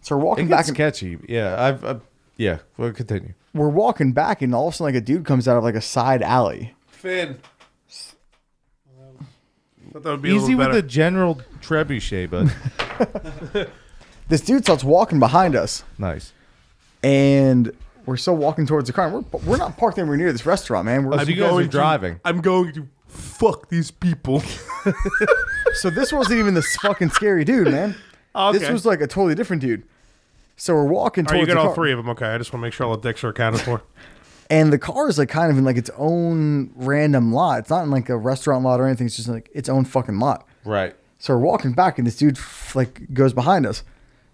So we're walking It back. gets sketchy. Yeah, yeah, we'll continue. We're walking back, and all of a sudden, like a dude comes out of like a side alley. Finn. Thought that would be a Easy little with better. the general trebuchet, but This dude starts walking behind us, nice. and we're still walking towards the car. And we're not parked anywhere near this restaurant, man. Oh, so you guys are driving. I'm going to fuck these people. So this wasn't even this fucking scary dude, man. Okay. This was like a totally different dude. So we're walking All right, you towards got the all car, three of them. Okay, I just want to make sure all the dicks are accounted for. and the car is like kind of in like its own random lot. It's not in like a restaurant lot or anything. It's just like its own fucking lot. Right. So we're walking back, and this dude like goes behind us.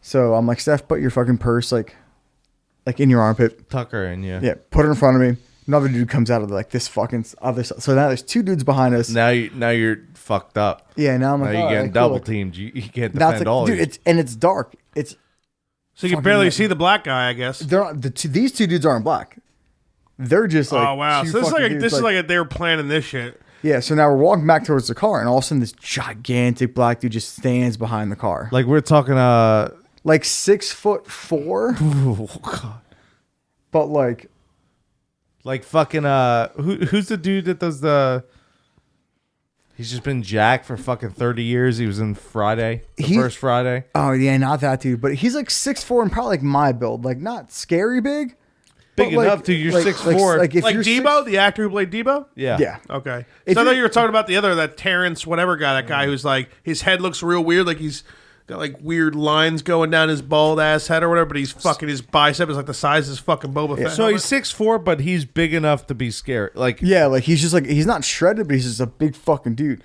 So I'm like, Steph, put your fucking purse like in your armpit. Tucker in, yeah. Yeah, put it in front of me. Another dude comes out of like this fucking other side. So now there's two dudes behind us. Now you're fucked up. Yeah, now I'm Now like, you're oh, getting cool. double teamed. You can't Now defend it's like, all dude, of you. it's dark. It's So you can Fucking barely right. see the black guy, I guess. they're not, these two dudes aren't black. They're just like, Oh wow! two So this is fucking like dudes, they were planning this shit. yeah. So now we're walking back towards the car, and all of a sudden this gigantic black dude just stands behind the car, Like we're talking like 6'4", oh god. but like Like fucking who's the dude that does the he's just been Jack for fucking 30 years. He was in Friday. First Friday. oh yeah, not that dude, but he's like 6'4" and probably like my build, like not scary big, Big but, like- enough, dude. You're like- 6'4". Like if Like you're Debo, the actor who played Debo. Yeah. yeah. Okay. If So I thought you're- you were talking about the other, that Terrence whatever guy, that guy who's like his head looks real weird, like he's got like weird lines going down his bald ass head or whatever, but he's fucking his bicep is like the size of his fucking Boba Fett. So he's 6'4", but he's big enough to be scary. Like Yeah, like he's just like he's not shredded, but he's just a big fucking dude.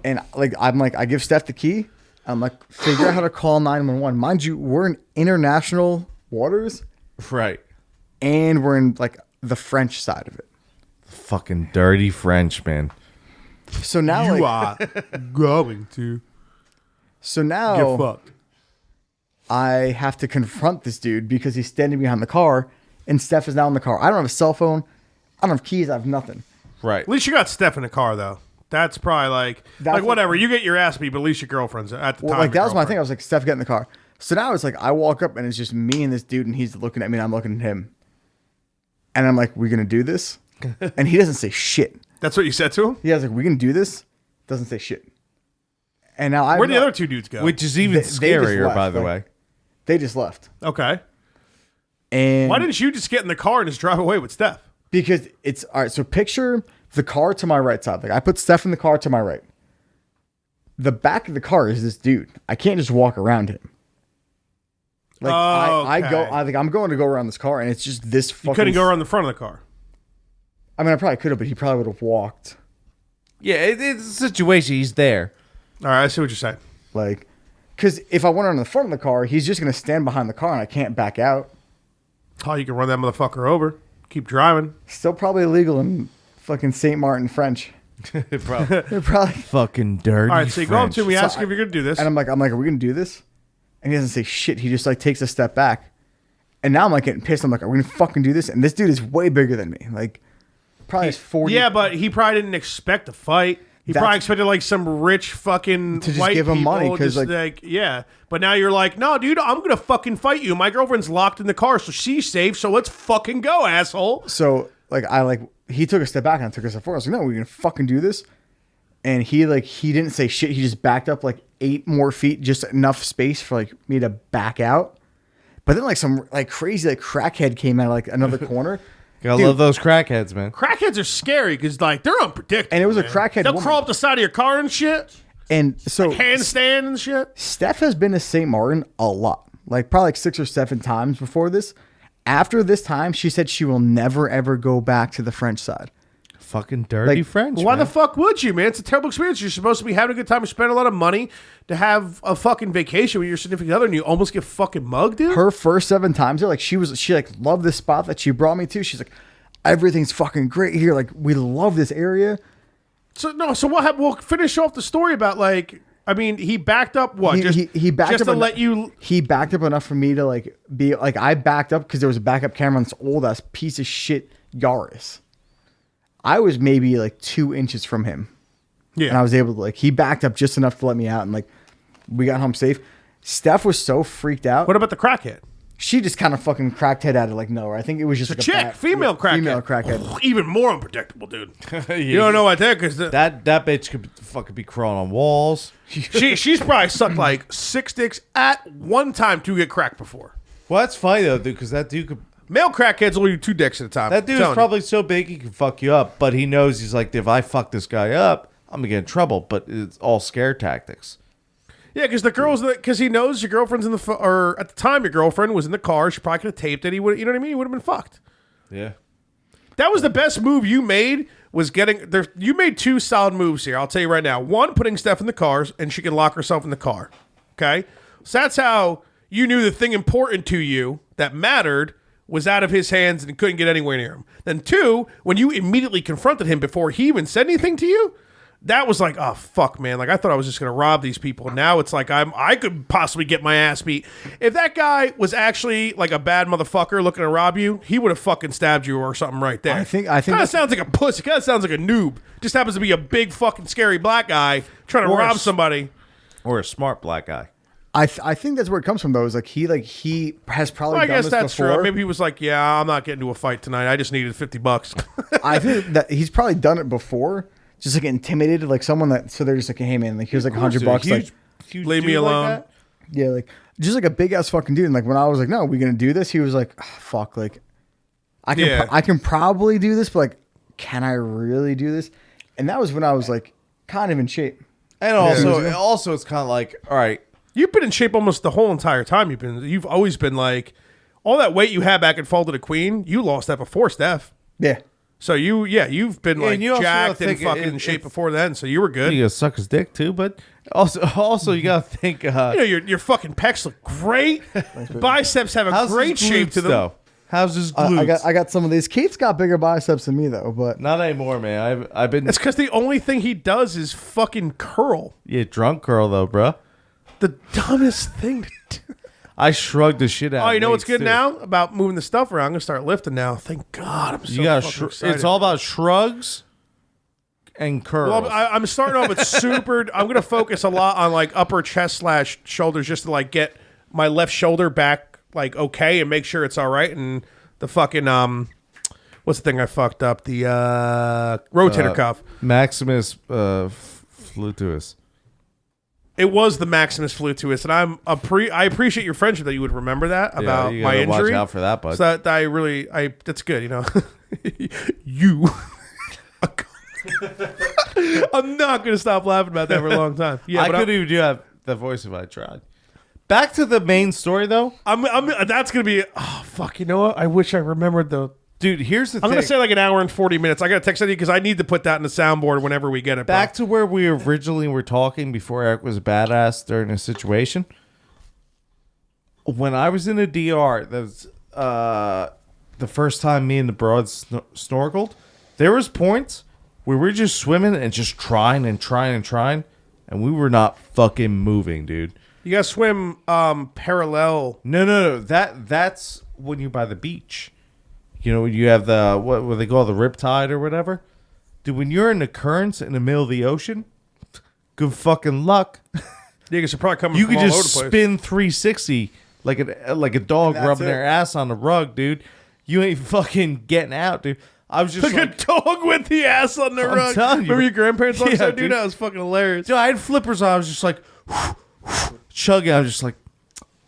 And like I give Steph the key. I'm like, figure out how to call 911. Mind you, we're in international waters, right. and we're in like the French side of it. Fucking dirty French, man. So now, you like, are going to so get now fucked. I have to confront this dude because he's standing behind the car, and Steph is now in the car. I don't have a cell phone. I don't have keys. I have nothing. Right. At least you got Steph in the car though. That's probably like That's whatever. You get your ass beat, but at least your girlfriend's at the Well, time. like that your was my girlfriend. thing. I was like, Steph, get in the car. So now it's like I walk up and it's just me and this dude, and he's looking at me and I'm looking at him. And I'm like, we gonna do this? And he doesn't say shit. That's what you said to him. He was like, we gonna do this? Doesn't say shit. And now I Where'd the other two dudes go? Which is even They just scarier, left, by the like- way. They just left. Okay. And Why didn't you just get in the car and just drive away with Steph? because it's all right, so picture the car to my right side. Like I put Steph in the car to my right. The back of the car is this dude. I can't just walk around him. Like I'm going to go around this car, and it's just this fucking. You couldn't go around the front of the car. I mean, I probably could have, but he probably would have walked. Yeah, it's a situation. He's there. All right, I see what you're saying. Like, because if I went around the front of the car, he's just going to stand behind the car, and I can't back out. Oh, you can run that motherfucker over. Keep driving. Still probably illegal in fucking St. Martin French. They're probably Fucking dirty. All right, so you go up to him, we So ask if you're going to do this. And I'm like, are we going to do this? And he doesn't say shit. He just like takes a step back. And now I'm like getting pissed. I'm like, are we going to fucking do this? And this dude is way bigger than me. Like, probably 40. Yeah, but he probably didn't expect a fight. He probably expected like some rich fucking to just white give him people, money because like yeah. But now you're like, no, dude, I'm gonna fucking fight you. My girlfriend's locked in the car, so she's safe. So let's fucking go, asshole. So he took a step back and I took a step forward. I was like, no, we're gonna fucking do this. And he didn't say shit. He just backed up like 8 more feet, just enough space for like me to back out. But then like some like crazy like crackhead came out of like another corner. Gotta love those crackheads, man. Crackheads are scary because like they're unpredictable. And it was a man. crackhead They'll woman. crawl up the side of your car and shit. And so Handstand and shit. Steph has been to St. Martin a lot, like probably like 6 or 7 times before this. After this time, she said she will never ever go back to the French side. Fucking dirty Like, French. Why man. the fuck would you, man? It's a terrible experience. You're supposed to be having a good time. You spend a lot of money to have a fucking vacation with your significant other, and you almost get fucking mugged, dude. Her first 7 times there, like she like loved this spot that she brought me to. She's like, everything's fucking great here. Like we love this area. So what happened? We'll finish off the story about like. I mean, he backed up what? He backed just up to enough, let you. He backed up enough for me to like be like I backed up because there was a backup camera on this old ass piece of shit Yaris. I was maybe like 2 inches from him. Yeah, And I was able to like he backed up just enough to let me out, and like we got home safe. Steph was so freaked out. What about the crackhead? She just kind of fucking cracked head out of like nowhere. I think it was just The like chick, female crackhead. Female crackhead. Even more unpredictable, dude. You don't know what that because that bitch could fucking be crawling on walls. she's probably sucked like 6 dicks at one time to get cracked before. Well, that's funny though, dude, because that dude could. Male crackheads will do 2 dicks at a time. That dude is probably so big he can fuck you up, but he knows he's like, if I fuck this guy up, I'm gonna get in trouble. But it's all scare tactics. Yeah, because the girls, because he knows your girlfriend's in the, or at the time your girlfriend was in the car. She probably could have taped it. He would, you know what I mean? He would have been fucked. Yeah. That was the best move you made. Was getting there. You made 2 solid moves here. I'll tell you right now. One, putting Steph in the cars, and she can lock herself in the car. Okay, so that's how you knew the thing important to you that mattered was out of his hands and couldn't get anywhere near him. Then 2, when you immediately confronted him before he even said anything to you, that was like, oh fuck, man! Like I thought I was just gonna rob these people. Now it's like I could possibly get my ass beat. If that guy was actually like a bad motherfucker looking to rob you, he would have fucking stabbed you or something right there. I think kind of sounds like a pussy. Kind of sounds like a noob. Just happens to be a big fucking scary black guy trying to rob somebody. Or a smart black guy. I think that's where it comes from though. Is like he has probably. Well, I done guess this that's before. true. Maybe he was like, yeah, I'm not getting into a fight tonight. I just needed $50. I think that he's probably done it before. Just like intimidated, like someone that. So they're just like, hey man, like here's like $100. Like, Leave me alone. yeah, like just like a big ass fucking dude. And like when I was like, no, we gonna do this? He was like, oh, fuck, like I can probably do this, but like, can I really do this? And that was when I was like kind of in shape. And also it's kind of like, all right. You've been in shape almost the whole entire time. You've always been like, all that weight you had back at Fall to the Queen, you lost that before Steph. Yeah. So you've been like and you also jacked and think fucking in shape before then. So you were good. You gotta suck his dick too, but also you gotta think. You know, your fucking pecs look great. Biceps have a How's great his shape glutes, to them. though? How's his glutes? I got some of these. Kate's got bigger biceps than me though, but Not anymore, man. I've been It's because the only thing he does is fucking curl. drunk girl though, bro. The dumbest thing to do. I shrugged the shit out. Oh, you know what's weights, good too. now about moving the stuff around? I'm gonna start lifting now. Thank God, I'm so You got fucking excited. it's all about shrugs and curls. Well, I'm starting off with super. I'm gonna focus a lot on like upper chest / shoulders, just to like get my left shoulder back like okay and make sure it's all right. And the fucking what's the thing I fucked up? The rotator cuff. Maximus flutus. It was the Maximus flutus, and I appreciate your friendship that you would remember that about you my gotta injury. Watch out for that, bud. So that's good, you know. You. I'm not gonna stop laughing about that for a long time. Yeah, I but couldn't even do that the voice if I tried. Back to the main story, though. That's gonna be. Oh fuck! You know what? I wish I remembered the. Dude, here's the thing. I'm gonna say like an hour and 40 minutes. I gotta text that to you because I need to put that in the soundboard whenever we get it. Back to where we originally were talking before Eric was a badass during a situation. When I was in a DR, that was the first time me and the broads snorkeled. There was points where we were just swimming and just trying, and we were not fucking moving, dude. You gotta swim parallel. No. That's when you're by the beach. You know, you have the what they call the riptide or whatever. Dude, when you're in the currents in the middle of the ocean, good fucking luck. Yeah, because you're probably coming. You from could all just over the place. spin 360 like a dog rubbing their ass on the rug, dude. You ain't fucking getting out, dude. I was just like a dog with the ass on the rug. telling you. Remember your grandparents always Yeah, said, dude, dude. that was fucking hilarious. Dude, I had flippers on. I was just like chugging. I was just like,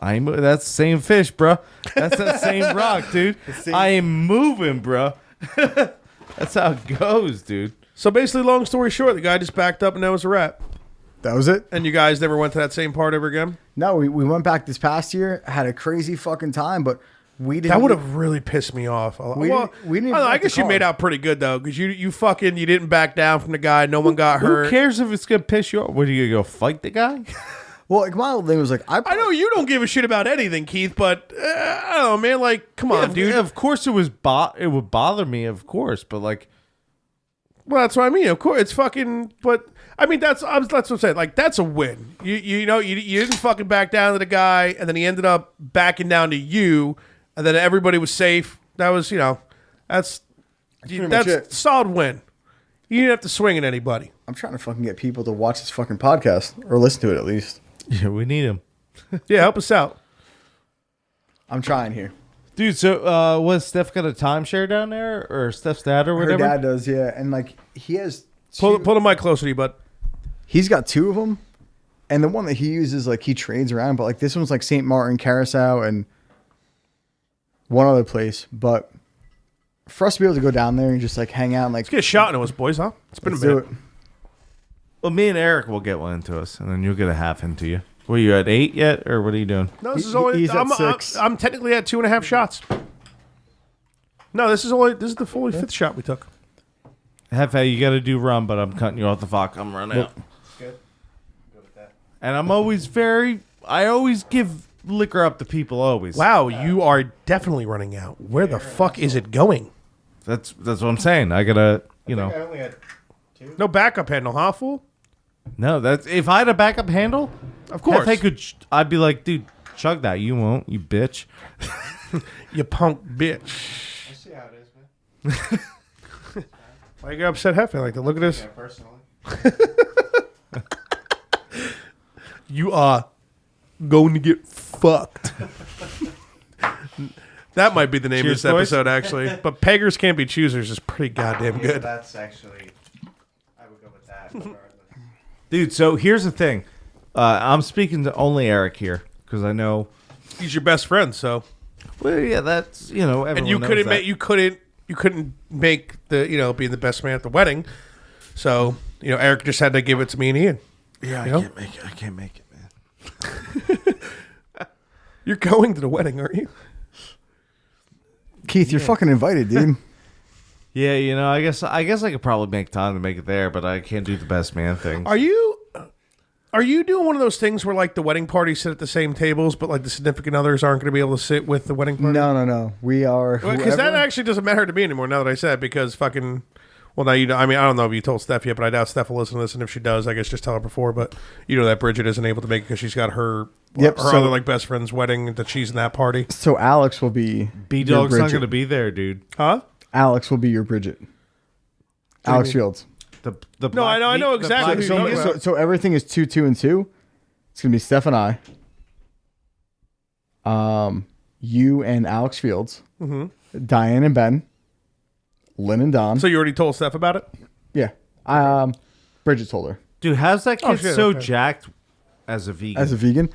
that's the same fish, bro. That's that same rock, dude. I am moving, bro. That's how it goes, dude. So basically, long story short, the guy just backed up and that was a wrap. That was it. And you guys never went to that same part ever again? No, we went back this past year, had a crazy fucking time, but we didn't. That would have really pissed me off. We didn't I don't know, I wreck the guess you car. made out pretty good though, because you didn't back down from the guy. No one got hurt. Who cares if it's gonna piss you off? What are you gonna go fight the guy? Well, like my old thing was like I know you don't give a shit about anything, Keith, but I don't know, man. Like, come on, dude. Of course, it would bother me, of course, but like, Well, that's what I mean. Of course, it's fucking. But I mean, that's what I'm saying. Like, that's a win. You know, you didn't fucking back down to the guy, and then he ended up backing down to you, and then everybody was safe. That was, that's much it. a solid win. You didn't have to swing at anybody. I'm trying to fucking get people to watch this fucking podcast or listen to it at least. yeah, we need him, Yeah, help us out. I'm trying here. dude. So, was Steph got a timeshare down there, or Steph's dad, or Her whatever? dad does, yeah, and like he has. Pull the mic closer to you, bud. He's got two of them, and the one that he uses, like he trades around. But like this one's like St. Martin, Carousel, and one other place. But for us to be able to go down there and just like hang out, and like Let's get a shot into us, boys, huh? It's been let's a do minute. it. Well, me and Eric will get one into us, and then you'll get a half into you. Were you at 8 yet, or what are you doing? No, this is He- only. he's at I'm 6. I'm technically at 2.5 shots. No, this is the fully fifth shot we took. Hefe, you got to do rum, but I'm cutting you off the clock. I'm running out. Good. Good with that. And I'm always I always give liquor up to people, always. Wow, you are definitely running out. Where the fuck is it going? That's what I'm saying. I got to, I only had 2. No backup handle, huh, fool? No, that's if I had a backup handle, Of course. I'd be like, dude, chug that. You won't, you bitch. You punk bitch. I see how it is, man. Why you get upset, Hefe? Like, look at this. Yeah, personally. You are going to get fucked. That might be the name Cheers, of this boys. episode, actually. But Peggers Can't Be Choosers is pretty goddamn Yeah, good. that's actually. I would go with that. Regardless. Dude, so here's the thing. I'm speaking to only Eric here because I know. He's your best friend, so. Well, yeah, that's And you couldn't make you couldn't make the being the best man at the wedding. So Eric just had to give it to me and Ian. Yeah, you know? I can't make it, man. You're going to the wedding, aren't you? Keith, you're fucking invited, dude. Yeah, I guess I could probably make time to make it there, but I can't do the best man thing. Are you doing one of those things where like the wedding party sit at the same tables, but like the significant others aren't going to be able to sit with the wedding party? No. We are Because that whoever- actually doesn't matter to me anymore now that I said, because fucking. Well, now you know. I mean, I don't know if you told Steph yet, but I doubt Steph will listen to this. And if she does, I guess just tell her before. But that Bridget isn't able to make it because she's got her Yep, her so- other like best friend's wedding that she's in that party. So Alex will be B your Dog's not Bridget. going to be there, dude. Huh? Alex will be your Bridget. Alex Fields. The No, I know exactly who black you're meat- talking about. So everything is 2, and 2. It's gonna be Steph and I. You and Alex Fields. Mm-hmm. Diane and Ben. Lynn and Don. So you already told Steph about it? Yeah. Bridget told her Dude, how's that kid Oh, shit, so okay. jacked as a vegan? as a vegan,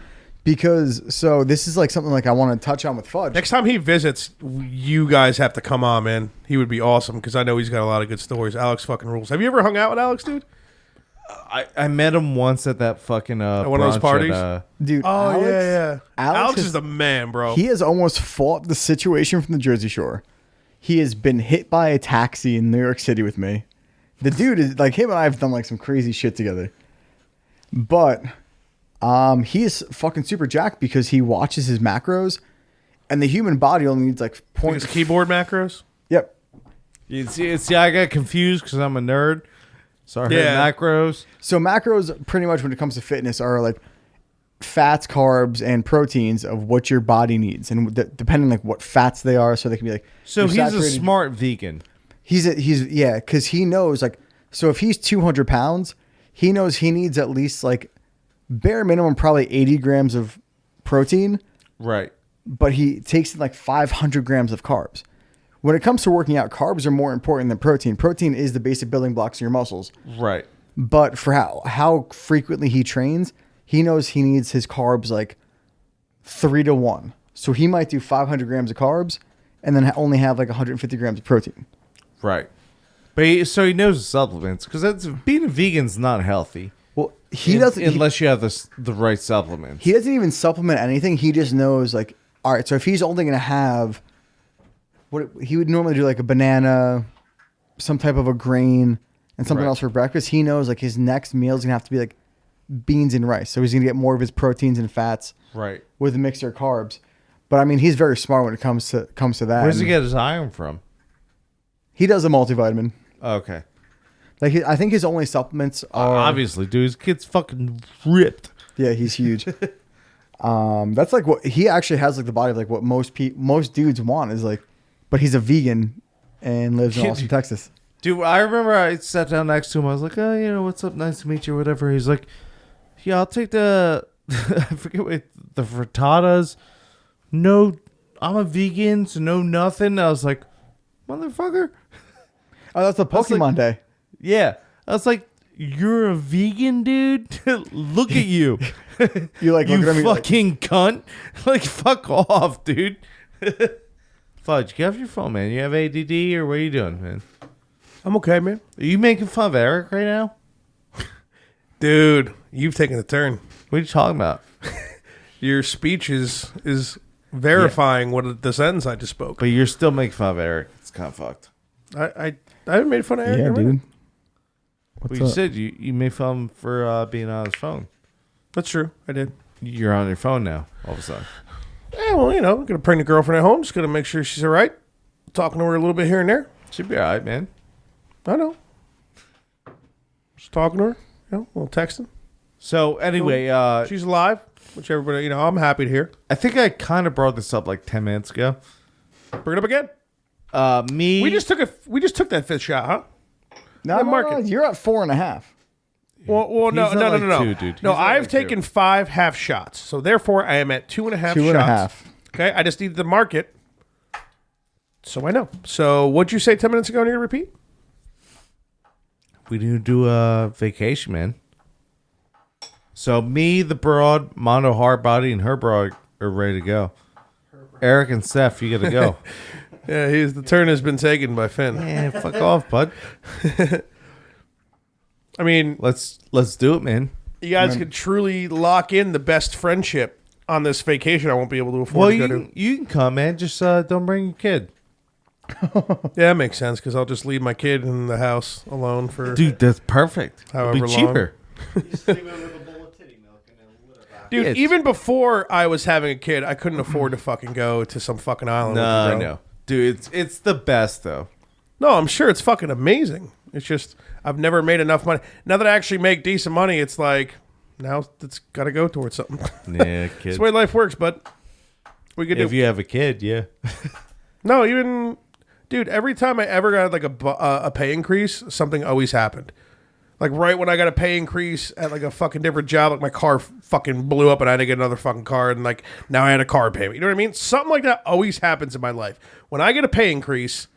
because this is like something like I want to touch on with Fudge. Next time he visits, you guys have to come on, man. He would be awesome because I know he's got a lot of good stories. Alex fucking rules. Have you ever hung out with Alex, dude? I met him once at that fucking At one of those brunch parties? Dude, Oh, Alex, yeah. Alex has- is the man, bro. He has almost fought the situation from the Jersey Shore. He has been hit by a taxi in New York City with me. The dude is like, him and I have done like some crazy shit together. But he is fucking super jacked because he watches his macros, and the human body only needs like His keyboard macros. Yep. You see, I got confused because I'm a nerd. So I heard Yeah. macros. So macros, pretty much when it comes to fitness, are like fats, carbs, and proteins of what your body needs, and depending like what fats they are, so they can be like. So your he's a saturated- smart vegan. He's yeah, because he knows like, so if he's 200 pounds, he knows he needs at least like bare minimum probably 80 grams of protein, Right. but he takes in like 500 grams of carbs. When it comes to working out, carbs are more important than protein. Protein is the basic building blocks of your muscles. Right. But for how frequently he trains, he knows he needs his carbs like 3-to-1. So he might do 500 grams of carbs and then only have like 150 grams of protein. Right. But so he knows the supplements because being a vegan's not healthy. Well, he doesn't unless you have the right supplements. He doesn't even supplement anything. He just knows like, all right, so if he's only going to have what he would normally do, like a banana, some type of a grain, and something Right. else for breakfast, he knows like his next meal is going to have to be like beans and rice. So he's going to get more of his proteins and fats Right. with a mixture of carbs. But I mean, he's very smart when it comes to that. Where does he And get his iron from? He does a multivitamin. Okay. Like I think his only supplements are Obviously, dude. His kid's fucking ripped. Yeah, he's huge. That's like what he actually has, like the body of like what most dudes want is like, but he's a vegan and lives in Austin, Texas. Dude, I remember I sat down next to him. I was like, oh, what's up? Nice to meet you, or whatever. He's like, yeah, I'll take the, I forget what, the frittatas. No, I'm a vegan, so no nothing. I was like, motherfucker. Oh, that's the was like- Pokemon Day. Yeah. I was like, you're a vegan, dude? Look at you. You like You looking at me like, fucking cunt. Like, fuck off, dude. Fudge, get off your phone, man. You have ADD or what are you doing, man? I'm okay, man. Are you making fun of Eric right now? Dude, you've taken a turn. What are you talking about? Your speech is verifying what the sentence I just spoke. But you're still making fun of Eric. It's kind of fucked. I haven't made fun of Eric. yeah, in a minute. dude. Well, What's you up? said you made fun of him for being on his phone. That's true. I did. You're on your phone now, all of a sudden. Yeah, well, I'm gonna bring the girlfriend at home. Just gonna make sure she's all right. Talking to her a little bit here and there. Should be all right, man. I know. Just talking to her. A little texting. So, anyway, She's alive, which everybody, I'm happy to hear. I think I kind of brought this up like 10 minutes ago. Bring it up again. Me... We just took that fifth shot, huh? No, Yeah, no, mark no, it. you're at 4.5. Well, no, He's no, at no, like no, no. two, dude. No, He's at I've like taken 5 half shots, so therefore I am at 2.5 shots. 2.5. Okay, I just need to mark it, so I know. So what'd you say 10 minutes ago? Need to repeat? We need to do a vacation, man. So me, the broad, Mondo Hardbody, and her broad are ready to go. Eric and Steph, you got to go. Yeah, the turn has been taken by Finn. Man, fuck off, bud. I mean, Let's do it, man. you guys could truly lock in the best friendship on this vacation. I won't be able to afford Well, to go you can come, man. Just don't bring your kid. to. Yeah, that makes sense because I'll just leave my kid in the house alone for. Dude, that's perfect. However It'll be long. cheaper. Just leave it with a bowl of titty milk and a litter box. Dude, Yeah, even before I was having a kid, I couldn't afford to fucking go to some fucking island. with you, No, bro. no. Dude, it's the best, though. No, I'm sure it's fucking amazing. It's just I've never made enough money. Now that I actually make decent money, it's like now it's got to go towards something. Yeah, That's kid. the way life works, but we could If do. you have a kid, yeah. No, even dude. Every time I ever got like a pay increase, something always happened. Like right when I got a pay increase at like a fucking different job, like my car fucking blew up and I had to get another fucking car, and like now I had a car payment. You know what I mean? Something like that always happens in my life. When I get a pay increase,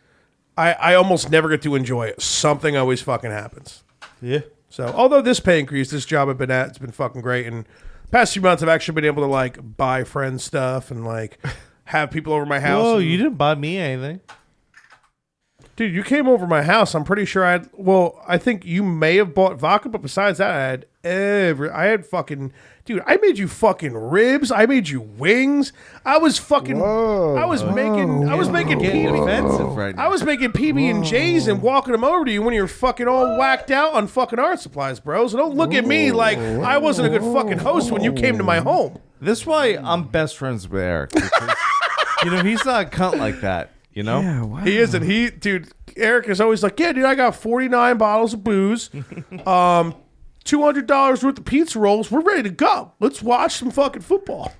I almost never get to enjoy it. Something always fucking happens. Yeah. So, although this pay increase, this job I've been at, it's been fucking great. And past few months, I've actually been able to like buy friends stuff and like have people over my house. Whoa, and- you didn't buy me anything. Dude, you came over my house. I'm pretty sure I think you may have bought vodka, but besides that, dude, I made you fucking ribs. I made you wings. I was making Getting PB. offensive right now. I was making PB and J's and walking them over to you when you were fucking all whacked out on fucking art supplies, bro. So don't look at me like I wasn't a good fucking host when you came to my home. This is why I'm best friends with Eric. Because, he's not a cunt like that. Yeah, wow. He isn't. Dude, Eric is always like, yeah, dude, I got 49 bottles of booze, $200 worth of pizza rolls. We're ready to go. Let's watch some fucking football.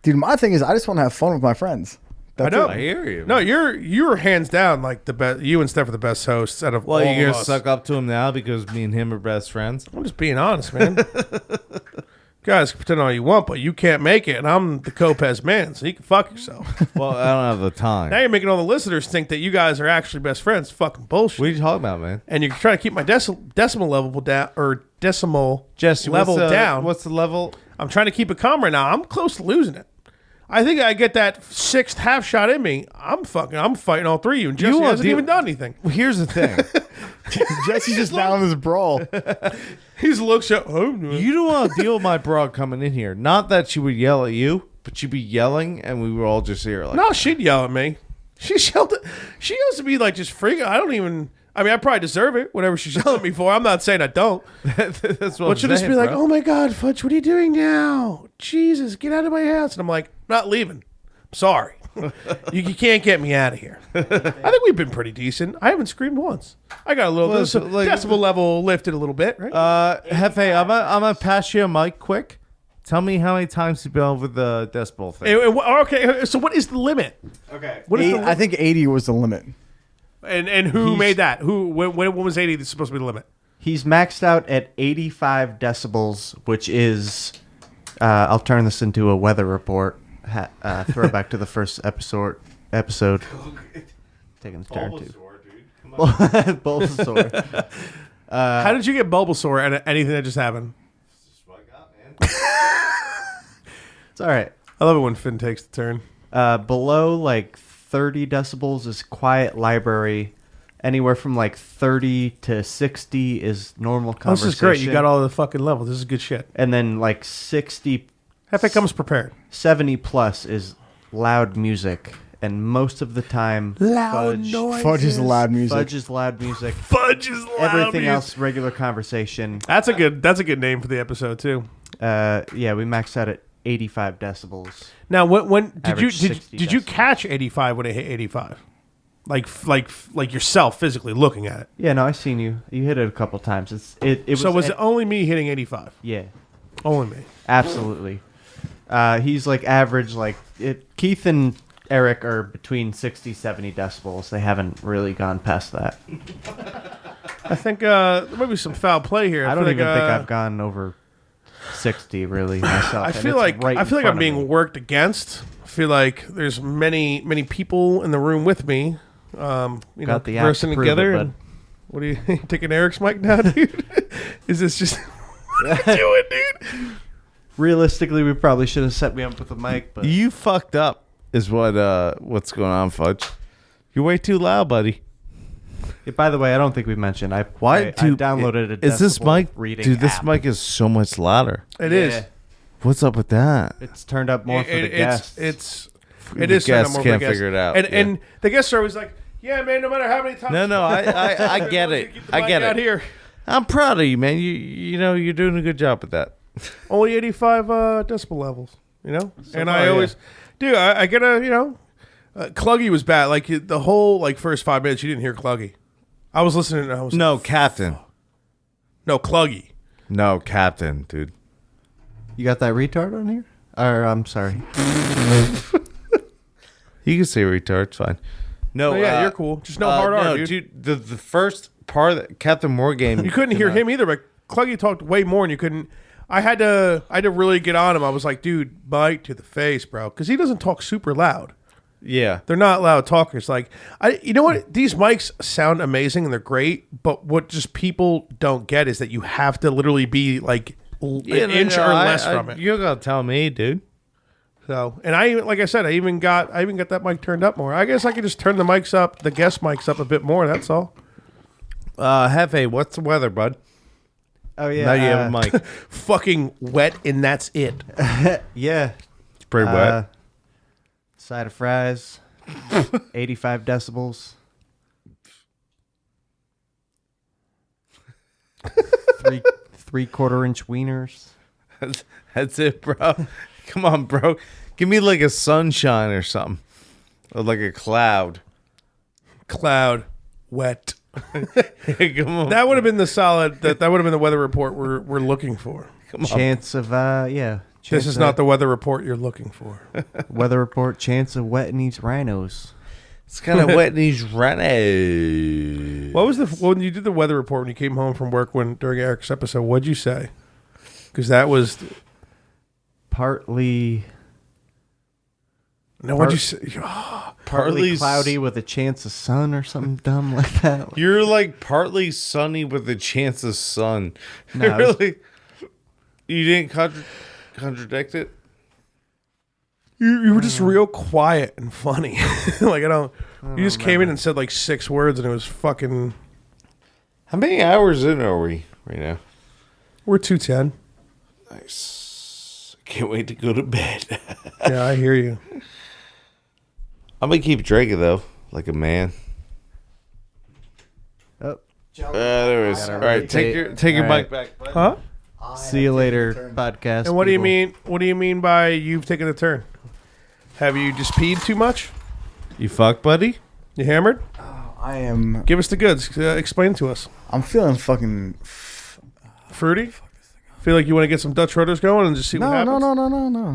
Dude, my thing is I just want to have fun with my friends. That's I know. it. I hear you. No, you're hands down like the best. You and Steph are the best hosts out of all Well, you're of gonna us. suck up to him now because me and him are best friends. I'm just being honest, man. Guys, can pretend all you want, but you can't make it, and I'm the Copez man, so you can fuck yourself. Well, I don't have the time. Now you're making all the listeners think that you guys are actually best friends. Fucking bullshit. What are you talking about, man? And you're trying to keep my decimal level down, or decimal Jesse, level down. What's the level? I'm trying to keep it calm right now. I'm close to losing it. I think I get that sixth half shot in me. I'm fighting all three of you, and Jesse hasn't even done anything. Well, here's the thing. Jesse's just down in this brawl. He's looks at You don't want to deal with my broad coming in here. Not that she would yell at you, but she'd be yelling, and we would all just hear like, No, she'd yell at me. She yelled to be like just freaking. I probably deserve it, whatever she's yelling at me for. I'm not saying I don't. That's what But I'm she'll just saying, be like, bro. oh my God, Fudge, what are you doing now? Jesus, get out of my house. And I'm like, not leaving. Sorry. you can't get me out of here. I think we've been pretty decent. I haven't screamed once. I got a little decibel level lifted a little bit, right? Hefe, I'm gonna pass you a mic quick. Tell me how many times you've been over the decibel thing. Okay, so what is the limit? Okay. What is the I think 80 was the limit. And who made that? When was 80 that's supposed to be the limit? He's maxed out at 85 decibels, which is, I'll turn this into a weather report. Throwback to the first episode. Taking the turn too. Bulbasaur. How did you get Bulbasaur at anything that just happened? It's all right. I love it when Finn takes the turn. Below like 30 decibels is quiet library. Anywhere from like 30 to 60 is normal Oh, this conversation. is great. You got all the fucking levels. This is good shit. And then like 60, Hefe comes prepared. 70 plus is loud music. And most of the time, fudge. Fudge is loud music. Fudge is loud music. Fudge is loud. Everything music. else, regular conversation. That's a good name for the episode too. Yeah, we maxed out at 85 decibels. Now, when Average 60 did you decibels. catch 85 when it hit 85? Like yourself physically looking at it. Yeah, no, I seen you. You hit it a couple times. It was. So was it only me hitting 85? Yeah, Only me. absolutely. He's like average. Keith and Eric are between 60, 70 decibels. They haven't really gone past that. I think there might be some foul play here. I don't feel even like, think I've gone over 60 really myself. I and feel it's like right I in feel like front I'm of being me. worked against. I feel like there's many people in the room with me. Got the app to conversing prove together. it, bud. And what are you taking Eric's mic now, dude? Is this just what are you doing, dude? Realistically, we probably should have set me up with a mic, but You fucked up is what's going on, Fudge. You're way too loud, buddy. Yeah, by the way, I don't think we mentioned. I downloaded a Is this decibel mic? reading Dude, this app. mic is so much louder. It is. What's up with that? It's turned up more for the guests. It The is turned up guests more for can't the guests. figure it out, And yeah. and the guests are always like, yeah, man, no matter how many times. No, I get it. Get the I mic get out it. here. I'm proud of you, man. You know you're doing a good job with that. Only 85 decibel levels, and I far, always, dude, I gotta, Cluggy was bad. Like the whole first 5 minutes, you didn't hear Cluggy. I was listening. And I was No, Captain. no Cluggy. No, Captain, dude. You got that retard on here? Or I'm sorry. You can say retard. It's fine. No, Oh, yeah, you're cool. Just no hard R, no, dude. The first part of the Captain Moore game, You couldn't hear him either, but Cluggy talked way more, and you couldn't. I had to really get on him. I was like, dude, bite to the face, bro, because he doesn't talk super loud. Yeah, They're not loud talkers. You know what? These mics sound amazing and they're great, but what just people don't get is that you have to literally be like an inch or less from it. You're gonna tell me, dude. So, and like I said, I even got that mic turned up more. I guess I could just turn the mics up, the guest mics up a bit more. That's all. Hefe, what's the weather, bud? Oh yeah. Now you have a mic. Fucking wet, and that's it. Yeah. It's pretty wet. Side of fries. 85 decibels. Three-quarter-inch wieners. That's it, bro. Come on, bro. Give me like a sunshine or something. Or like a cloud. Cloud, wet. Come on. That would have been the solid. That would have been the weather report we're looking for. Come on. Chance of yeah. This is not the weather report you're looking for. weather report. Chance of wetting these rhinos. It's kind of wet in these rhinos. What was when you did the weather report when you came home from work during Eric's episode? What'd you say? Because that was partly. No, what'd you say? Partly cloudy with a chance of sun or something dumb like that. You're like partly sunny with a chance of sun. No, really? You didn't contradict it? You were just real quiet and funny. Like you just came in and said like 6 words and it was fucking. How many hours in are we right now? We're 2:10. Nice. Can't wait to go to bed. Yeah, I hear you. I'm gonna keep drinking though, like a man. Oh. There it is. All right, take your mic back. Bud. Huh? See you later, podcast. And what do you people. mean? What do you mean by you've taken a turn? Have you just peed too much? You fuck, buddy? You hammered? I am. Give us the goods. Explain to us. I'm feeling fucking. Fruity? Feel like you want to get some Dutch Rotters going and just see what No, happens?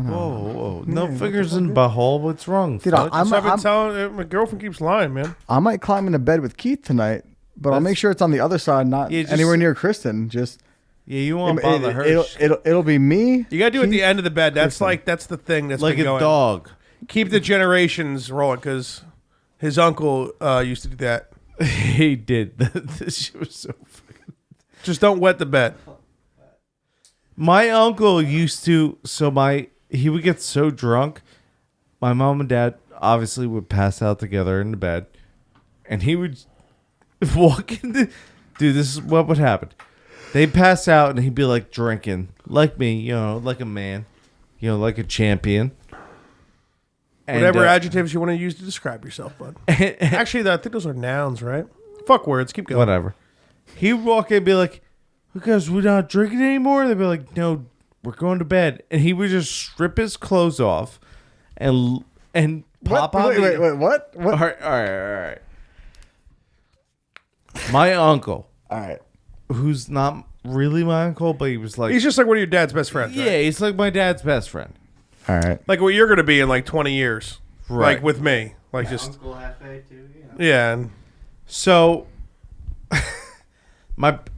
no. Whoa. No fingers in butthole. What's wrong? Dude, Fudge? That's what I've been telling. My girlfriend keeps lying, man. I might climb into bed with Keith tonight, but I'll make sure it's on the other side, not Yeah, just- anywhere near Kristen. Just Yeah, you won't bother her. it'll be me. You got to do it at the Keith, end of the bed. That's Kristen. that's the thing that's like been a going. dog. Keep the generations rolling because his uncle used to do that. He did. This shit was so fucking... Just don't wet the bed. My uncle used to, he would get so drunk. My mom and dad obviously would pass out together in the bed. And he would walk in the, dude, this is what would happen. They'd pass out and he'd be like drinking, like me, like a man, like a champion. And, Whatever adjectives you want to use to describe yourself, bud. Actually, I think those are nouns, right? Fuck words. Keep going. Whatever. He'd walk in and be like, because we're not drinking anymore. They'd be like, no, we're going to bed. And he would just strip his clothes off and pop What? on. Wait, what? All right. My uncle, All right. who's not really my uncle, but he was like, He's just like one of your dad's best friends. yeah, Right? he's like my dad's best friend. All right. Like what you're going to be in like 20 years. Right. Like with me. Like just. Uncle Hefe too. Yeah. And So,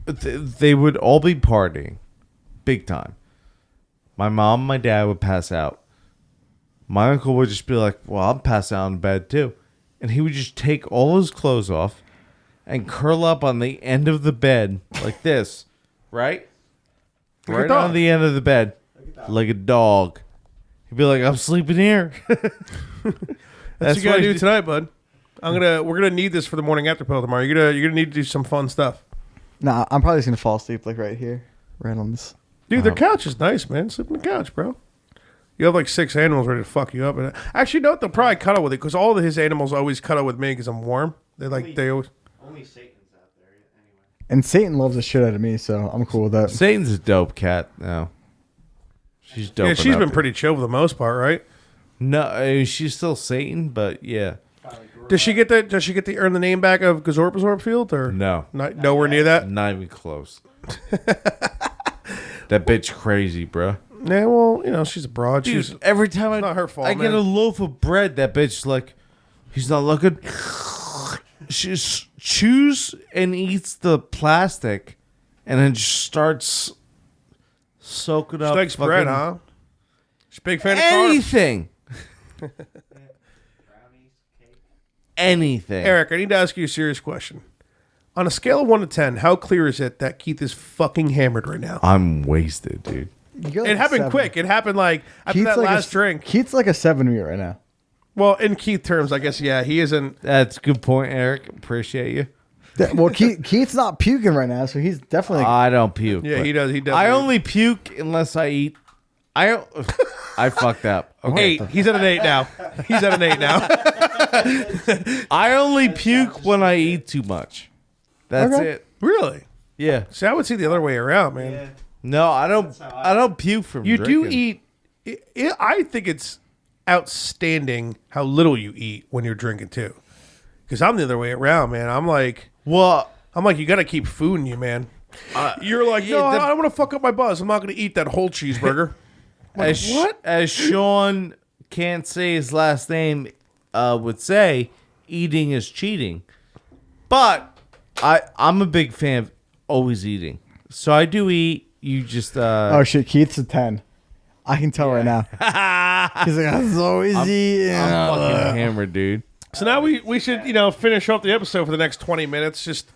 they would all be partying, big time. My mom and my dad would pass out. My uncle would just be like, well, I'll pass out in bed too. And he would just take all his clothes off and curl up on the end of the bed like this, right? Like a Right dog. on the end of the bed, like a dog. He'd be like, I'm sleeping here. that's what you got to what do he- tonight, bud. We're gonna need this for the morning after pill tomorrow. You're gonna need to do some fun stuff. Nah, I'm probably just gonna fall asleep like right here, right on this. Dude, their couch is nice, man. Sleep on the couch, bro. You have like 6 animals ready to fuck you up. And actually, no, they'll probably cuddle with it because all of his animals always cuddle with me because I'm warm. They always. Only Satan's out there anyway. And Satan loves the shit out of me, so I'm cool with that. Satan's a dope cat now. She's dope. Yeah, she's enough been to- pretty chill for the most part, right? No, she's still Satan, but yeah. Does she get that? Does she get to earn the name back of Gazorpazorp Field or No. nowhere near that? Not even close. That bitch crazy, bro. Yeah, well, she's a broad. Dude, She's every time not her fault, I man. get a loaf of bread, that bitch like, he's not looking. She chews and eats the plastic, and then just starts soaking she up. likes bread, fucking huh? She's a big fan of carbs. Anything. Anything. Eric, I need to ask you a serious question. On a scale of 1 to 10, how clear is it that Keith is fucking hammered right now? I'm wasted, dude. You're like It happened 7. quick. It happened like after that like last drink. Keith's like a 7 to me right now. Well, in Keith terms, I guess, yeah, he isn't. That's a good point, Eric. Appreciate you. Well, Keith's not puking right now, so he's definitely. I don't puke. Yeah, but he does. He does. I only puke unless I eat. I fucked up. Okay. 8. He's at an 8 now. He's at an 8 now. I only puke when I eat too much. That's Okay. it. Really? Yeah. See, I would see the other way around, man. Yeah. No, I don't. I don't puke from. You drinking. do eat. I think it's outstanding how little you eat when you're drinking too. Because I'm the other way around, man. I'm like, Well, you got to keep food in you, man. You're like, no, I don't want to fuck up my buzz. I'm not going to eat that whole cheeseburger. Like, what? As Sean can't say his last name would say, eating is cheating. But I'm a big fan of always eating. So I do eat. You just Oh shit, Keith's a 10. I can tell right now. He's like, I'm always eating. I'm fucking hammered, dude. So now we should finish off the episode for the next 20 minutes, just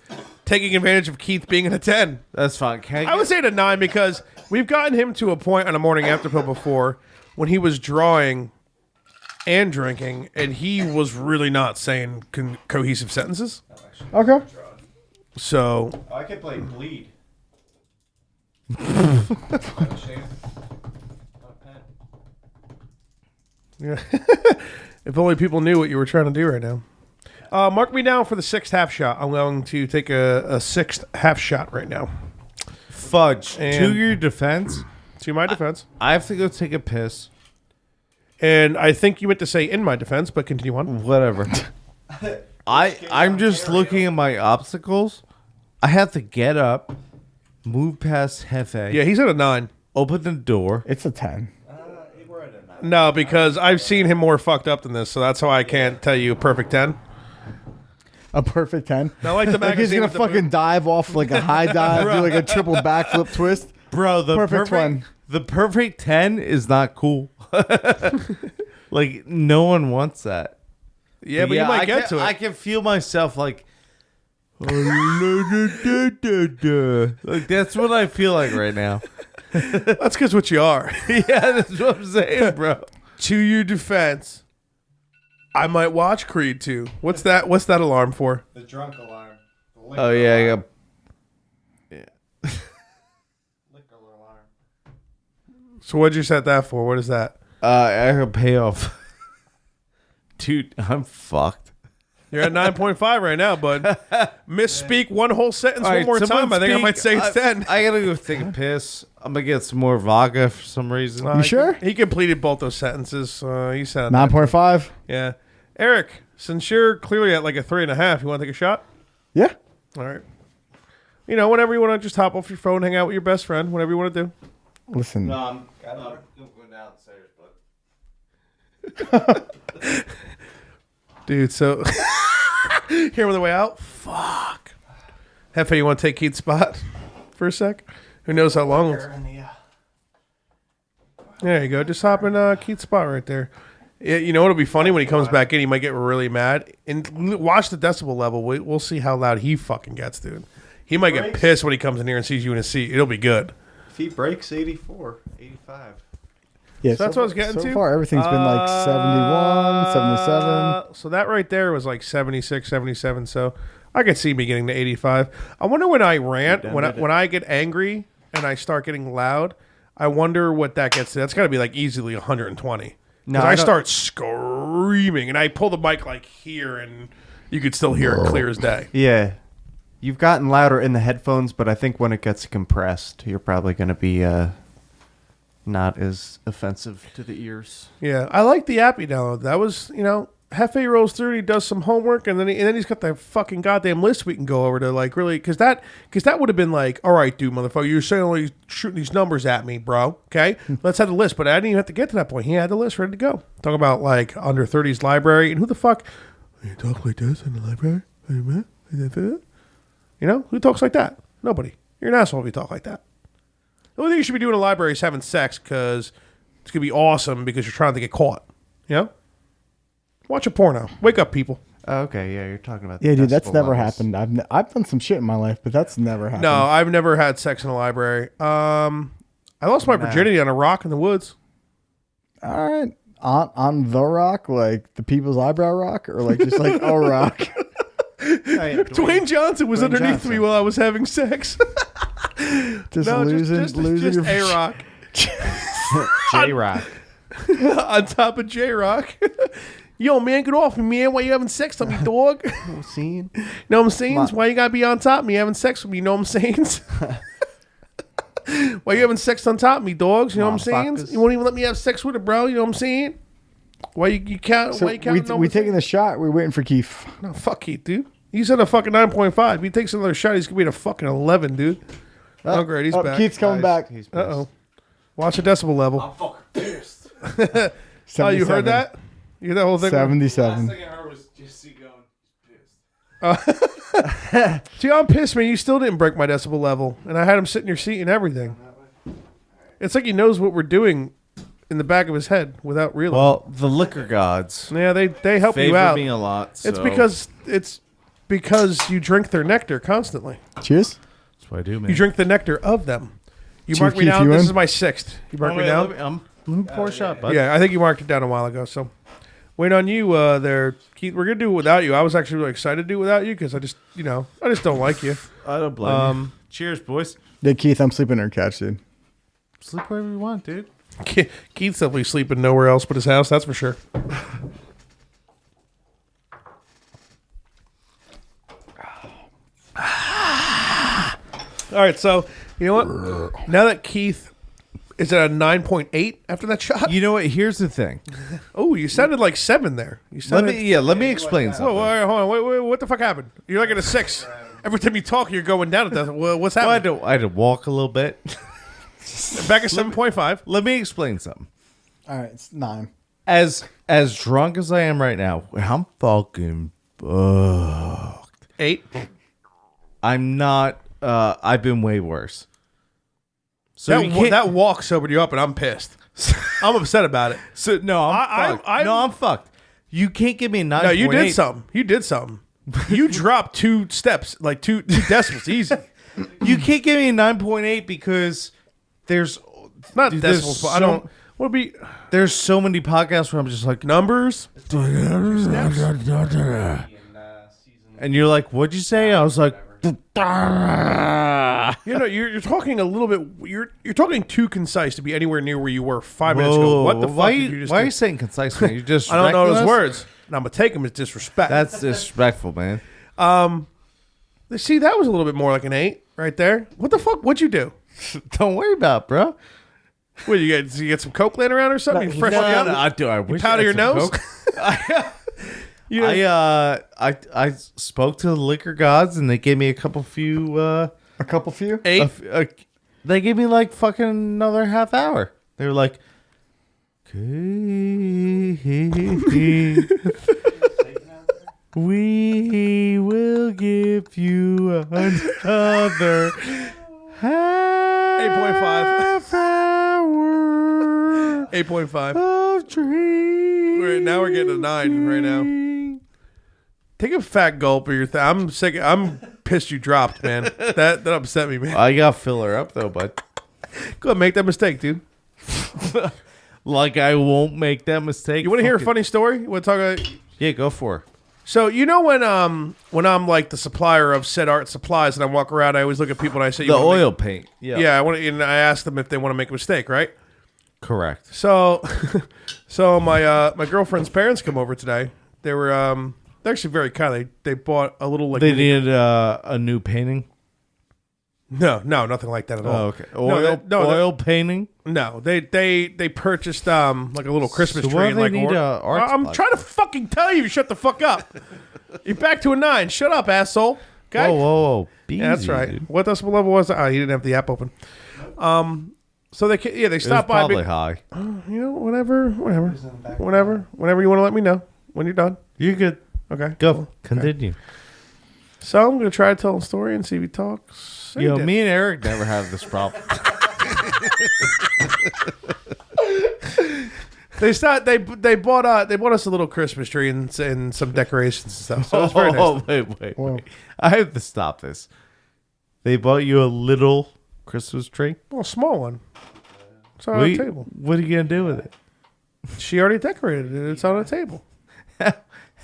taking advantage of Keith being in a 10. That's fine. Can I would say it a 9 because we've gotten him to a point on a morning after pill before when he was drawing and drinking, and he was really not saying cohesive sentences. Okay. So I can play bleed. if only people knew what you were trying to do right now. Mark me down for the 6th half shot. I'm going to take a 6th half shot right now. Fudge. And- To your defense, To my defense. I have to go take a piss. And I think you meant to say in my defense, but continue on. Whatever. I'm just looking at my obstacles. I have to get up, move past Hefe, Yeah, he's at a 9. open the door. It's a 10. No, because I've seen him more fucked up than this, so that's how I can't tell you a perfect 10. A perfect 10. Not like the Like he's magazine. gonna with the fucking dive off like a high dive, do like a triple backflip twist. Bro, the Perfect one. The perfect 10 is not cool. Like, no one wants that. Yeah, but you might get to it. I can feel myself like, like that's what I feel like right now. That's because what you are. Yeah, that's what I'm saying, bro. To your defense, I might watch Creed 2. What's that alarm for? The drunk alarm. The Oh yeah, I got. liquor alarm. So what'd you set that for? What is that? I got payoff. Dude, I'm fucked. You're at 9.5 right now, bud. Misspeak one whole sentence one more time. I think I might say it's 10. I gotta go take a piss. I'm gonna get some more vodka for some reason. You sure? He completed both those sentences. He said 9.5. Yeah. Eric, since you're clearly at like a 3.5, you want to take a shot? Yeah. All right. Whenever you want to just hop off your phone, hang out with your best friend, whatever you want to do. Listen. No, I'm going downstairs, but Dude, so here on the way out, fuck. Hefe, you want to take Keith's spot for a sec? Who knows how long? There you go. Just hop in Keith's spot right there. Yeah, it'll be funny when he comes back in. He might get really mad. And watch the decibel level. We'll see how loud he fucking gets, dude. He might get pissed when he comes in here and sees you in a seat. It'll be good. If he breaks 84, 85. Yeah, So that's what I was getting so to. far, everything's been like 71, 77. So that right there was like 76, 77. So I could see me getting to 85. I wonder when I rant, when I get angry and I start getting loud, I wonder what that gets to. That's got to be like easily 120. No, Because I I don't- start screaming and I pull the mic like here and you could still hear it clear as day. Yeah. You've gotten louder in the headphones, but I think when it gets compressed, you're probably going to be not as offensive to the ears. Yeah, I like the app you download. That was, Hefe rolls through and he does some homework, and then he's got the fucking goddamn list we can go over to, like, really, because that would have been like, all right, dude, motherfucker, you're saying all these shooting these numbers at me, bro. Okay, let's have the list. But I didn't even have to get to that point. He had the list ready to go. Talk about like under 30s library, and who the fuck you talk like this in the library? Who talks like that? Nobody. You're an asshole if you talk like that. The only thing you should be doing in a library is having sex because it's going to be awesome because you're trying to get caught. Watch a porno. Wake up, people. Oh, okay, yeah, you're talking about the Yeah, dude, that's decibel never levels. happened. I've done some shit in my life, but that's never happened. No, I've never had sex in a library. I I lost my virginity on a rock in the woods. All right. On the rock, like the people's eyebrow rock, or like just like a rock? Dwayne Johnson was Dwayne underneath me Johnson. while I was having sex. Just No, losing just your A Rock J-Rock. on top of J Rock. Yo, man, get off me, man. Why you having sex on me, dog? Scene. You know what I'm saying? Why you gotta be on top of me having sex with me? You know what I'm saying? Why you having sex on top of me, dogs? You know what I'm saying? Motherfuckers. You won't even let me have sex with it, bro. You know what I'm saying? Why you count? So why you counting? we taking the shot. We're waiting for Keith. No, fuck Keith, dude. He's at a fucking 9.5. If he takes another shot, he's gonna be at a fucking 11, dude. Oh, great, he's back. Keith's coming back. He's Uh oh. Watch the decibel level. I'm fucking pissed. Oh, you heard that? You heard that whole thing? 77. thing I heard was just see going pissed. See, I'm pissed, man. You still didn't break my decibel level, and I had him sit in your seat and everything. It's like he knows what we're doing in the back of his head without realizing. Well, the liquor gods Yeah, they help you favor out. me a lot. It's because you drink their nectar constantly. Cheers. That's what I do, man. You drink the nectar of them. You Chief mark me Keith, down. you This in? is my 6th. You mark me down. Let me pour a shot, bud. Yeah, I think you marked it down a while ago. So, wait on you there, Keith. We're gonna do it without you. I was actually really excited to do it without you because I just don't like you. I don't blame you. Cheers, boys. Yeah, Keith, I'm sleeping on your couch, dude. Sleep wherever you want, dude. Keith's definitely sleeping nowhere else but his house. That's for sure. All right, so you know what? Now that Keith is at a 9.8 after that shot. You know what? Here's the thing. Oh, you sounded like 7 there. You Let sounded. let me explain Whoa, something. whoa, hold on. Wait, what the fuck happened? You're like at a 6. Every time you talk, you're going down at that. Well, what's I happening? had to walk a little bit. Back at 7.5. Let me explain something. All right, it's 9. As drunk as I am right now, I'm fucking fucked. 8. I'm not. I've been way worse. So you That, can't- that walk sobered you up, and I'm pissed. I'm upset about it. So no, I'm fucked. I'm fucked. You can't give me a 9.8. No, you did something. You did something. You dropped 2 steps, like 2 decibels, easy. You can't give me a 9.8 because there's Not Dude, there's decibels, but I so- don't. What would be there's so many podcasts where I'm just like, numbers? and you're like, what'd you say? I was like, You know, you're talking a little bit. You're talking too concise to be anywhere near where you were 5 minutes ago. What the fuck why did you, you just why are do? you saying concise, man? You just I don't know those reckless? words, and I'm gonna take them as disrespect. That's disrespectful, man. See, that was a little bit more like an 8 right there. What the fuck? What'd you do? Don't worry about it, bro. What you get some coke laying around or something? You freshen you up? I wish I powder had your some nose? Coke. You know, I spoke to the liquor gods and they gave me a few. A couple few? 8. They gave me like fucking another half hour. They were like, we will give you another 8.5. hour 8.5. of dreaming. Now we're getting a 9 right now. Take a fat gulp of your thing. I'm sick. I'm pissed you dropped, man. That upset me, man. I got filler up though, but Go ahead, make that mistake, dude. like I won't make that mistake. You want to hear a Fucking- funny story? You want to talk about? Yeah, go for it. So you know when I'm like the supplier of said art supplies and I walk around, I always look at people and I say, The "You wanna oil paint. Yeah. make-" Yeah, I want to, and I ask them if they want to make a mistake, right? Correct. So, so my girlfriend's parents come over today. They were they're actually very kind. They bought a little like They needed a new painting. no, nothing like that at all. Oh, okay. No, Oil painting. No, they purchased like a little Christmas So tree what do and they like need, art I'm supplies trying to fucking tell you, shut the fuck up. You're back to a 9. Shut up, asshole. Okay. Whoa. Yeah, that's Easy, right. dude. What decibel level was it? Oh, he didn't have the app open. So they It was stopped by. probably high. You know, whenever you want to let me know when you're done. You're good. Okay. Go. Continue. So I'm gonna try to tell a story and see if he talks. He Yo, did. me and Eric never have this problem. They bought us a little Christmas tree and some decorations and stuff. So it was very nice. Wait. I have to stop this. They bought you a little Christmas tree. Well, a small one. It's on the table. What are you gonna do with it? She already decorated it. It's on the table.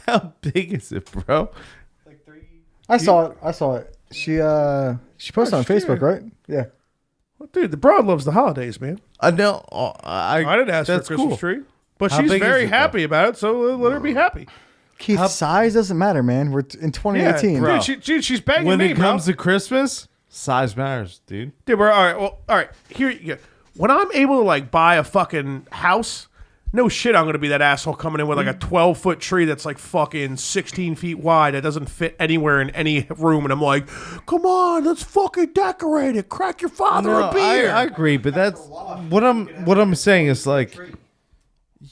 How big is it, bro? I saw it. She posted on Facebook, right? Yeah. Well, dude, the broad loves the holidays, man. I know. I didn't ask for a that's Christmas cool. tree, but How she's big is very it, though? happy about it. So let her be happy. Keith, size doesn't matter, man. We're in 2018. bro. Dude, she's begging When me, it comes to Christmas, size matters, dude. Dude, all right. Well, all right. Here you go. When I'm able to like buy a fucking house, no shit, I'm gonna be that asshole coming in with like a 12-foot tree that's like fucking 16 feet wide that doesn't fit anywhere in any room, and I'm like, come on, let's fucking decorate it. Crack your father a beer. I agree, but that's what I'm saying is like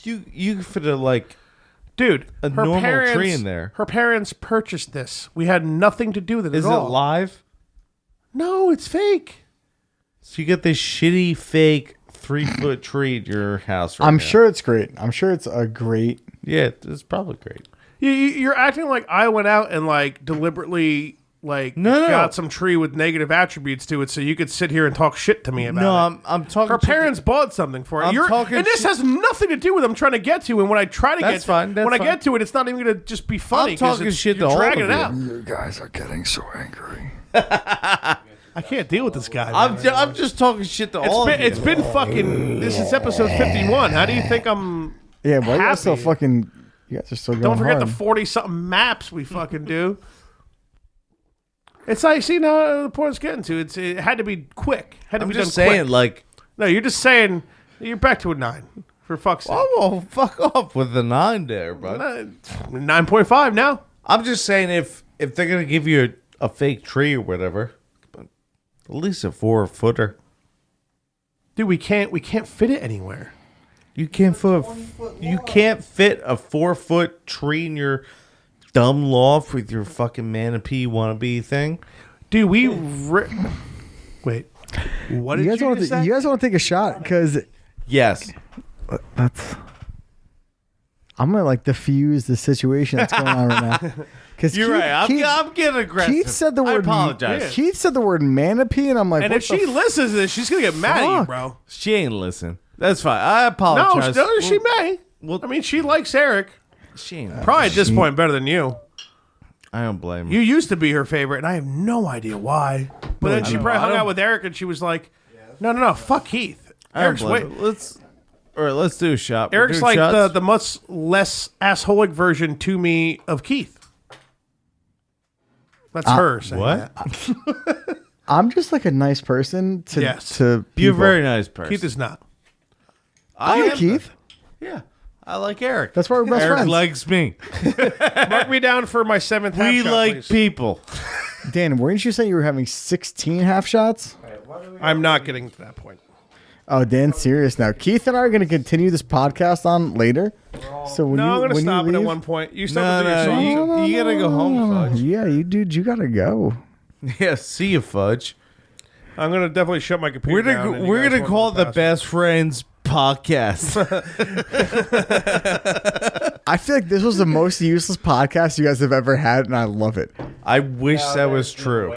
you fit a like Dude, a her normal parents, tree in there. Her parents purchased this. We had nothing to do with it Is at it all. live? No, it's fake. So you get this shitty fake 3-foot tree at your house. Right I'm now. sure it's great. I'm sure it's a great. Yeah, it's probably great. You're acting like I went out and like deliberately like No. got some tree with negative attributes to it so you could sit here and talk shit to me about it. I'm talking. Her parents bought something for it. I'm talking and this shit- has nothing to do with I'm trying to get to. And when I try to That's get fine, that's when I fine. get to it, it's not even going to just be funny. I'm talking 'cause shit you're to all dragging of it you. out. You guys are getting so angry. I can't deal with this guy. man. I'm just talking shit to all of you. It's been fucking. This is episode 51. How do you think I'm? Yeah, but you guys still Happy. fucking. You guys are still going Don't forget hard. the 40-something maps we fucking do. It's like, see, now the point it's getting to. It had to be quick. Had to I'm be just done saying, quick. like, No, you're just saying you're back to a 9. For fuck's sake. oh, fuck off with the 9 there, bud. 9.5 now. I'm just saying, if they're gonna give you a fake tree or whatever, but at least a 4-footer. Dude, we can't fit it anywhere. You can't fit a 4-foot tree in your dumb loft with your fucking manapee wannabe thing. Dude, wait. What did You guys want just to? say? You guys want to take a shot? Because Yes. that's. I'm gonna like diffuse the situation that's going on right now. Because You're right. I'm getting aggressive. Keith said the word. I apologize. Keith said the word manapee, and I'm like, And what if she the listens to this, she's gonna get mad at you, fuck? bro. She ain't listen. That's fine. I No, apologize. she may. well- I mean, she likes Eric. She ain't. Probably at this point better than you. I don't blame You used to be her favorite, and I have no idea why. But then she probably hung out with Eric, and she was like, no, fuck Keith. I don't Eric's blame way. her. Let's do a shot. We're Eric's doing like shots? the much less assholic version to me of Keith. That's her saying what? that. I'm just like a nice person to Yes. to You're a people. very nice person. Keith is not. I like am- Keith. Yeah, I like Eric. That's why we're best Eric friends. likes me. Mark me down for my 7th half We shot, like please. people. Dan, weren't you saying you were having 16 half shots? I'm not getting to that point. Oh, Dan's serious now. Keith and I are going to continue this podcast on later. So when No, you I'm going to when stop you it at leave, one point. You stop No, with your no, songs. you gotta go home, Fudge. Yeah, you dude, you gotta go. Yeah, see you, Fudge. I'm going to definitely shut my computer down. and you We're guys gonna won't call it go the past Best Friends Podcast. I feel like this was the most useless podcast you guys have ever had, and I love it. I wish that was true,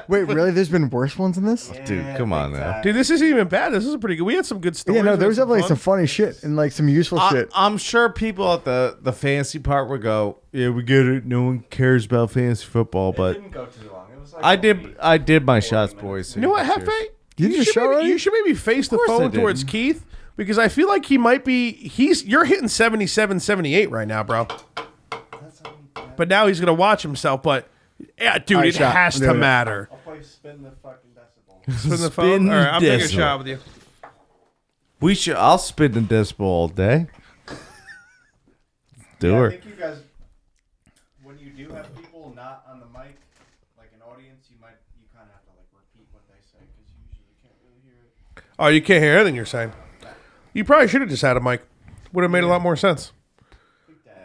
Wait, really? There's been worse ones than this? dude. Come on now. it. Dude, this isn't even bad. This is pretty good. We had some good stories. Yeah, no, We there was had definitely fun. some funny shit and like some useful shit. I'm sure people at the fantasy part would go, "Yeah, we get it. No one cares about fantasy football." But go too long. It was like I did my shots, boys. So You know what, cheers. Hefe? Did you should show maybe, already? you should maybe face the course I phone did. towards Keith because I feel like he might be. You're hitting 77, 78 right now, bro. But now he's gonna watch himself. But yeah, dude, All right, it shot. has I'm to doing it. matter. I'll probably spin the fucking decibel. Spin the phone. All right, I'm taking a decibel. shot with you. We should. I'll spin the decibel all day. Do I it. think you guys, when you do have people not on the mic, like an audience, you kind of have to like repeat what they say because you usually can't really hear it. Oh, you can't hear anything you're saying. You probably should have just had a mic. Would have made a lot more sense.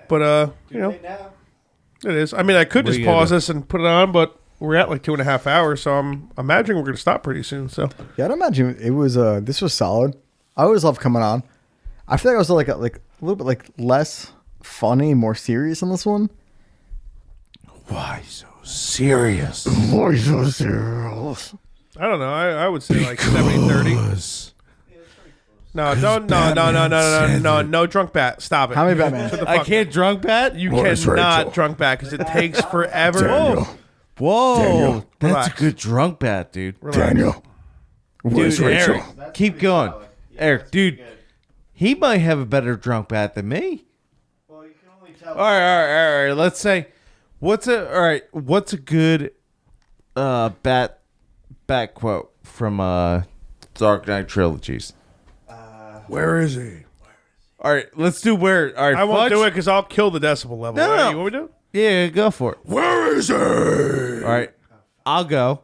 But you know, now. it is. I mean, I could What just are you gonna pause do? this and put it on, but we're at like 2.5 hours, so I'm imagining we're gonna stop pretty soon. So Yeah, I'd imagine it was. This was solid. I always love coming on. I feel like I was like a little bit like less funny, more serious on this one. Why so serious? Why so serious? I don't know. I would say like 70-30. No, don't. No drunk bat. Stop it. How many Batman? Shut the I fuck can't drunk bat. You cannot drunk bat because it takes forever. Whoa, that's Relax. a good drunk bat, dude. Daniel. Dude, Eric, keep going. Eric, dude, he might have a better drunk bat than me. Well, you can only tell. All right. Let's say, what's a good bat quote from Dark Knight trilogies? Where is he? All right, let's do where. All right, I won't Fudge? do it because I'll kill the decibel level. No, All right, no. You want me to do it? Yeah, go for it. Where is he? All right, I'll go.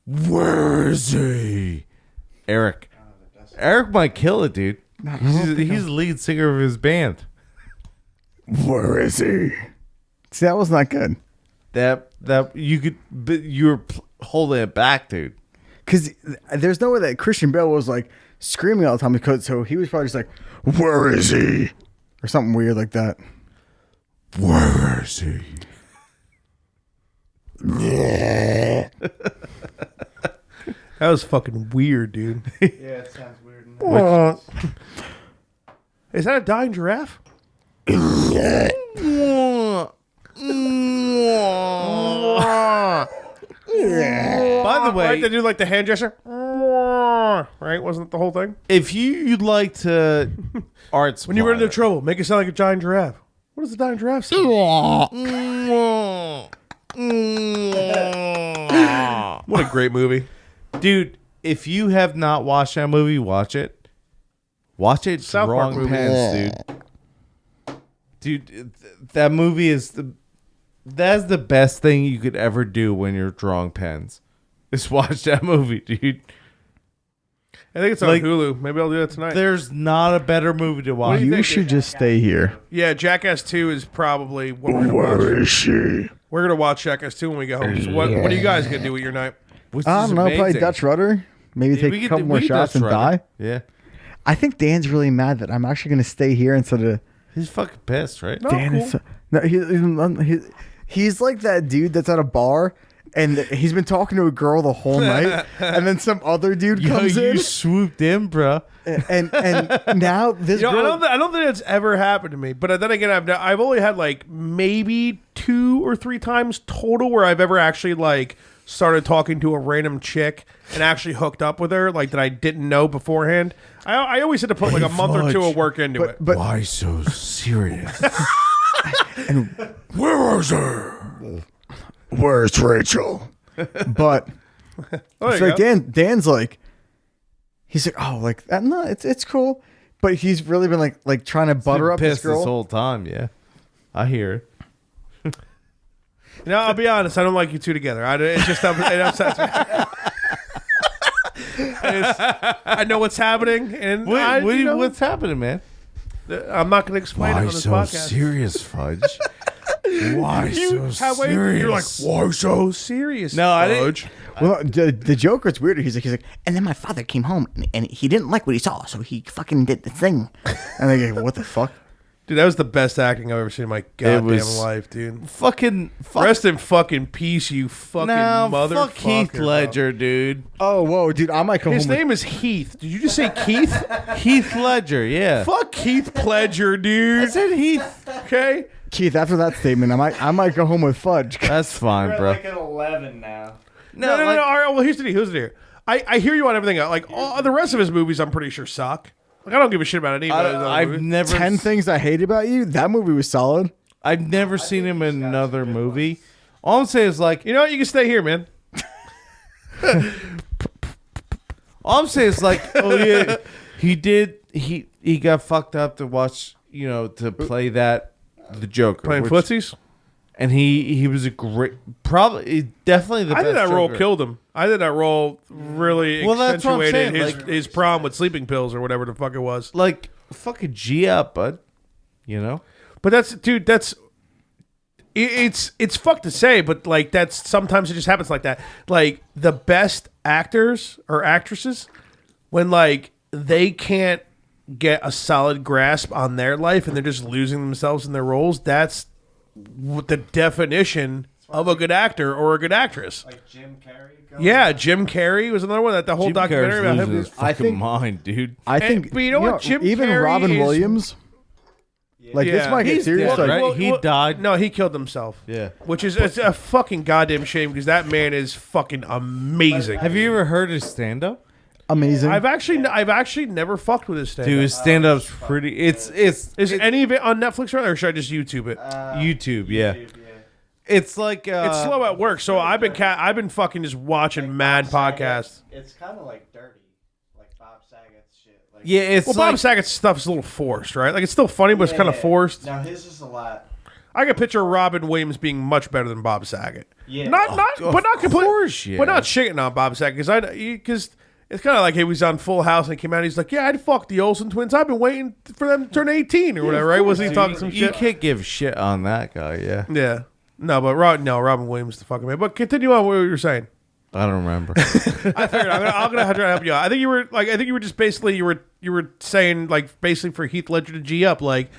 Where is he? Eric. Eric might kill it, dude. He's the lead singer of his band. Where is he? See, that was not good. That you could, but you're holding it back, dude. Because there's no way that Christian Bale was like screaming all the time. Because so he was probably just like, "Where is he?" or something weird like that. Where is he? That was fucking weird, dude. Yeah, it sounds weird. Is that a dying giraffe? By the way, Right, they do like the hand gesture. Right, wasn't it the whole thing? if you'd like to art When you run into trouble, make it sound like a giant giraffe. What does the dying giraffe say? What a great movie. dude, if you have not watched that movie, watch it. Watch it South Park drawing movie. pens, dude. That movie is that's the best thing you could ever do when you're drawing pens. Is watch that movie, dude. I think it's on Like, Hulu. Maybe I'll do that tonight. There's not a better movie to watch. do you You think, should just stay here. Yeah, Jackass 2 is probably what we're going to watch. is she? We're going to watch Jackass 2 when we get home. So what are you guys going to do with your night? Which I is don't know. Play amazing. Dutch rudder. Maybe Yeah, take we a could couple do- more we could shots Dutch and rudder. die. Yeah, I think Dan's really mad that I'm actually going to stay here instead of he's fucking pissed, right? No, Dan. cool. Is no, he's like that dude that's at a bar and he's been talking to a girl the whole night, and then some other dude Yo, comes you in, swooped in, bro. and now this You know, girl. I don't think it's ever happened to me. But then again, I've only had like maybe 2 or 3 times total where I've ever actually like started talking to a random chick and actually hooked up with her, like that I didn't know beforehand. I always had to put like a month or 2 of work into it. but Why so serious? where is her? Where's Rachel? But Oh, there so you go. Dan's like, he's like, oh, like that. No, it's cool. But he's really been like trying to butter up this pissed girl. this whole time. Yeah, I hear it. You know, I'll be honest. I don't like you two together. It just it upsets me. I know what's happening, and What's happening, man? I'm not going to explain it on this podcast. serious, Fudge? Why You're like, why so serious? No, I didn't- Fudge?" Well, the Joker's weird. He's like, and then my father came home and he didn't like what he saw, so he fucking did the thing. And they go, what the fuck? Dude, that was the best acting I've ever seen in my goddamn was- life, dude. Fuck. Rest in fucking peace, you fucking motherfucker. fuck Heath bro. Ledger, dude. Oh, whoa, dude, I might come His home. name is Heath. Did you just say Keith? Heath Ledger, yeah. Fuck Heath Pledger, I dude. said Heath. Okay? Keith, after that statement, I might go home with Fudge. That's fine, bro. at 11 now. No. All right, well, here's the deal. I hear you on everything. Like, all the rest of his movies, I'm pretty sure suck. Like, I don't give a shit about any of those other I've movies. never 10 things I hate about you. That movie was solid. I've never seen him in another movie. All I'm saying is like, You know what? You can stay here, man. oh yeah, he got fucked up to watch, to play the Joker. Playing footsies? And he was a great, definitely the I best think that role Joker. killed him. I think that role really Well, that's what I'm accentuated saying, his problem with sleeping pills or whatever the fuck it was. Like, fucking G up, bud. But it's fucked to say, but like that's sometimes it just happens like that. Like the best actors or actresses, when like they can't get a solid grasp on their life and they're just losing themselves in their roles, that's what the definition of a good actor or a good actress. Like Jim Carrey. Yeah, Jim Carrey was another one. That the whole Jim documentary Carrey's about losing him. his fucking mind, dude. I think, but you know what? Jim even Carrey Robin is- Williams. Like this Yeah. might get He's serious. dead, Like, right? He died. No, he killed himself. Yeah. Which is it's a fucking goddamn shame because that man is fucking amazing. Have you ever heard his stand-up? amazing. I've actually never fucked with his stand. Dude, his stand-up's pretty... Is any of it on Netflix or should I just YouTube it? YouTube, yeah. It's like... It's slow at work, so I've been fucking just watching mad podcasts. It's kind of like dirty, like Bob Saget's shit. Like, Yeah, it's Well, like... Bob Saget's stuff is a little forced, right? Like it's still funny, but it's kind of forced. Now his is a lot. I can picture Robin Williams being much better than Bob Saget. Yeah. But not completely. course, yeah. But not shitting on Bob Saget because it's kind of like he was on Full House and he came out. And he's like, yeah, I'd fuck the Olsen twins. I've been waiting for them to turn 18 or whatever, right? Wasn't he talking some You shit? can't give shit on that guy, yeah. Yeah. No, but Robin Williams the fucking man. But continue on what you were saying. I don't remember. I figured I'm gonna try to help you out. I think you were just basically you were saying like basically for Heath Ledger to G up, like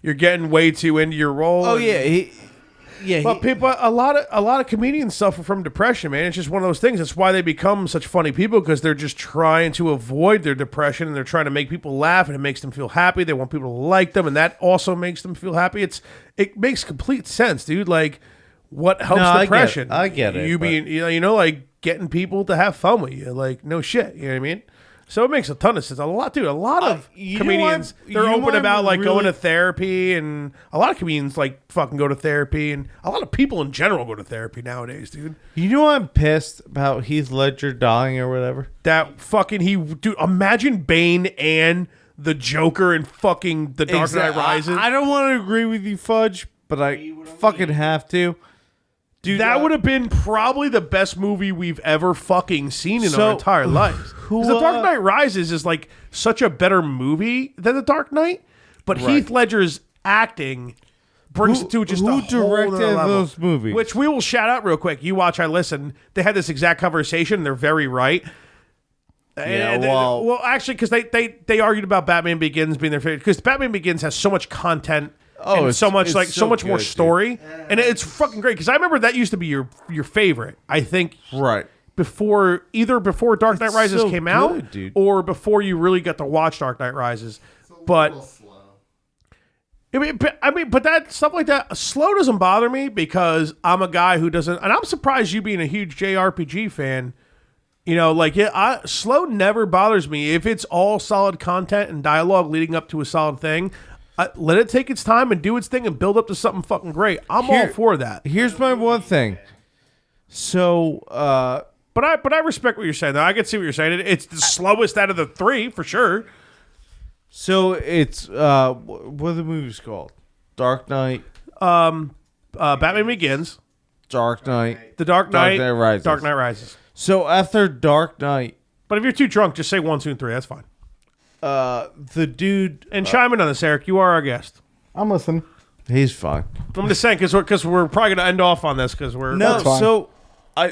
you're getting way too into your role. Oh, and- yeah. But people, a lot of comedians suffer from depression, man. It's just one of those things. That's why they become such funny people because they're just trying to avoid their depression and they're trying to make people laugh and it makes them feel happy. They want people to like them and that also makes them feel happy. It makes complete sense, dude. Like what helps depression? I get it. You being like getting people to have fun with you. Like no shit. You know what I mean? So it makes a ton of sense. A lot of you know comedians, what- they're you know open what about I'm like going really- to therapy, and a lot of comedians like fucking go to therapy, and a lot of people in general go to therapy nowadays, dude. You know I'm pissed about Heath Ledger dying or whatever? That fucking dude, imagine Bane and the Joker and fucking The Dark Knight Rises. I don't want to agree with you, Fudge, but I fucking have to. Dude, that would have been probably the best movie we've ever fucking seen in our entire lives. 'Cause The Dark Knight Rises is like such a better movie than The Dark Knight, but Heath Ledger's acting brings it to just a who whole directed nother level. those movies? Which we will shout out real quick. You watch, I listen. They had this exact conversation. They're very right. And well- actually, because they argued about Batman Begins being their favorite because Batman Begins has so much content. Oh, and it's- so much it's like so so much more good, dude. story, and it's fucking great because I remember that used to be your favorite. I think Right. before Dark Knight Rises so came out, good, dude. or before you really got to watch Dark Knight Rises. But but that stuff like that slow doesn't bother me because I'm a guy who doesn't, and I'm surprised you being a huge JRPG fan. You know, like slow never bothers me if it's all solid content and dialogue leading up to a solid thing. Let it take its time and do its thing and build up to something fucking great. I'm all for that. Here's my one thing. So, But I respect what you're saying. Though I can see what you're saying. It's the slowest out of the three for sure. it's what are the movies called? Dark Knight, Batman Begins, Dark Knight. The Dark Knight, Rises. Dark Knight Rises. So after Dark Knight, But if you're too drunk, just say 1, 2, and 3. That's fine. the dude, And chime in on this, Eric. You are our guest. I'm listening. he's fine. I'm just saying because we're probably gonna end off on this because we're No, That's fine. so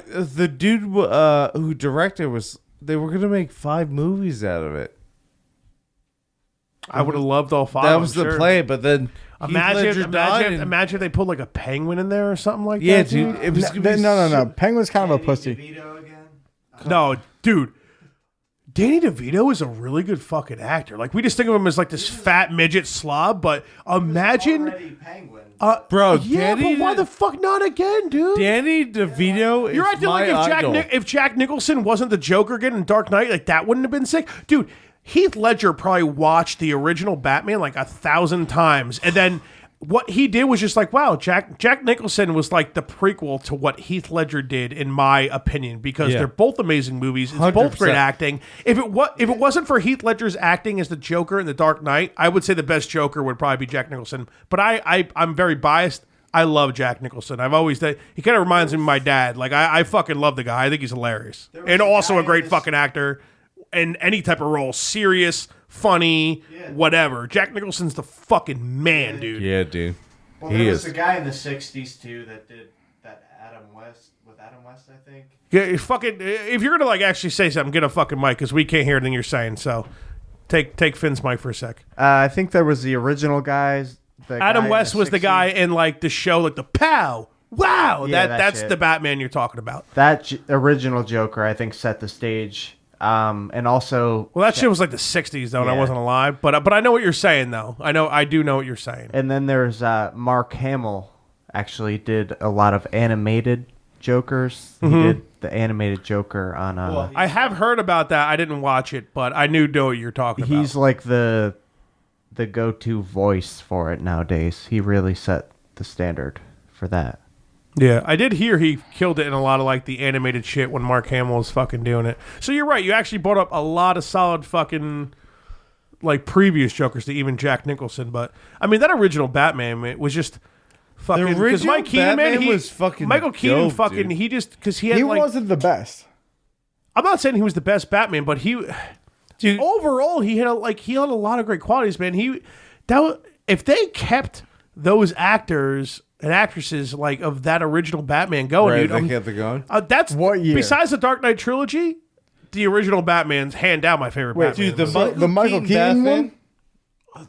the dude who directed they were gonna make 5 movies out of it. I would have loved all 5. That I'm was the sure. play, but then Heath Ledger died and- Imagine if they put like a penguin in there or something like yeah, that. dude, it was gonna be No. Penguin's kind of a pussy. DeVito again. No, dude. Danny DeVito is a really good fucking actor. Like we just think of him as like this fat midget slob, but imagine, Already Penguin. Bro, yeah, Danny but why the fuck not again, dude? Danny DeVito is You're acting my like idol. if Jack Nicholson wasn't the Joker again in Dark Knight, like that wouldn't have been sick, dude. Heath Ledger probably watched the original Batman like 1,000 times, and then what he did was just like, wow, Jack Nicholson was like the prequel to what Heath Ledger did, in my opinion, because Yeah. they're both amazing movies. It's both great 100%. acting. If it wasn't for Heath Ledger's acting as the Joker in The Dark Knight, I would say the best Joker would probably be Jack Nicholson. But I'm very biased. I love Jack Nicholson. I've always he kind of reminds me of my dad. Like I fucking love the guy. I think he's hilarious and also a great fucking actor in any type of role, serious, funny, whatever. Jack Nicholson's the fucking man, dude. Yeah, dude. Well, He there was is. a guy in the '60s too that did that Adam West I think. Yeah, fucking. If you're gonna like actually say something, get a fucking mic because we can't hear anything you're saying. So take Finn's mic for a sec. I think there was the original guys. Adam West was the guy in like the show, like the pow Wow, Yeah, that's shit. the Batman you're talking about. That original Joker, I think, set the stage. And also, Well, that shit was like the '60s though, and I Yeah. wasn't alive. But I know what you're saying though. I do know what you're saying. and then there's Mark Hamill actually did a lot of animated Jokers. He did the animated Joker on. I have heard about that. I didn't watch it, but I know what you're talking about. He's like the go-to voice for it nowadays. He really set the standard for that. Yeah, I did hear he killed it in a lot of like the animated shit when Mark Hamill was fucking doing it. So you're right. You actually brought up a lot of solid fucking like previous Jokers to even Jack Nicholson. But I mean, that original Batman was just fucking. The 'cause original Mike Keaton, Batman he was fucking Michael Keaton, dope, fucking. dude. He just because he had He like. wasn't the best. I'm not saying he was the best Batman, but Dude, overall he had a lot of great qualities, man. If they kept those actors and actresses like of that original Batman going, right, dude, they kept it going. that's What year? Besides the Dark Knight trilogy, the original Batman's hand down my favorite Batman. Dude, the Michael Keaton one?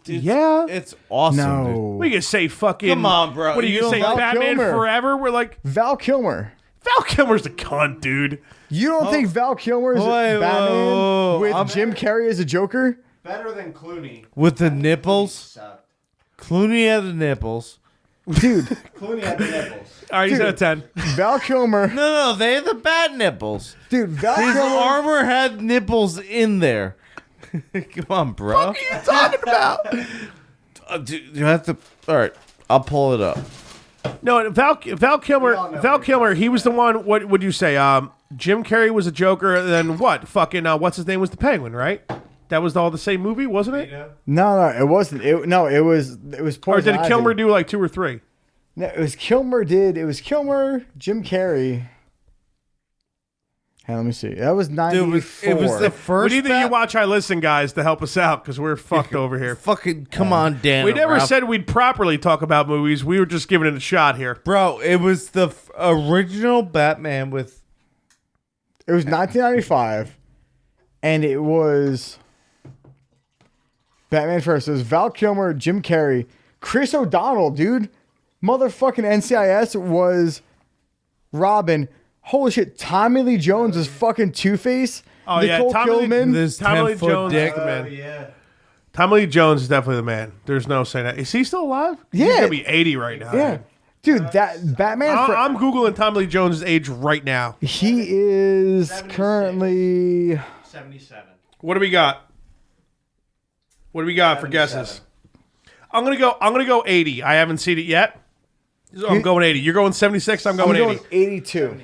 Dude, Yeah. it's awesome. No. Dude. We can say fucking. Come on, bro. What do you You say, don't- Val Batman Kilmer. Forever? We're like Val Kilmer. Val Kilmer's the cunt, dude. You don't think Val Kilmer is Wait, Batman whoa, with I'm- Jim Carrey as a Joker? Better than Clooney. With the nipples, Clooney had the nipples. Dude, Clooney had the nipples. All right, he's Dude. at 10. Val Kilmer. No, they had the bad nipples. Dude, Val His Kilmer. armor had nipples in there. Come on, bro. What are you talking about? Dude, you have to. All right, I'll pull it up. No, Val Kilmer. He was the one. What would you say? Jim Carrey was a Joker. Then what? Fucking what's his name was the Penguin, right? That was all the same movie, wasn't it? No, it wasn't. It was Or Poison did Ivy. Kilmer do like 2 or 3? No, it was Kilmer. It was Kilmer, Jim Carrey. Hey, let me see. That was 94. It was the We first. need that you watch I Listen, guys, to help us out because we're fucked over here. Fucking come on, Dan. We never Ralph. said we'd properly talk about movies. We were just giving it a shot here. Bro, it was the original Batman with. It was 1995, and it was Batman first. It was Val Kilmer, Jim Carrey, Chris O'Donnell, dude. Motherfucking NCIS was Robin. Holy shit, Tommy Lee Jones was fucking Two-Face. Oh, Nicole yeah, Tommy Lee- Kidman. This Tommy Lee 10-foot Jones dick. is the man. Yeah. Tommy Lee Jones is definitely the man. There's no saying that. Is he still alive? He's Yeah. gonna be 80 right now. Yeah. Dude, that Batman I'm googling Tommy Lee Jones' age right now. he is currently 77. What do we got? What do we got for guesses? I'm gonna go 80. I haven't seen it yet. So I'm going 80. You're going 76. I'm going 80. 82.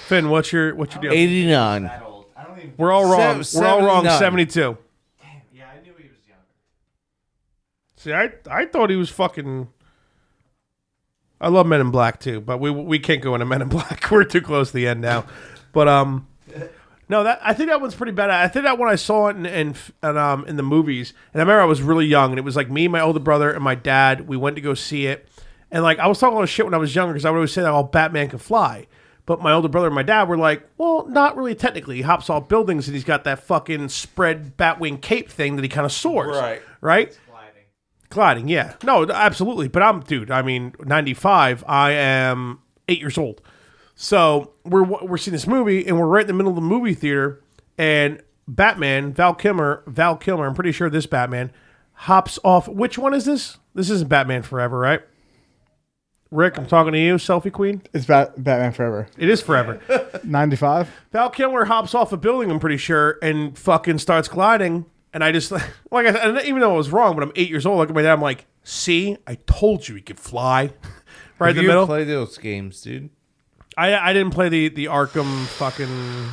Finn, what's your deal? 89. That old. I don't even. We're all wrong. We're all wrong. 79. 72. Yeah, I knew he was younger. See, I thought he was fucking. I love Men in Black too, but we can't go into Men in Black. We're too close to the end now. But no, that I think that one's pretty bad. I think that when I saw it in the movies, and I remember I was really young, and it was like me, my older brother, and my dad. We went to go see it, and like I was talking a lot of shit when I was younger because I would always say that Batman can fly. But my older brother and my dad were like, well, not really technically. He hops off buildings and he's got that fucking spread Batwing cape thing that he kind of soars. Right? Gliding, yeah. No, absolutely. But I mean, 95, I am 8 years old. So we're seeing this movie and we're right in the middle of the movie theater and Batman, Val Kilmer, I'm pretty sure this Batman, hops off. Which one is this? This isn't Batman Forever, right? Rick, I'm talking to you, selfie queen. It's Batman Forever. It is Forever. 95. Val Kilmer hops off a building, I'm pretty sure, and fucking starts gliding. And I just, like I said, even though it was wrong, but I'm 8 years old, look at my dad, I'm like, see, I told you he could fly. Right in the middle. Play those games, dude. I didn't play the Arkham fucking,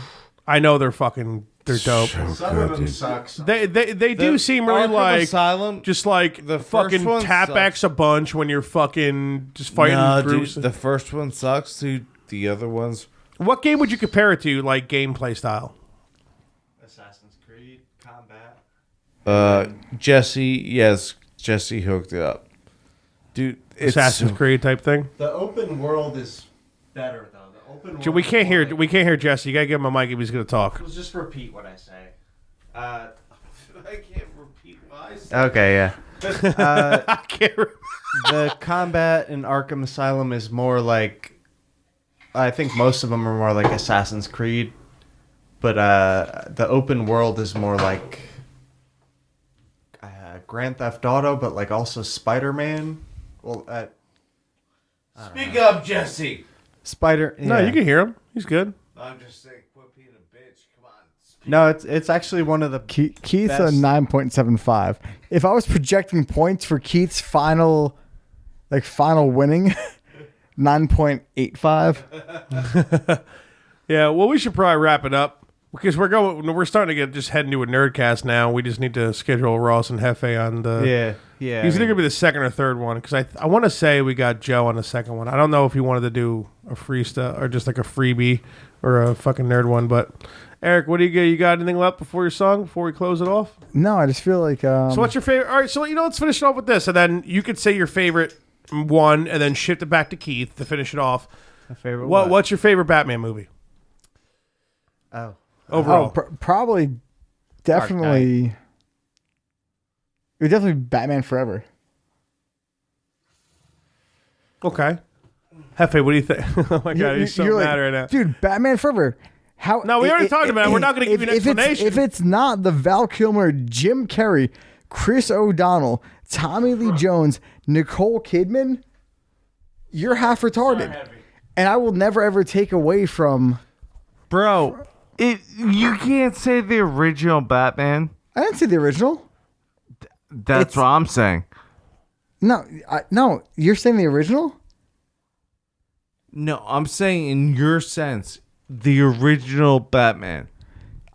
I know they're dope. Some of them sucks. They do seem really Arkham like, Asylum. just like The the first fucking one tap sucks. X a bunch when you're fucking just fighting No, through. dude, the first one sucks, dude. The other ones. What game would you compare it to, like gameplay style? Assassin's Creed, Combat. Jesse hooked it up. Dude, it's Assassin's Creed type thing? The open world is better though. The open world. Dude, we can't hear Jesse. You gotta give him a mic if he's gonna talk. Let's just repeat what I say. I can't repeat what I said. Okay, yeah. I can't remember. The combat in Arkham Asylum is more like, I think most of them are more like Assassin's Creed, but the open world is more like Grand Theft Auto, but like also Spider-Man. Well, Speak up, Jesse. No, you can hear him. He's good. I'm just saying, quit being a bitch. Come on. No, it's actually one of the Keith's best. a 9.75. If I was projecting points for Keith's final winning, 9.85. Yeah, well, we should probably wrap it up because we're starting to just head into a nerdcast now. We just need to schedule Ross and Hefe on the. Yeah. He's either gonna be the second or third one because I want to say we got Joe on the second one. I don't know if he wanted to do a free stuff or just like a freebie or a fucking nerd one. But Eric, what do you got? You got anything left before your song? Before we close it off? No, I just feel like. So what's your favorite? All right, so let's finish it off with this, and then you could say your favorite one, and then shift it back to Keith to finish it off. My favorite. What's your favorite Batman movie overall? Probably, definitely. It would definitely be Batman Forever. Okay. Hefe, what do you think? Oh my god, he's so You're mad like, right now. Dude, Batman Forever. How? No, we already talked about it. We're not going to give you an explanation. If it's not the Val Kilmer, Jim Carrey, Chris O'Donnell, Tommy Lee Jones, Nicole Kidman, you're half retarded. And I will never ever take away from. Bro, you can't say the original Batman. I didn't say the original. That's what I'm saying. No, no, you're saying the original? No, I'm saying in your sense, the original Batman.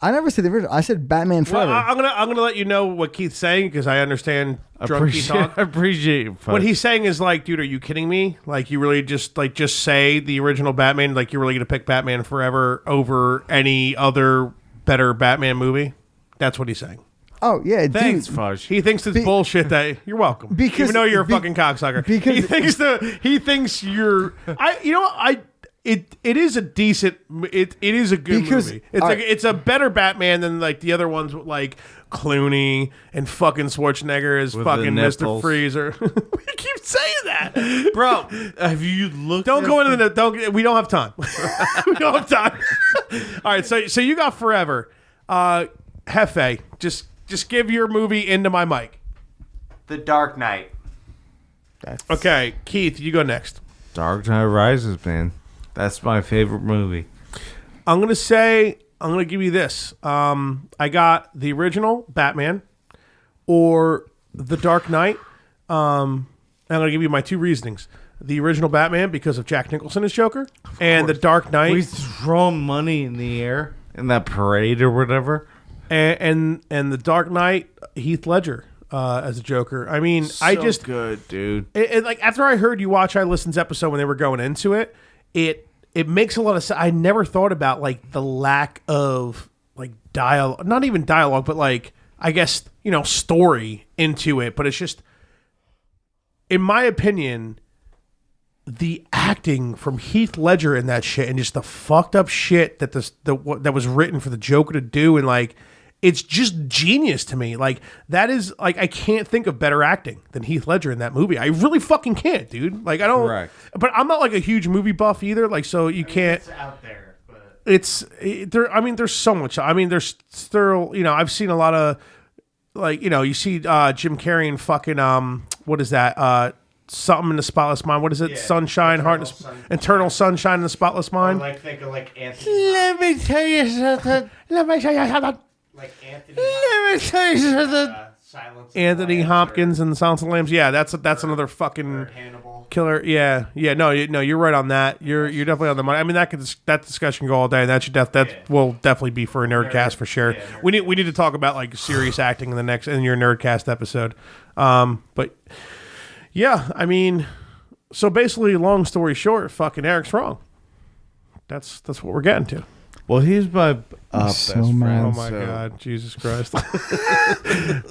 I never said the original. I said Batman Well, Forever. I'm gonna let you know what Keith's saying because I understand drunk Keith talk. I appreciate it. What he's saying is like, dude, are you kidding me? Like, you really just say the original Batman? Like, you're really gonna pick Batman Forever over any other better Batman movie? That's what he's saying. Oh yeah, Thanks, dude. Fudge. He thinks it's bullshit that you're welcome. Because- even though you're a fucking cocksucker, because- he thinks you're. It is a decent. It is a good Because- movie. It's like it's a better Batman than like the other ones with like Clooney and fucking Schwarzenegger as With fucking the Mr. nipples. Freezer. We keep saying that, Bro, have you looked Don't at go into the. Don't. We don't have time. We don't have time. All right. So you got Forever. Hefe, just give your movie into my mic. The Dark Knight. Okay, Keith, you go next. Dark Knight Rises, man. That's my favorite movie. I'm gonna give you this. I got the original Batman or the Dark Knight. I'm gonna give you my two reasonings. The original Batman because of Jack Nicholson as Joker, and the Dark Knight. We throw money in the air in that parade or whatever. And the Dark Knight, Heath Ledger as a Joker. I mean, I just good, dude. like after I heard you watch I Listen's episode when they were going into it, it makes a lot of sense. I never thought about like the lack of like dialogue, not even dialogue, but like I guess story into it. But it's just, in my opinion, the acting from Heath Ledger in that shit and just the fucked up shit that that was written for the Joker to do, and like it's just genius to me. Like that is like I can't think of better acting than Heath Ledger in that movie. I really fucking can't, dude. Like I don't. Correct. But I'm not like a huge movie buff either. Like so you can't. It's out there, but There. I mean, there's so much. I mean, there's still. I've seen a lot of like you see Jim Carrey and fucking what is that something in the Spotless Mind. What is it? Yeah, Sunshine, Eternal Sunshine in the Spotless Mind. like think of like Anthony. Let me tell you something. Let me tell you something. Like Anthony. Let me tell you something. Silence. Anthony Hopkins and Silence of the Lambs. Yeah, that's another fucking Hannibal. killer. Yeah. No, you're right on that. You're definitely on the money. I mean, that discussion can go all day. And that will definitely be for a nerdcast for sure. Yeah, we need to talk about like serious acting in your nerdcast episode. But yeah, I mean, so basically, long story short, fucking Eric's wrong. That's what we're getting to. Well, he's my best so friend. mad. Oh my God, Jesus Christ! All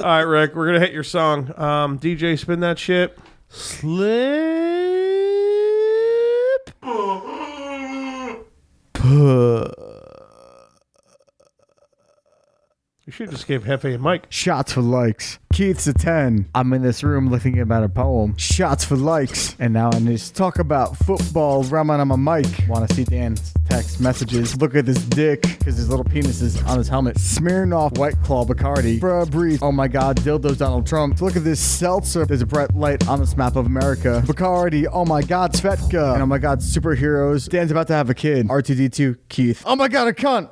right, Rick, we're gonna hit your song. DJ, spin that shit. Slip. You should just give Hefe a mic. Shots for likes. Keith's a 10. I'm in this room thinking about a poem. Shots for likes. And now I need to talk about football. Ramen on my mic. Want to see Dan's text messages. Look at this dick, because his little penis is on his helmet. Smirnoff White Claw Bacardi. Bruh, breathe. Oh my god, dildos Donald Trump. Look at this seltzer. There's a bright light on this map of America. Bacardi. Oh my god, Svetka. And oh my god, superheroes. Dan's about to have a kid. R2D2, Keith. Oh my god, a cunt.